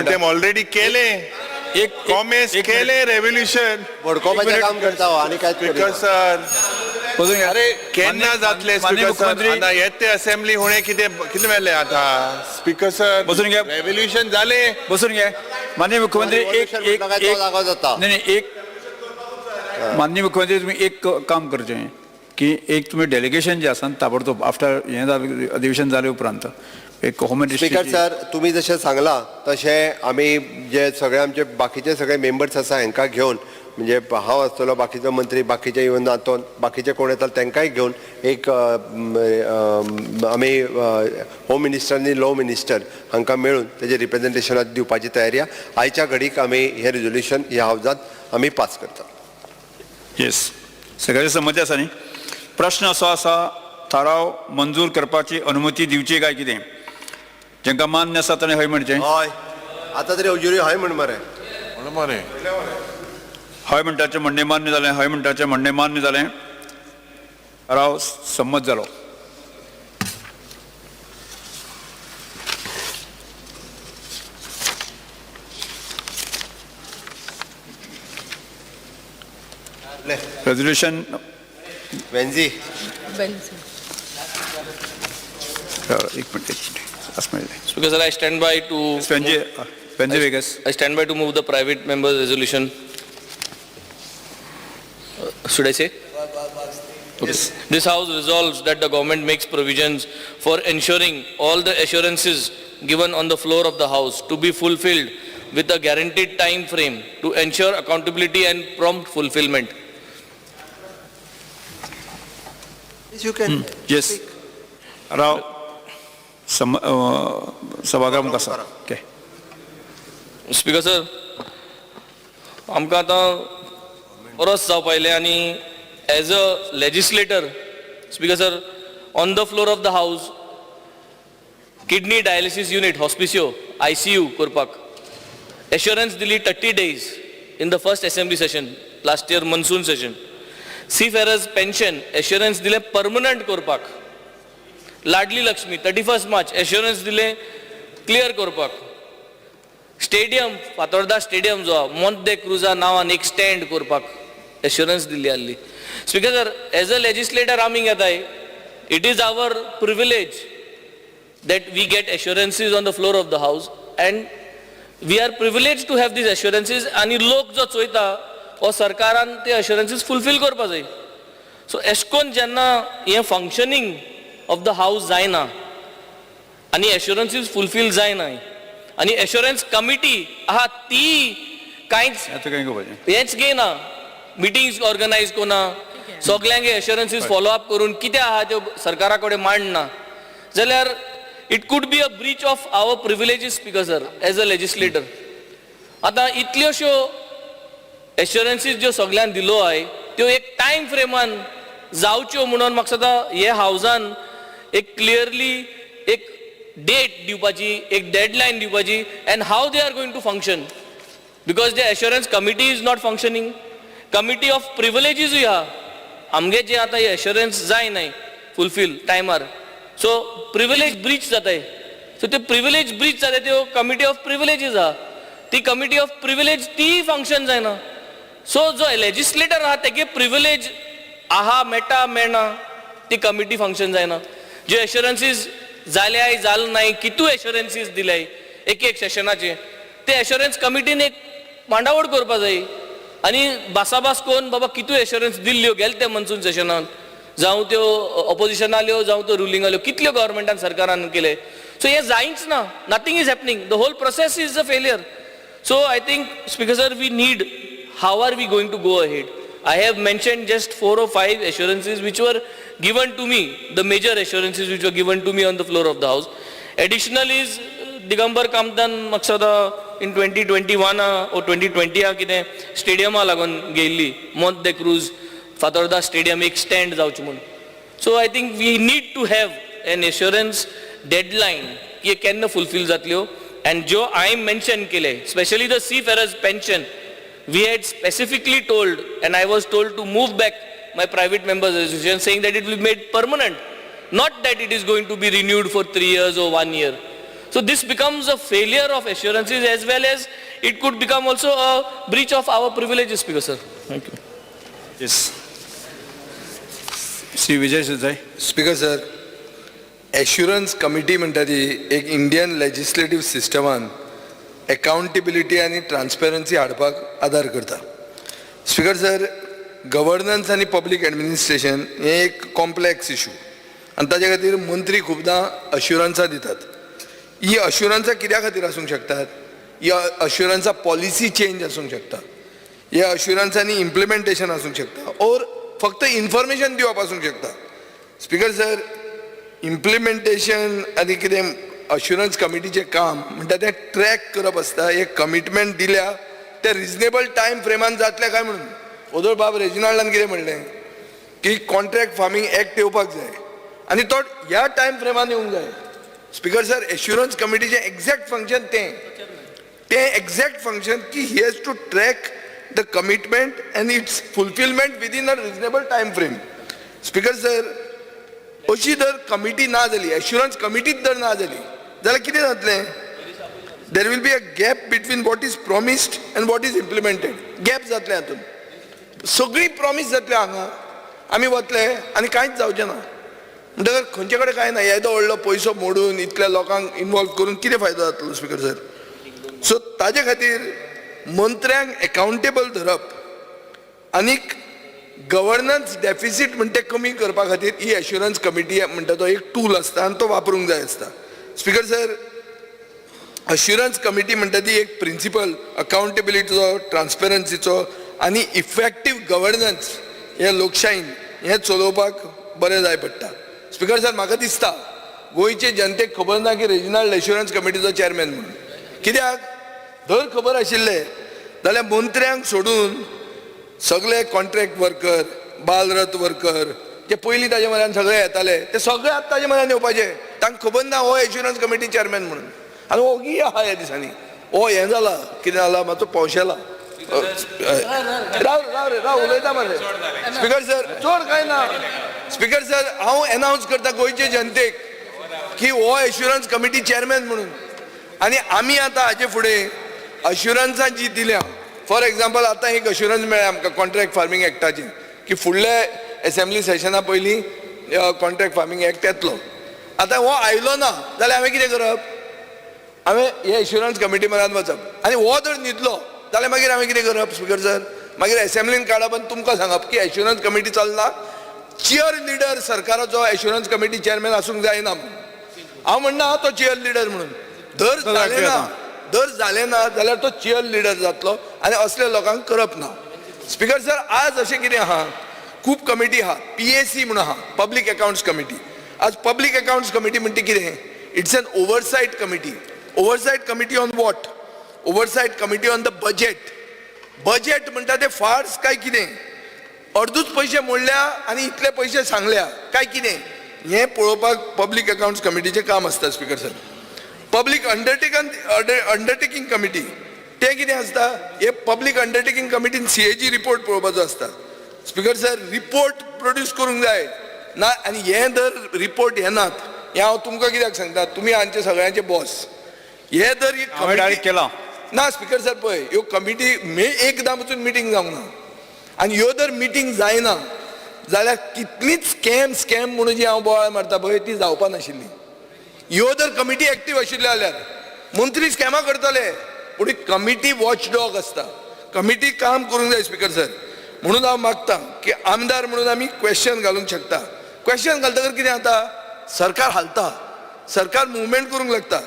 ते ऑलरेडी केले एक कॉमेस केले रेव्होल्युशन भडकोवपाचें काम करता आनी कांयच स्पीकर सर अरे केन्ना जातले स्पीकर सर आतां येते असेंब्ली होणे कितें मेळ्ळें आतां स्पीकर सर बसून घे रेव्होल्युशन जाले बसून घे माननीय मुख्यमंत्री एक जागो जाता नाही एक माननीय मुख्यमंत्री तुम्ही एक काम करचें की एक तुम्ही डेलिगेशन जे आसा ताबडतोब आफ्टर हें जालें अधिवेशन जाले उपरांत एक होम स्पीकर सर तुम्ही जशें सांगला तशें आमी जे सगळे आमचे बाकीचे सगळे मेंबर्स आसा हांकां घेवन म्हणजे हांव आसतलो बाकीचो मंत्री बाकीचे इवन हातून बाकीचे कोण येता तांकांय घेवन एक आमी होम मिनिस्टर आनी लॉ मिनिस्टर हांकां मेळून तेजे रिप्रेझेंटेशन दिवपाची तयारी आहा आयच्या घडीक आमी हें रेजोल्युशन ह्या हावजांत आमी पास करता येस सगळ्यांची संमती आसा न्ही प्रश्न असो आसा थाराव मंजूर करपाची अनुमती दिवची काय कितें जेंकां मान्य आसा ताणें हय म्हणचें हय आतां तरी अजुरी हय म्हण मरे हय म्हणटाचें म्हणणें मान्य जालें हय म्हणटाचें म्हणणें मान्य जालें थाराव संमत जालो रेजोल्युशन वेन्झी एक मिनिट असं म्हणले Speaker sir, I stand by to Venzy Viegas I stand by to move the private member resolution. Should I say? Okay. This House resolves that the government makes provisions for ensuring all the assurances given on the floor of the House to be fulfilled with a guaranteed time frame to ensure accountability and prompt fulfillment. You can yes राव सभागृह मुखार okay Speaker sir, आमकां आतां परस जावपा आयलें आनी age a legislator, Speaker sir, on the floor of the House, kidney dialysis unit, hospicio, ICU करपाक assurance दिली 30 days in the first assembly session, last year monsoon session. Seafarers pension assurance दिले permanent करपाक. Ladli Laxmi 31st March assurance दिले clear करपाक. Stadium Fatorda stadium जो मोंते क्रुजा नावान extend करपाक एश्युरन्स दिल्ली आसली. Speaker sir, as a legislator आमी घेताय, it is our privilege that we get assurances on the floor of the house and we are privileged to have these assurances आणि लोक जो चोयता हो सरकारान ते assurances fulfill करपा जाय. सो एशकोन जेन्ना हे फंक्शनिंग ऑफ द हाऊस जायना आणि assurances fulfill जायना आणि एश्युरन्स कमिटी आहा ती कांयच हेच घेना, मिटिंग्स ऑर्गनायज कोना, सगळ्यांगे एश्युरन्सीस फॉलो अप करून कितें आहा त्यो सरकारा कडेन मांडना जाल्यार it could be a breach of our privileges. Speaker sir, as a legislator आतां इतल्योश्यो एश्युरन्सीस ज्यो सगळ्यांक दिलो आय त्यो एक टायम फ्रेमान जावच्यो म्हणून म्हाका सदां हे हावजान एक क्लियरली एक डेट दिवपाची, एक डेडलायन दिवपाची and how they are going to function, because the assurance committee is not functioning. Committee of प्रिविलेजीसूय आहा, आमगे जे आतां हे एश्युरन्स जायनाय फुलफील टायमार, सो प्रिविलेज ब्रीच जाताय. सो ते प्रिविलेज ब्रीच जाता त्यो कमिटी ऑफ प्रिविलेजीस आहा, ती कमिटी ऑफ प्रिविलेज ती फंक्शन जायना. सो जो लेजिस्लेटर आहा तेगे प्रिविलेज आहा मेटा मेळना ती कमिटी फंक्शन जायना. जे एश्युरन्सीस जाल्याय जाल नाही, कितू एश्युरन्सीस दिल्याय एक एक सेशनाचे, ते एश्युरन्स कमिटीन एक मांडावळ करपा जाय आनी बासाबास कोण बाबा कितू एश्युरन्स दिल्ल्यो गेल ते मनसून सेशनान, जावं त्यो ऑपोजिशनाल्यो जावं त्यो रुलिंगाल्यो, कितल्यो गव्हर्मेंटान सरकारान केले. सो हे जायच ना, nothing is happening, the whole process is a failure. So I think speaker sir, we need, how are we going to go ahead? I have mentioned just 4 or 5 assurances which were given to me, the major assurances which were given to me on the floor of the House. Additional is Digambar Kamtan Maksada in 2021 or 2020 कितें स्टेडियमा लागून गेल्ली, Monte de Cruz Fatorda stadium extend जावचें म्हूण. So I think we need to have an assurance deadline की केन्ना fulfil जातल्यो. And ज्यो हांवें मेन्शन केले, स्पेशली द सी फेरर्स पेन्शन, we had specifically told, and I was told to move back my private member's resolution saying that it will be made permanent, not that it is going to be renewed for 3 years or 1 year. So this becomes a failure of assurances as well as it could become also a breach of our privileges, Speaker sir. Thank you. Yes. Shri Vijay सिद्धाई. Speaker sir, assurance committee म्हणटा ती एक Indian legislative सिस्टमान accountability आणि transparency हाडपाक आदार करता. Speaker sir, governance आणि public administration हे एक कॉम्प्लेक्स इशू आनी ताचे खातीर मंत्री खुबदां अश्युरन्सां दितात. ही अश्युरन्सां कित्या खातीर आसूंक शकतात? ही अश्युरन्सां पॉलिसी चेंज आसूंक शकता, ह्या अश्युरन्सांनी इम्प्लिमेंटेशन आसूंक शकता, ओर फक्त इन्फॉर्मेशन दिवप आसूंक शकता. स्पीकर सर, इम्प्लिमेंटेशन आनी कितें अश्युरन्स कमिटीचें काम म्हणटा तें ट्रॅक करप आसता. एक कमिटमेंट दिल्या ते रिजनेबल टायम फ्रेमान जातलें काय म्हणून. ओदोळ बाब रेजिनाल्डान कितें म्हणलें की कॉन्ट्रॅक्ट फार्मींग एक्ट येवपाक जाय आनी तो ह्या टायम फ्रेमान येवंक जाय. स्पीकर सर, एश्युरन्स कमिटीचें एक्झॅक्ट फंक्शन तें एक्झॅक्ट फंक्शन की he has to track the commitment and it's fulfilment within a reasonable time frame. Speaker sir, अशी जर कमिटी ना जाली, एश्युरन्स कमिटीच जर ना जाली जाल्यार कितें जातलें? There will be a gap between what is promised and what is implemented. Gap जातलें हातून. सगळी प्रॉमिस जातली हांगा आमी वतले आनी कांयच जावचें ना म्हणटकर खंयचे कडेन कांय ना येदो व्हडलो पयसो मोडून इतल्या लोकांक इनवॉल्व करून कितें फायदो जातलो स्पिकर सर सो ताजे खातीर मंत्र्यांक एकावंटेबल धरप आनीक गव्हर्नन्स डेफिसीट म्हणटा तें कमी करपा खातीर ही एश्युरन्स कमिटी म्हणटा तो एक टूल आसता आनी तो वापरूंक जाय आसता स्पिकर सर अश्युरन्स कमिटी म्हणटा ती एक प्रिंसिपल अकाउंटेबिलिटीचो ट्रान्सपेरन्सीचो आनी इफेक्टीव गव्हर्नन्स हे लोकशायेन हें चलोवपाक बरें जाय पडटा स्पिकर सर म्हाका दिसता गोंयचे जनतेक खबर ना की रिजनल एश्युरन्स कमिटीचो चेअरमॅन म्हणून कित्याक जर खबर आशिल्लें जाल्यार मंत्र्यांक सोडून सगळे कॉन्ट्रॅक्ट वर्कर बालरथ वर्कर जे पयलीं ताजे म्हऱ्यान सगळे येताले ते सगळे आतां ताजे म्हऱ्यान येवपाचे तांकां खबर ना हो एश्युरन्स कमिटी चेअरमॅन म्हणून आनी हो की आहा ह्या दिसांनी हो हें जाला कितें जाला मातसो पोवशेला राव उलयता मरे स्पिकर सर चड कांय ना स्पिकर सर हांव एनावन्स करता गोंयचे जनतेक की हो एश्युरन्स कमिटी चेअरमॅन म्हणून आनी आमी आतां हाजे फुडें अश्युरन्सां जी दिल्या फॉर एग्जाम्पल आतां एक अश्युरन्स मेळ्ळें आमकां कॉन्ट्रॅक्ट फार्मींग एक्टाचें की फुडल्या एसेंब्ली सेशना पयलीं कॉन्ट्रॅक्ट फार्मींग एक्ट येतलो आतां हो आयलो ना जाल्यार हांवें कितें करप हांवें हे एश्युरन्स कमिटी म्हऱ्यान वचप आनी हो जर न्हिदलो जाल्यार मागीर हांवें कितें करप स्पिकर सर मागीर एसेंब्लीन काडप आनी तुमकां सांगप की एश्युरन्स कमिटी चलना चियर लिडर सरकाराचो एश्युरन्स कमिटी चेअरमॅन आसूंक जायना हांव म्हणना तो चियर लिडर म्हणून जर जालें ना जाल्यार तो चियर लिडर जातलो आनी असल्या लोकांक करप ना स्पिकर सर आज अशें कितें आहा खूब कमिटी आहा PAC म्हणून आहा पब्लीक अकाउंट्स कमिटी आज पब्लीक अकाउंट्स कमिटी म्हणटा कितें it's an oversight committee on what oversight committee on the budget म्हणटा ते फार्स काय कितें अर्दूच पयशे मोडल्या आनी इतले पयशे सांगल्या काय कितें हें पळोवपाक पब्लीक अकाउंट्स कमिटीचें काम आसता speaker sir public undertaking committee ते कितें आसता हे पब्लीक अंडरटेकिंग कमिटीन CAG रिपोर्ट पळोवपाचो आसता स्पिकर सर रिपोर्ट प्रोड्यूस करूंक जाय ना आनी हे जर रिपोर्ट येनात हें हांव तुमकां कित्याक सांगता तुमी हांचे सगळ्यांचे बॉस हे जर डायरेक्ट केला ना स्पिकर सर पळय ह्यो कमिटी एकदां वचून मिटींग जावंक ना आनी ह्यो जर मिटींग जायना जाल्यार कितलीच स्कॅम म्हणून जी हांव बोवाळ मारता पळय ती जावपा नाशिल्ली ह्यो जर कमिटी एक्टीव आशिल्ल्यो जाल्यार मंत्री स्कॅमां करतले पूण कमिटी वॉचडॉग आसता कमिटी काम करूंक जाय स्पिकर सर म्हणून हांव मागतां की आमदार म्हणून आमी क्वेश्चन घालूंक शकता क्वेश्चन घालतकर कितें जाता सरकार हालता सरकार मुवमेंट करूंक लागता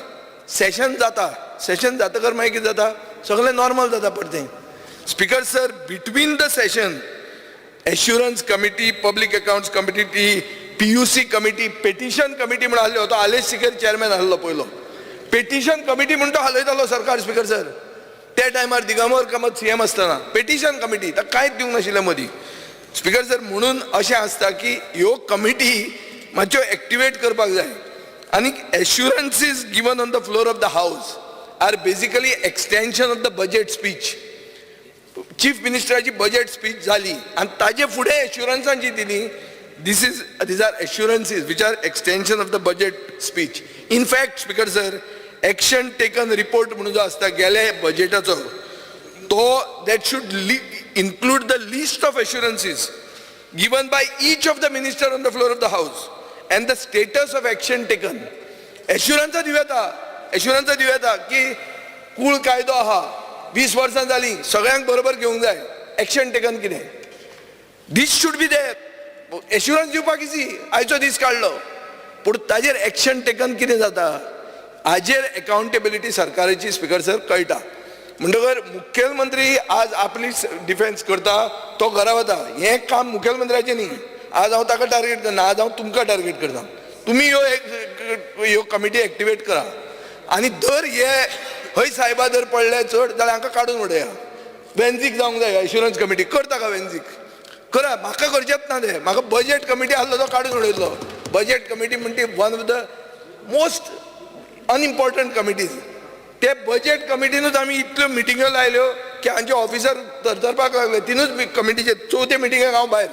सेशन जातकर मागीर कितें जाता सगळें नॉर्मल जाता परतें speaker sir between the session assurance committee public accounts committee PUC committee petition committee म्हणून आसलो तो आलेश सिकर चेअरमॅन आसलो पयलो पेटिशन कमिटी म्हणून तो हालयतालो सरकार स्पिकर सर त्या टायमार दिगंबर कामत CM आसतना पेटिशन कमिटी ताका कांयच दिवंक नाशिल्लें मदीं स्पिकर सर म्हणून अशें आसता की ह्यो कमिटी मातश्यो एक्टिवेट करपाक जाय आनी assurances given on the floor of the house are basically extension of the budget speech chief मिनिस्टराची बजेट स्पीच जाली आनी ताजे फुडें एश्युरन्सां जी दिली these are assurances which are extension of the budget speech. In fact, Speaker sir, action taken report म्हणून जो आसता गेल्या बजेटाचो तो that should include the list of assurances given by each of the minister on the floor of the house and the status of action taken. Assurance दिवेता की कूळ कायदो आहा 20 वर्सां जाली सगळ्यांक बरोबर घेवंक जाय एक्शन टेकन कितें दिस शूड बी देयर एश्युरन्स दिवपाक इजी आयचो दीस काडलो पूण ताजेर एक्शन टेकन कितें जाता हाजेर अकाउंटेबिलिटी सरकाराची स्पिकर सर कळटा म्हणटकर मुखेलमंत्री आज आपली डिफेन्स करता तो घरा वता हें काम मुखेलमंत्र्याचें न्ही आज हांव ताका टार्गेट करना आज हांव तुमकां टार्गेट करता तुमी ह्यो कमिटी एक्टिवेट करा आनी जर हे हय साहेबा जर पडले चड जाल्यार हांकां काडून उडया वेन्झीक जावंक जाय एश्युरन्स कमिटी करता का वेन्झीक करा म्हाका करचेंच ना तें म्हाका बजेट कमिटी आसलो तो काडून उडयलो बजेट कमिटी म्हणटी one of the most unimportant committees ते बजेट कमिटीनूच आमी इतल्यो मिटिंग्यो लायल्यो की हांचे ऑफिसर तरतरपाक लागले तिनूच कमिटीचे चवथे मिटिंगेक हांव भायर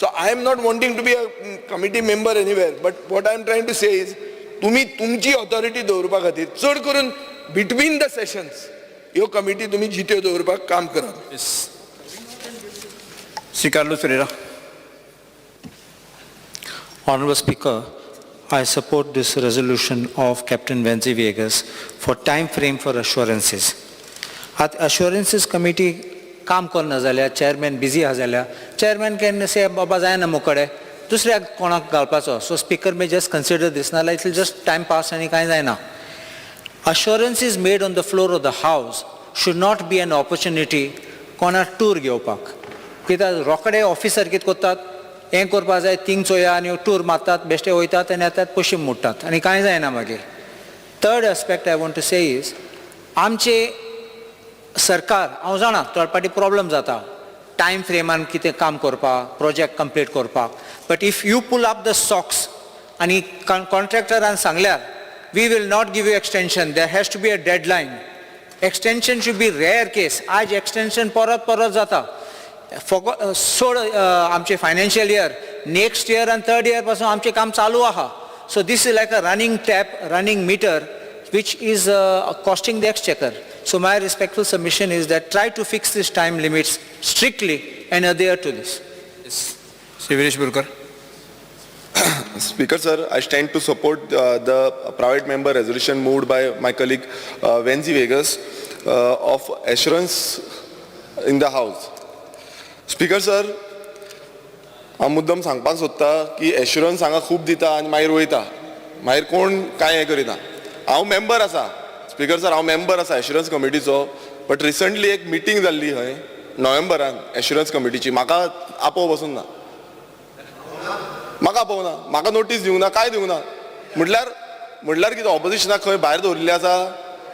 so I am not wanting to be a committee member anywhere but what I am trying to say is तुमी तुमची ऑथॉरिटी दवरपा खातीर चड करून बिटवीन द सेशन्स ह्यो कमिटी तुमी जित्यो दवरपाक काम करात Shri Carlos Pereira. Honorable Speaker, I support this resolution of Captain Wenzi Vegas for time frame for assurances. At assurances committee काम करना जाल्यार चेअरमॅन बिजी आहा जाल्यार चेअरमॅन कॅन से बाबा जायना मोकडे दुसऱ्याक कोणाक घालपाचो. So speaker may just consider this नाल्यार it will just time pass आनी कांय जायना. Assurances made on the floor of the house should not be an opportunity कोणाक टूर घेवपाक. कित्याक रोकडे ऑफिसर कितें करतात हें करपा जाय थिंग चोया आनी टूर मारतात बेश्टे वयतात आनी येतात पयशे मोडटात आनी कांय जायना मागीर. Third aspect I want to say is आमचे सरकार हांव जाणा थर्ड पार्टी प्रॉब्लम जाता टायम फ्रेमान कितें काम करपाक प्रोजेक्ट कंप्लीट करपाक. But if you pull up the socks आनी कॉन्ट्रॅक्टरान सांगल्यार we will not give you extension there has to be a deadline. Extension should be rare case. आज एक्सटेंशन परत परत जाता. सोड आमचे फायनान्शियल इयर नेक्स्ट इयर आनी थर्ड इयर पासून आमचें काम चालू आहा. So this is like a running tap running meter which is costing the exchequer. So my respectful submission is that try to fix these time limits strictly and adhere to this. Shri Viresh Borkar. Speaker sir, I stand to support the private member resolution moved by my colleague Wenzi Vegas of assurance in the house. Speaker sir, हांव मुद्दम सांगपाक सोदता की assurance हांगा खूब दिता आनी मागीर वयता मागीर कोण कांय हें करिना. हांव मेंबर आसा स्पीकर सर हांव मेंबर आसा एश्युरन्स कमिटीचो. बट रिसंटली एक मिटींग जाल्ली खंय नोव्हेंबरान एश्युरन्स कमिटीची म्हाका आपोव बसून ना. म्हाका आपोवना म्हाका नोटीस दिवंक ना कांय दिवंक ना. म्हटल्यार कितें ऑपोजिशनाक खंय भायर दवरिल्लें आसा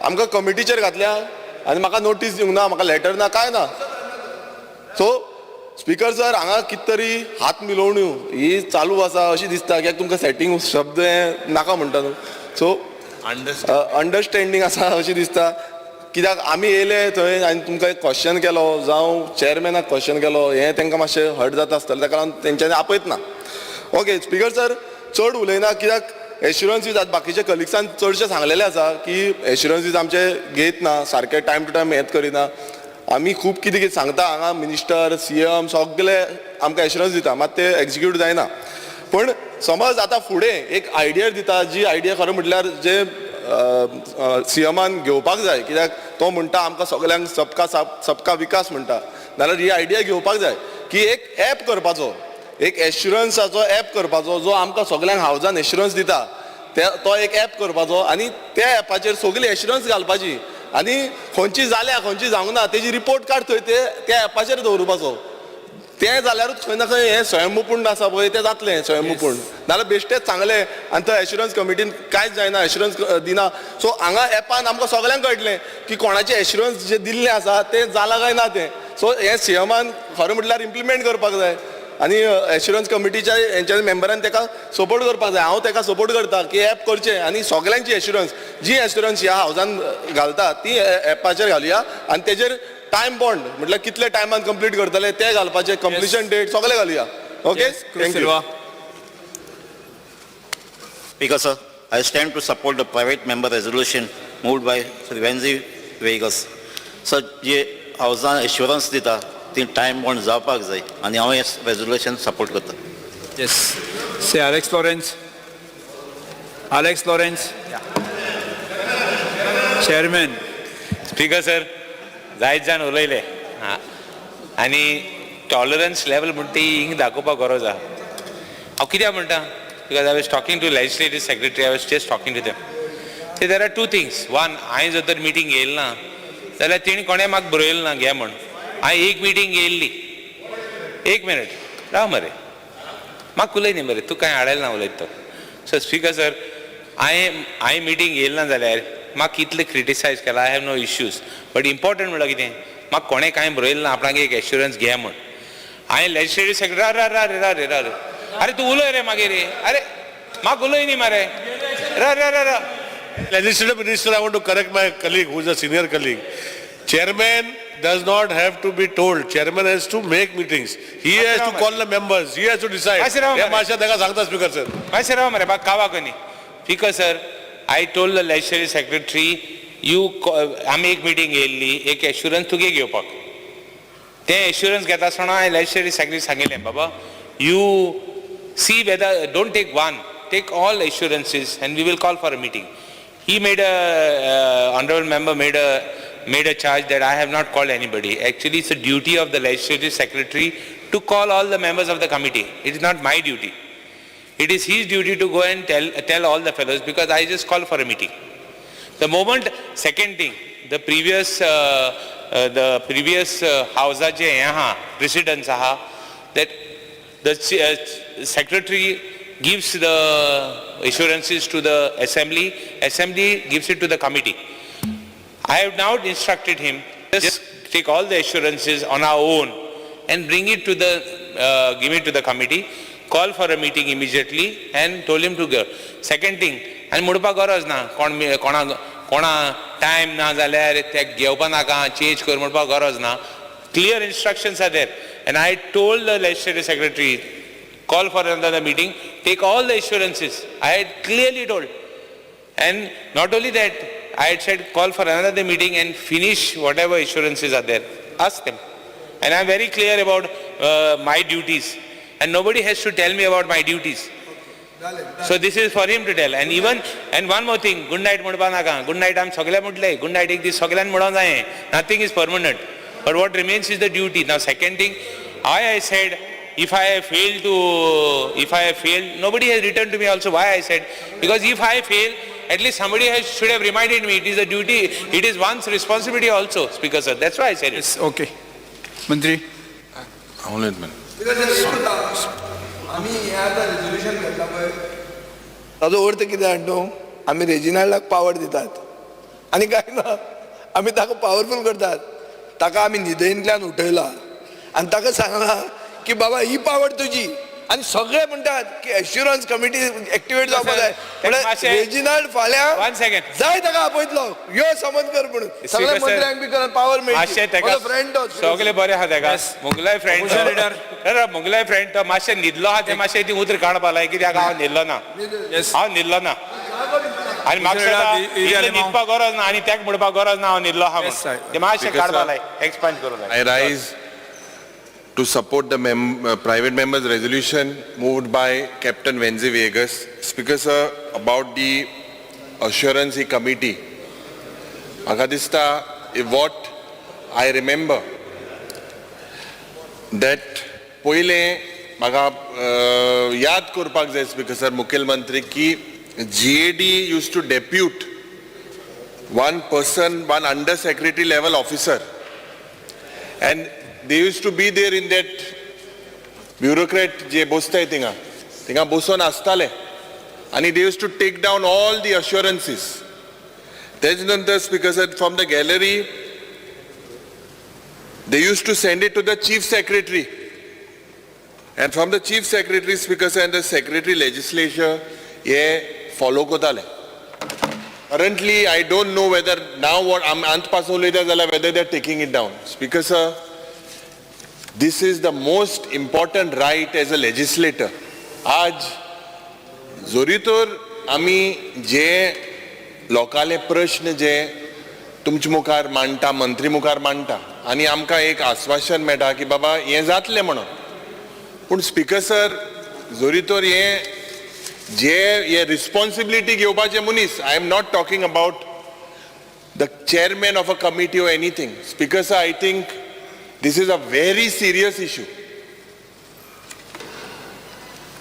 आमकां कमिटीचेर घातल्या आनी म्हाका नोटीस दिवंक ना म्हाका लेटर ना कांय ना. सो स्पीकर सर हांगा कितें तरी हात मिलोवण्यो ही चालू आसा अशी दिसता कित्याक तुमकां सेटींग शब्द हें नाका म्हणटा न्हू. सो अंडरस्टँडींग आसा अशी दिसता कित्याक आमी येयले थंय आनी तुमकां एक क्वेश्चन केलो जावं चेअरमॅनाक क्वेश्चन केलो हें तांकां मातशें हर्ट जाता आसतलें ताका लागून तेंच्यांनी आपयत ना. ओके स्पीकर सर चड उलयना कित्याक एश्युरन्सीस आतां बाकीच्या कलिग्सान चडशें सांगलेलें आसा की एश्युरन्सीस आमचे घेयत ना सारके टायम टू टायम हेंच करिना. आमी खूब कितें कितें सांगता हांगा मिनिस्टर CM सगळे आमकां एश्युरन्स दिता मात ते एक्झिक्यूट जायना. पण समज आतां फुडें एक आयडिया दिता जी आयडिया खरें म्हटल्यार जे CMान घेवपाक जाय कित्याक तो म्हणटा आमकां सगल्यांक सबका विकास म्हणटा नाल्यार ही आयडिया घेवपाक जाय की एक ॲप करपाचो एक एश्युरन्साचो ॲप करपाचो जो आमकां सगल्यांक हावजान एश्युरन्स दिता तो एक ॲप करपाचो आनी त्या ॲपाचेर सगळी एश्युरन्स घालपाची आनी खंयची जाल्या खंयची जावंक ना तेजी रिपोर्ट काड थंय ते त्या ॲपाचेर दवरपाचो. तें जाल्यारूच खंय ना खंय हें स्वयंपूर्ण आसा पळय तें जातलें स्वयंपूर्ण नाल्यार बेश्टेच सांगलें आनी तो एश्युरन्स कमिटीन कांयच जायना एश्युरन्स दिना. सो हांगा एपान आमकां सगल्यांक कळटलें की कोणाचें एश्युरन्स जें दिल्लें आसा तें जालां काय ना तें. सो हें CMान खरें म्हटल्यार इम्प्लिमेंट करपाक जाय आनी एश्युरन्स कमिटीच्या हेंच्या मेंबरान ताका सपोर्ट करपाक जाय. हांव ताका सपोर्ट करता की ॲप करचें आनी सगल्यांची एश्युरन्स जी एश्युरन्स ह्या हावजान घालता ती ॲपाचेर घालुया आनी तेजेर टायम बॉन्ड म्हटल्यार कितले टायमान कंप्लीट करतले ते घालपाचे कंप्लिशन डेट सगळे घालुया. Okay thank you. Speaker sir, I stand to support the private member resolution moved by Sri Wenzi Vegas. Sir, जे हावजान एश्युरन्स दिता ती टायम बॉन्ड जावपाक जाय आनी हांव हें रेजोल्युशन सपोर्ट करता. येस से Alex Lawrence. Chairman. Speaker sir जायत जाण उलयले आनी टॉलरन्स लेवल म्हणटा ती हिंग दाखोवपाक गरज आहा. हांव कित्याक म्हणटा because I was talking to legislative secretary I was just talking to them there are 2 things. One हांवें जर तर मिटींग येयली ना जाल्यार तेणी कोणें म्हाका बरयलें ना घे म्हण. हांवें एक मिटींग येयल्ली 1 मिनट राव मरे म्हाका उलय न्ही मरे तूं कांय हाडलें ना उलयत तो. सो स्पीकर सर हांवें मिटींग येयली ना जाल्यार म्हाका कितले क्रिटिसायज केला I have no issues. But important म्हणल्यार कितें म्हाका कोणें कांय बरयलें ना आपणाक एक एश्युरन्स घे म्हण. हांवें लेजिस्लेटिव्ह सेक्रेटरी रे अरे तूं उलय रे मागीर रे अरे म्हाका उलय न्ही मरे र Legislative Minister, I want to correct my colleague who is a senior colleague. Chairman does not have to be told. Chairman has to make meetings. He has to call the members. He has to decide. हे माशा ताका सांगता speaker sir. मातशें राव मरे बाग कावा कोनी. Speaker sir I told the legislative secretary आमी एक मिटींग येयल्ली एक एश्युरन्स तुगे घेवपाक ते एश्युरन्स घेता आसतना हांवें लेजिस्लेटिव्ह सेक्रेटरी सांगिल्लें बाबा you see whether don't take one take all assurances and we will call for a meeting. He made honorable member made a charge that I have not called anybody. Actually, it's a duty of the legislative secretary to call all the members of the committee. It is not my duty. It is his duty to go and tell all the fellows, because I just called for a meeting. The moment, second thing, the previous house je yahan precedence aha, that the secretary gives the assurances to the assembly gives it to the committee. I have now instructed him, just take all the assurances on our own and bring it to give it to the committee, call for a meeting immediately and told him to go. Second thing, and mudpa garaz na, kona time na zalyar te घेवपा नाका, change कर mudpa garaz na. Clear instructions are there. And I told the legislative secretary, call for another meeting, take all the assurances. I had clearly told. And not only that, I had said call for another meeting and finish whatever assurances are there. Ask them. And I am very clear about my duties. And nobody has to tell me about my duties. So this is for him to tell. And one more thing, good night mudpa naka. Good night am सगळ्या मुडले. Good night ek this सगळ्यान मुडों जाये. Nothing is permanent. But what remains is the duty. Now second thing, I said, if I have failed, nobody has returned to me also why I said, because if I fail, at least somebody should have reminded me. It is a duty, it is one's responsibility also, Speaker sir. That's why I said it. Yes, okay. Mantri. Only a minute. आम्ही ह्या resolution घेतला पळय ताजो अर्थ कितें न्हू आमी रेजिनाल्डाक power दितात आनी काय ना आमी ताका पावरफूल करतात ताका आमी न्हिदेंतल्यान उठयला आनी ताका सांगला की बाबा ही पावर तुजी आनी सगळे म्हणटात की एश्युरन्स कमिटी एक्टिवेट जावपाक जाय म्हळ्यार रेजिनाल्ड फाल्यां जाय ताका आपयतलो यो समज कर म्हणून सगळे मंत्र्यांक बी करन पावर मेळची फ्रेंड सगळे बरे आहा तेका मुगलाय फ्रेंड मुगलाय फ्रेंड तो मातशें न्हिदलो आहा ते मातशें ती उतर काडपा लाय कित्याक हांव न्हिदलो ना आनी म्हाका न्हिदपाक गरज ना आनी तेका म्हणपाक गरज ना हांव न्हिदलो आहा ते मातशें काडपा लाय एक्सपांड करूं लाय. I rise to support the private member's resolution moved by Captain Wenzi Vegas. Speaker sir, about the assurance committee. Agadista, what I remember that पहिले म्हाका याद करपाक जाय Speaker sir, मुखेलमंत्री की GAD used to depute one person, one under secretary level officer, and they used to be there in that bureaucrat je bostay tinga boson astale, and they used to take down all the assurances. Tejnantar Speaker said from the gallery they used to send it to the chief secretary, and from the chief secretary Speaker said and the secretary legislature ye follow kotale. Currently I don't know whether now what ant pasole whether they are taking it down. Speaker sir, this is the most important right as a legislator. आज जोरीतोर आमी जे लोकाले प्रश्न जे तुमचे मुखार मांडटा मंत्री मुखार मांडटा आनी आमकां एक आश्वासन मेळटा की बाबा हें जातलें म्हणून, पूण स्पीकर सर जोरीतोर हे रिस्पॉन्सिबिलिटी घेवपाचे मनीस, I am not talking about the chairman of a committee or anything. Speaker sir, I think this is a very serious issue.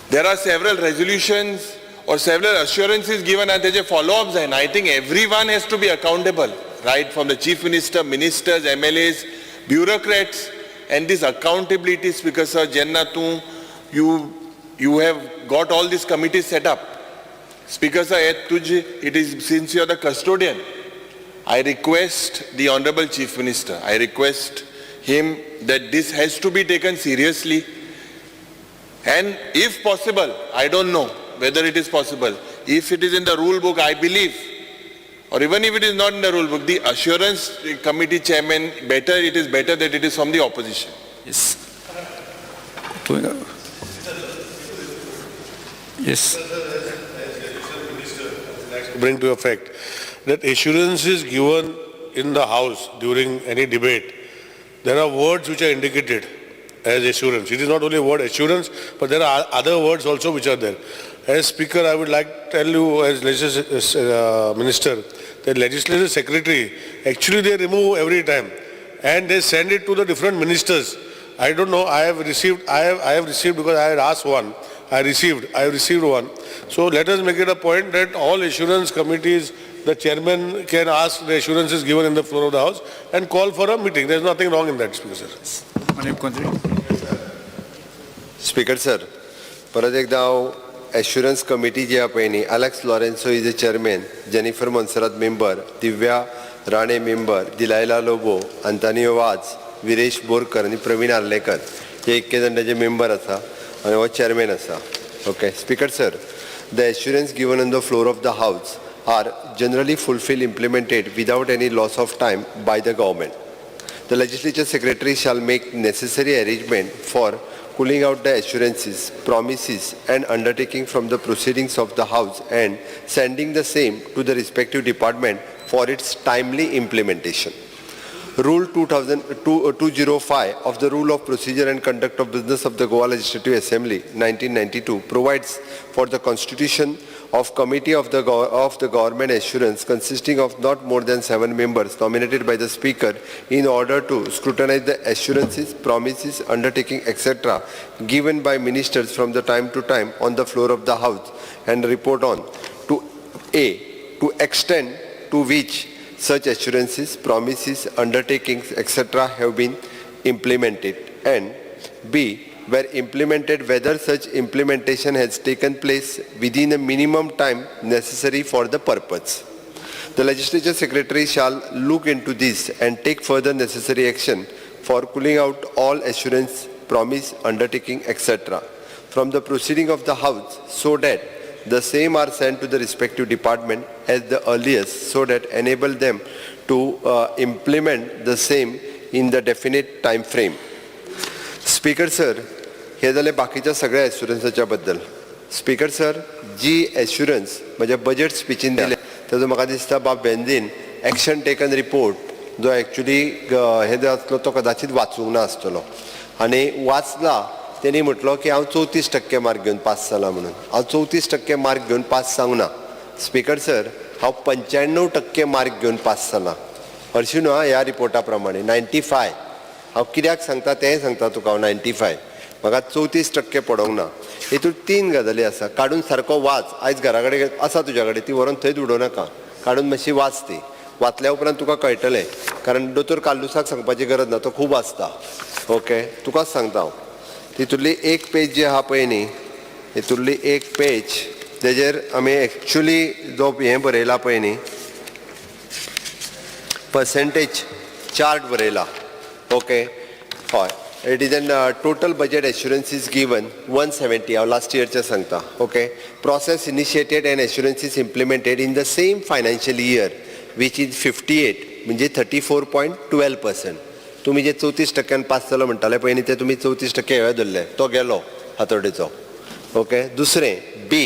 There are several resolutions or several assurances given and there are follow-ups, and I think everyone has to be accountable, right from the chief minister, ministers, MLAs, bureaucrats, and this accountability, Speaker sir, Jenna tu, you have got all these committees set up. Speaker sir, it is since you are the custodian, I request the Honorable Chief Minister, I request him that this has to be taken seriously, and if possible, I don't know whether it is possible, if it is in the rule book, I believe, or even if it is not in the rule book, the assurance committee chairman, it is better that it is from the opposition. Yes. Yes. Bring to effect that assurance is given in the house during any debate. there are words which are indicated as assurance. It is not only word assurance, but there are other words also which are there. As Speaker, I would like to tell you as Minister, the Legislative Secretary, actually they remove every time and they send it to the different ministers. I don't know, I have received because I had asked one. I have received one. So let us make it a point that all assurance committees, the chairman can ask the assurances given in the floor of the House and call for a meeting. There is nothing wrong in that, Speaker, sir. Speaker sir, परत एकदा हांव assurance committee जी आहा पळय न्ही, Alex Lourenco is the chairman, Jennifer Monserrate member, Divya Rane member, Delilah Lobo, Antonio Vaz, Viresh Borkar आनी प्रवीण आर्लेकर हे 21 जाणांचे member आसा आनी हो चेअरमॅन आसा. Okay speaker sir, the assurance given on the floor of the house are generally fulfilled implemented without any loss of time by the government. The legislature secretary shall make necessary arrangement for cooling out the assurances, promises and undertaking from the proceedings of the House and sending the same to the respective department for its timely implementation. Rule 205 of the Rule of Procedure and Conduct of Business of the Goa Legislative Assembly 1992 provides for the constitution of Committee of the Government Assurance consisting of not more than 7 members nominated by the Speaker in order to scrutinize the assurances, promises, undertaking, etc. given by ministers from the time to time on the floor of the House and report on to to extent to which such assurances, promises, undertakings, etc. have been implemented, and B, where implemented, whether such implementation has taken place within a minimum time necessary for the purpose. The Legislature Secretary shall look into this and take further necessary action for cooling out all assurance, promise, undertaking, etc. from the proceeding of the House, so that the same are sent to the respective department as the earliest, so that enable them to implement the same in the definite time frame. Speaker sir, हे जाले बाकीच्या सगळ्या एश्युरन्साच्या बद्दल. Speaker sir, जी assurance म्हज्या budget स्पीचीन दिले ताजो म्हाका दिसता बाब बेंजीन एक्शन टेकन रिपोर्ट जो एक्चुली हे जो आसलो तो कदाचित वाचूंक ना आसतलो आनी वाचला तेणी म्हटलो की हांव 34% मार्क घेवन पास जाला म्हणून. हांव 34% मार्क घेवन पास जावना. स्पीकर सर, हांव 95% मार्क घेवन पास जाला. हरशी न्हू ह्या रिपोर्टा प्रमाणे 95. हांव कित्याक सांगता तें सांगता तुका. हांव 95 म्हाका 34% पडोंक ना. हेतून 3 गजाली आसा. काडून सारको वाच. आयज घरा कडेन आसा तुज्या कडेन, ती व्हरून थंयच उडोव नाका. काडून मातशी वाच ती. वाचल्या उपरांत तुका कळटलें, कारण दोतोर काल्लुसाक सांगपाची गरज ना, तो खूब आसता. ओके, तुकाच सांगता हांव. तितूंतली एक पेज जी आहा पळय न्ही, हितूंतली एक पेज तेजेर आमी एक्चुली जो हें बरयला पळय न्ही, पर्सेंटेज चार्ट बरयला. ओके, हय. It is an total budget assurances given 170. हांव लास्ट इयरचे सांगता. Okay, process initiated and assurances implemented in the same financial year which is 58 म्हणजे 34.12%. तुम्ही जे 34% पास जालो म्हणटाले पळय न्ही, ते तुम्ही 34% हें धरले, तो गेलो हातोडेचो. ओके, दुसरें बी,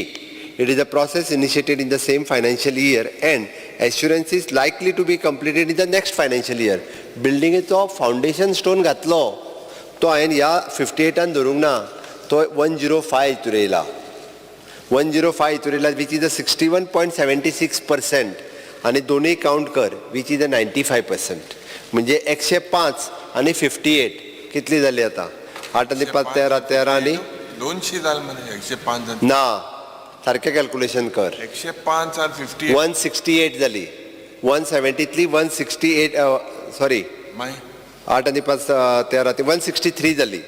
it is a process initiated in the same financial year and assurance is likely to be completed in the next financial year. बिल्डिंगेचो फाउंडेशन स्टोन घातलो तो हांवें ह्या 58 धरूंक ना, तो 105 हितून येयला. 105 हितून येयला विच इज अ 61.76% आनी दोनूय काउंट कर विच इज अ 95%. म्हणजे 105 आनी 58 कितली जाली आतां? 8 आनी 5 13 13 आनी 200 जालें मरे. 105 ना, सारकें कॅल्क्युलेशन कर. 105 आर 58 168 जाली. 170तली 168 सॉरी 8 आनी 5 13 ती 163 जाली.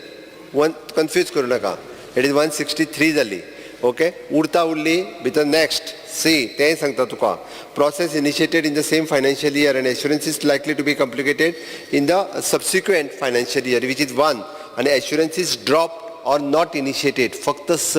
कन्फ्यूज करूं नाका. इट इज 163 जाली. ओके, उरली भितर नेक्स्ट सी, तेंय सांगता तुका. Process initiated in the same financial year and assurance is likely to be complicated in the subsequent financial year which is 1 आनी assurance is drop or not initiated. फक्त स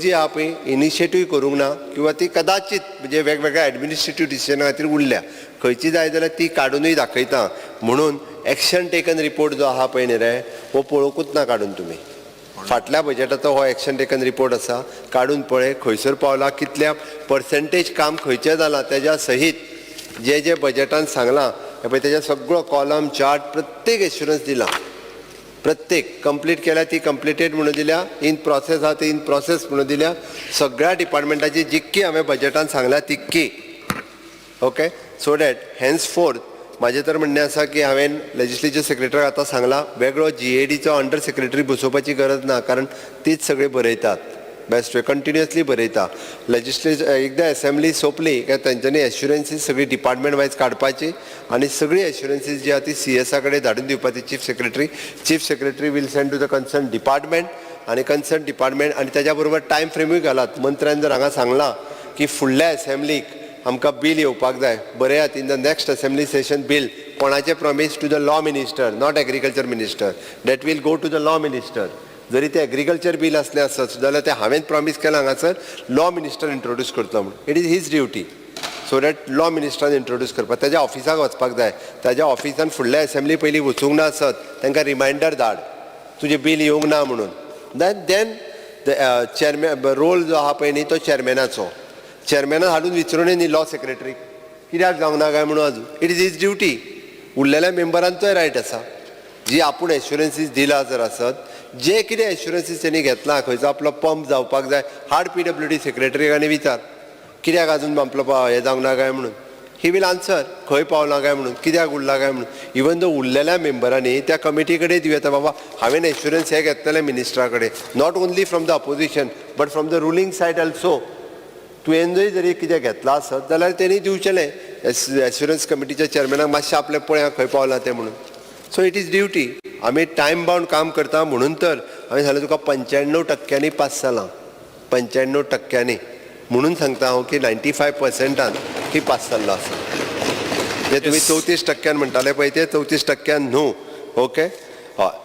जी आहा पळय इनिशिएटीव करूंक ना, किंवा ती कदाचित म्हणजे वेगवेगळ्या एडमिनिस्ट्रेटीव डिसिजना खातीर उरल्या, खंयची जाय जाल्यार ती काडूनय दाखयता. म्हणून एक्शन टेकन रिपोर्ट जो आहा पळय न्ही रे, हो पळोवंकूच ना काडून तुमी. फाटल्या बजेटाचो हो एक्शन टेकन रिपोर्ट आसा, काडून पळय खंयसर पावला, कितल्या पर्सेंटेज काम खंयचें जालां तेज्या सहीत जे बजेटान सांगलां हे पळय तेच्या सगळो कॉलम चार्ट प्रत्येक एश्युरन्स दिला, प्रत्येक कंप्लीट केल्या ती कंप्लिटेड म्हणून दिल्या, इन प्रोसेस आहा ती इन प्रोसेस म्हणून दिल्या, सगळ्या डिपार्टमेंटाची जितकी हांवें बजेटान सांगल्या तितकी. Okay, so that hence fourth माझे तर म्हणणें आसा की हांवें लेजिस्लेचर सेक्रेटरीक आतां सांगलां वेगळो GADचो अंडर सेक्रेटरी बसोवपाची गरज ना, कारण तीच सगळी बरयतात, बेस्ट वे कंटिन्युअसली बरयता. लेजिस्लेचर एकदां असेंब्ली सोंपली काय तेंच्यांनी एश्युरन्सीस सगळी डिपार्टमेंट वायज काडपाची आनी सगळी एश्युरन्सीस जी आहा ती CS कडेन धाडून दिवपाची. Chief secretary will send to the concern department आनी कन्सर्न डिपार्टमेंट आनी त्याच्या बरोबर टायम फ्रेमूय घालात. मंत्र्यान जर हांगा सांगलां की फुडल्या असेंब्लीक आमकां बील येवपाक जाय, बरेयात in the next assembly session bill कोणाचें promise to the law minister, not agriculture minister, that will go to the law minister. जरी ते एग्रीकल्चर बील असलें आसत जाल्यार ते हांवें प्रॉमीस केलां हांगासर लॉ मिनिस्टर इंट्रोड्यूस करतलो म्हणून. It is his duty, so that law मिनिस्टरान इंट्रोड्यूस करपाक ताच्या ऑफिसाक वचपाक जाय. ताच्या ऑफिसान फुडल्या असेंब्ली पयलीं वचूंक ना आसत तांकां रिमायंडर धाड तुजें बील येवंक ना म्हणून. देन चेअरमॅन रोल जो आहा पळय न्ही तो चेअरमॅनाचो, चेअरमॅनान हाडून विचारूनय न्ही लॉ सेक्रेटरीक कित्याक जावंक ना काय म्हणून अजून. It is his duty. उरलेल्या मेंबरांचोय रायट आसा जी आपूण एश्युरन्सीस दिला जर आसत, जे कितें एश्युरन्सीस तेणी घेतला, खंयचो आपलो पंप जावपाक जाय, हाड PWD सेक्रेटरीक आनी विचार कित्याक अजून आपलो हें जावंक ना काय म्हणून. ही वील आन्सर खंय पावला काय म्हणून, कित्याक उरला काय म्हणून. इवन दो उरलेल्या मेंबरांनी त्या कमिटी कडेन दिवं बाबा हांवें एश्युरन्स हे घेतलेले मिनिस्टरा कडेन, not only from the opposition but from the ruling side also. तुवेंजूय जरी कितें घेतला आसत जाल्यार तेणी दिवचेलें एश्युरन्स कमिटीच्या चेअरमॅनाक मातशें आपलें पळया खंय पावला तें म्हणून. So it is duty. आमी टायम बाउंड काम करता म्हणून तर हांवें सांगलें तुका 95% पास जालां, 95% म्हणून सांगता हांव की 95%आन की पास जाल्लो आसा. जे तुमी 34% म्हणटाले पळय ते 34% न्हू. ओके, हय.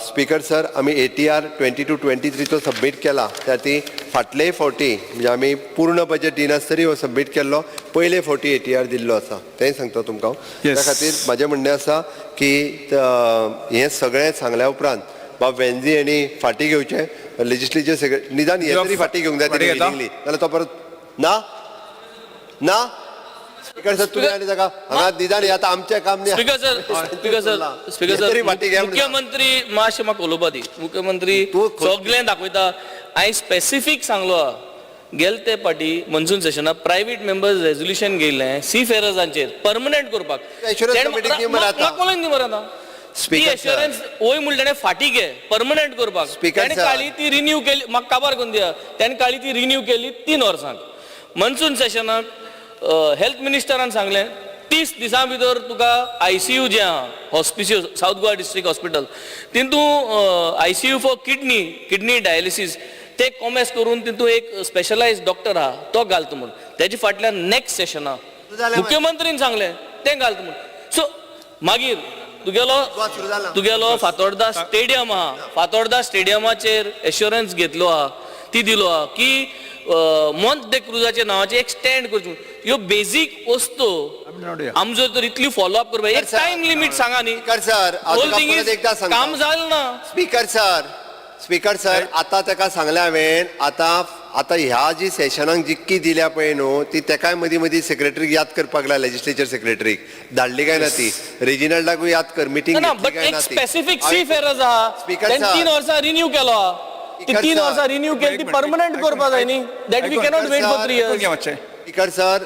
स्पीकर सर, आमी ATR 22-23 तो सबमीट केला, त्या ती फाटलेय फावटी म्हणजे आमी पूर्ण बजेट दिनासतरी हो सबमीट केल्लो, पयले फावटी ATR दिल्लो आसा तेंय सांगता तुमकां हांव. त्या खातीर म्हाजें म्हणणें आसा की हें सगळें सांगल्या उपरांत बाब वेन्झी हेणी फाटी घेवचें लेजिस्लेचर सेक्रेटरी, निदान हे तरी फाटी घेवंक जाय तेणी नाल्यार तो परत ना ना. स्पीकर सर तुम्ही आनी ताका हांगा निदान आतां आमचें काम न्ही. स्पीकर सर मुख्यमंत्री मातशें म्हाका उलोवपा दी. मुख्यमंत्री सगळें दाखयता. हांवें स्पेसिफीक सांगलो गेल ते पाटी मॉन्सून सेशनाक प्रायव्हेट मेंबर्स रेझोल्युशन घेयलें सी फेरर्सांचेर परमनंट करपाक. एश्युरन्स वय म्हणून ताणें फाटी घे परमनंट करपाक. ताणें काळी ती रिन्यू केली, म्हाका काबार करून दिया. ताणें काळी ती रिन्यू केली 3 वर्सांक. मॉन्सून सेशनाक हेल्थ मिनिस्टरान सांगलें 30 दिसां भितर तुका ICU जे आहा Hospicio south Goa district hospital तितून ICU फॉर किडनी डायलिसीस ते कॉमेस करून तितून एक स्पेशलायज्ड डॉक्टर आहा तो घालता म्हणून. तेजे फाटल्यान नेक्स्ट सेशना मुख्यमंत्रीन सांगलें तें घालता म्हणून. सो मागीर तुगेलो फातोर्डा स्टेडियम आहा, फातोर्डा स्टेडियमाचेर एश्युरन्स घेतलो आहा, ती दिलो आहा की मॉन्ट दे क्रुजाच्या नावाचे एक स्टँड करचें. ह्यो बेजीक वस्तू आमचो तर इतली फॉलोअप करपाक एक टायम लिमिट सांगा न्ही. काम जालें ना. स्पीकर सर आतां ताका सांगलें हांवें आतां ह्या जी सेशनाक जितकी दिल्या पळय न्हू ती तेकाय मदीं मदीं सेक्रेटरीक याद करपाक लाय, लेजिस्लेचर सेक्रेटरीक धाडली काय ना ती, रेजिनल्डाकूय याद कर, मिटींग स्पेसिफीक सी फेरर्स आहा 3 वर्सां रिन्यू केलो आहा. 3 वर्सां रिन्यू केली ती परमनंट करपाक जाय न्ही. That we cannot wait for 3 years. Speaker sir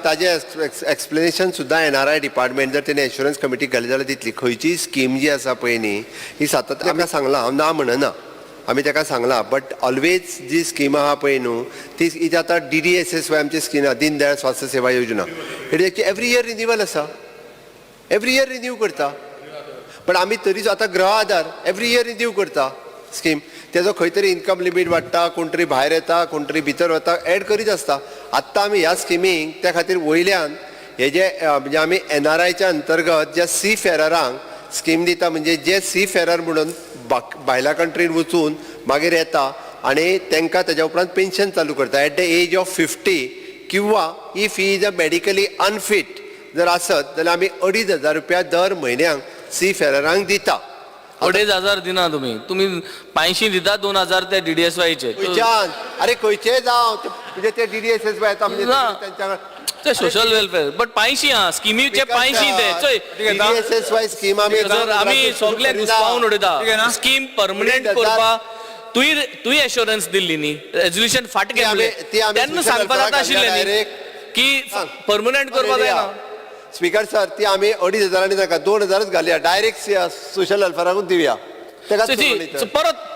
ताजे एक्सप्लेनेशन सुद्दां NRI डिपार्टमेंट जर तेणे एश्युरन्स कमिटी घाली जाल्यार दितली. खंयची स्कीम जी आसा पळय न्ही ही सातत्यान आमकां सांगलां, हांव ना म्हणना, आमी ताका सांगलां, बट ऑलवेज जी स्कीम आहा पळय न्हू ती आतां DDSSY आमची स्कीम आहा, दीन दयाळ स्वास्थ्य सेवा योजना. एवरी इयर रिन्यूवल आसा, एवरी इयर रिन्यू करता. पण आमी तरी आतां गृह आधार एवरी इयर रिन्यू करता स्कीम. तेजो खंय तरी इन्कम लिमीट वाडटा, कोण तरी भायर येता, कोण तरी भितर वता, एड करीत आसता. आत्तां आमी ह्या स्किमीक त्या खातीर वयल्यान हे जे म्हणजे आमी NRIच्या अंतर्गत ज्या सी फेररांक स्कीम दिता, म्हणजे जे सी फेरर म्हणून भायल्या कंट्रीन वचून मागीर येता आनी तांकां तेज्या उपरांत पेन्शन चालू करता एट द एज ऑफ 50 किंवा if he is a medically unfit जर आसत जाल्यार आमी 2,500 रुपया दर म्हयन्याक सी फेररांक दिता. 2,500 दिना तुम्ही 500 दिता, 2,000 ते DDSYचे. अरे खंयचे जावं म्हणजे ते DDSSY येता म्हणजे ते सोशल वेलफेअर बट पांयशी आहा स्किमीचे पांयशी ते चोय TDSSY स्कीम आमी जर आमी सगळे घुसपावून उडयता स्कीम परमनंट करपा तुय एश्युरन्स दिल्ली न्ही रेजोल्युशन फाट गेले तेन्ना सांगपा जाता आशिल्लें न्ही की परमनंट करपा जायना स्पीकर सर ती आमी 2,500 नाका 2,000च घालया डायरेक्ट सोशल वेलफेअराकूच दिवया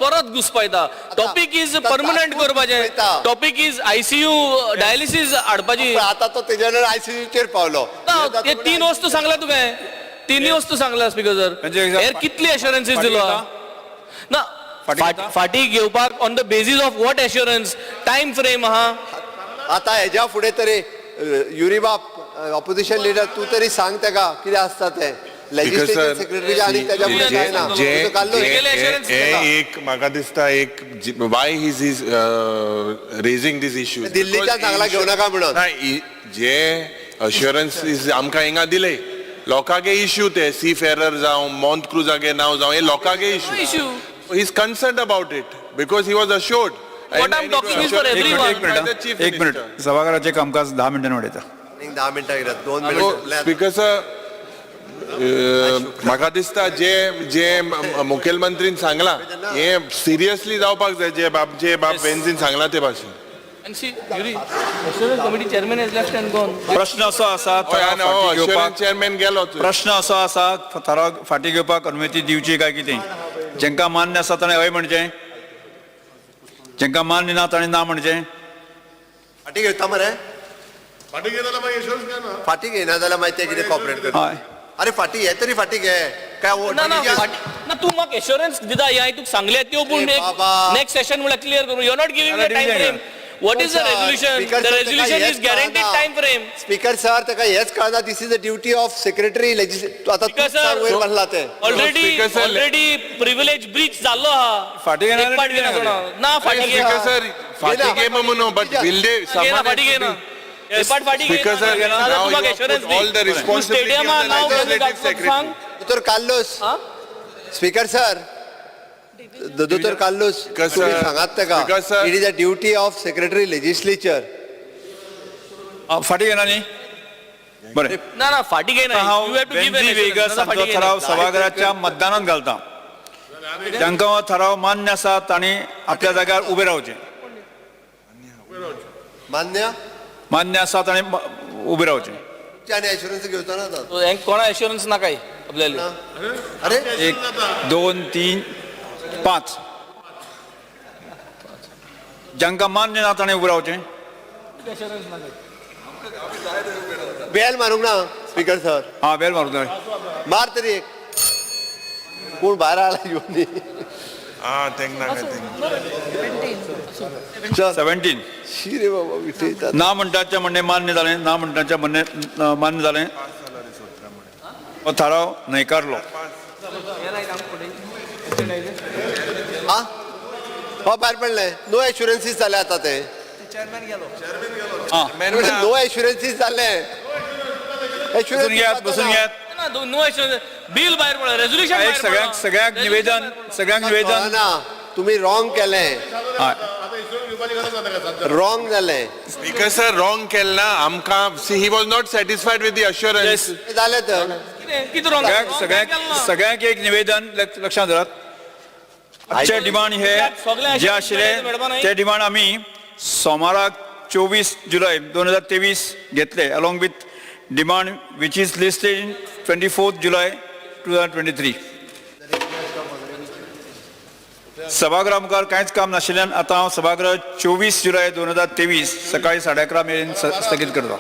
परत घुसपायता टॉपिक इज परमनंट करपाचें टॉपिक इज ICU डायलिसीस हाडपाची आता तो तेजेर ICUचेर पावलो ते 3 वस्तू सांगल्या तुवें 3 वस्तू सांगल्या स्पीकर सर हेर कितली एश्युरन्सीस दिलो ना फाटी घेवपाक on the basis of what assurance time frame आहा आता हेज्या फुडें तरी युरिबाप ऑपोजिशन लिडर तू तरी सांग तेका कितें आसता तें लेजिस्लेटिव्ह सेक्रेटरी आनी तेज्या फुडें काय ना एक म्हाका दिसता एक why he is raising this issues दिल्लीच्या सांगला घेवं नाका म्हणून जे अश्युरन्सीस आमकां हिंगा दिले लोकांगे इश्यू ते सी फेरर जावं मॉन्ट क्रुजागे नांव जावं हे लोकांगे issue he is concerned about it because he was assured What I'm talking is for everyone. एक मिनिट सभागृहाचे कामकाज 10 मिनिटांनी वाडयता 10 मिनटां कितें 2 मिनटां स्पीकर सर म्हाका दिसता जे मुखेलमंत्रीन सांगला हे सिरियसली जावपाक जाय जे बाब बेन्झीन सांगला ते भाशेन And see, Yuri, Assurance Committee Chairman has left and gone. प्रश्न असो आसा चेअरमॅन गेलो प्रश्न असो आसा थाराव फाटी घेवपाक अनुमती दिवची काय कितें जेंका मान्य आसा ताणें हय म्हणचें जेंका मान्य ना ताणें ना म्हणचें फाटी घेता मरे फाटी घेना जाल्यार मागीर ते कितें कॉपरेट करता हय अरे फाटी हे तरी फाटी घे काय ना तू म्हाका एश्युरन्स दिता हांवें तुका सांगले त्यो पूण नेक्स्ट सेशन म्हळ्यार क्लियर करू you are not giving the time frame What is the resolution? The resolution is guaranteed time frame. Speaker sir, तेका हेच कळना this is the duty of secretary legislative आता तू वयर बनला ते already privilege breach जाल्लो हा फाटी घेना ना फाटी घेना सर फाटी घे म्हणून बट बिल्डे फाटी घेना हे पाट फाटी speaker sir now you put all the responsibility on the legislative secretary दोतर कार्लोस स्पीकर सर दोतर कार्लोस तुम्ही सांगात तेका it is a duty of secretary legislature फाटी घेना न्ही बरें ना फाटी घेना हांव बेन्झी वेगस हांचो ठराव सभागृहाच्या मतदानात घालता जांकां हो ठराव मान्य आसा तांणी आपल्या जाग्यार उबे रावचें मान्य आसा ताणें उबे रावचें आनी एश्युरन्स घेवचो ना हें कोणा एश्युरन्स नाकाय आपल्याली अरे 1 2 3 5 जांकां मान्य ना ताणें उबे रावचें बेल मारूंक ना स्पीकर सर हां बेल मारूंक जाय मार तरी एक कोण भायर आला येवन न्ही तेंक 17 शी रे बाबा विटयता ना म्हणटाचें म्हणणें मान्य जालें ना म्हणटाचें म्हणणें मान्य जालें हो थाराव न्हयकारलो हो भायर पडले नो एश्युरन्सीस जाले आतां ते नो एश्युरन्सीस जाले बसून घेयात नो एश्युरन्स बिल भायर पडला रेजोल्युशन सगळ्यांक निवेदन ना तुम्ही रॉंग केलें रॉंग जालें स्पीकर सर रॉंग केलें ना आमकां see he was not satisfied with the assurance जालें तर सगळ्यांक एक निवेदन लक्षांत धरात आजचे डिमांड हे जे आशिल्ले ते डिमांड आमी सोमाराक 24 जुलय 2023 घेतले along with demand which is listed in 24 July 2023 सभागृहा मुखार कांयच काम नाशिल्ल्यान आतां हांव सभागृह 24 जुलय 2023 सकाळी 11:30 मेरेन स्थगीत करता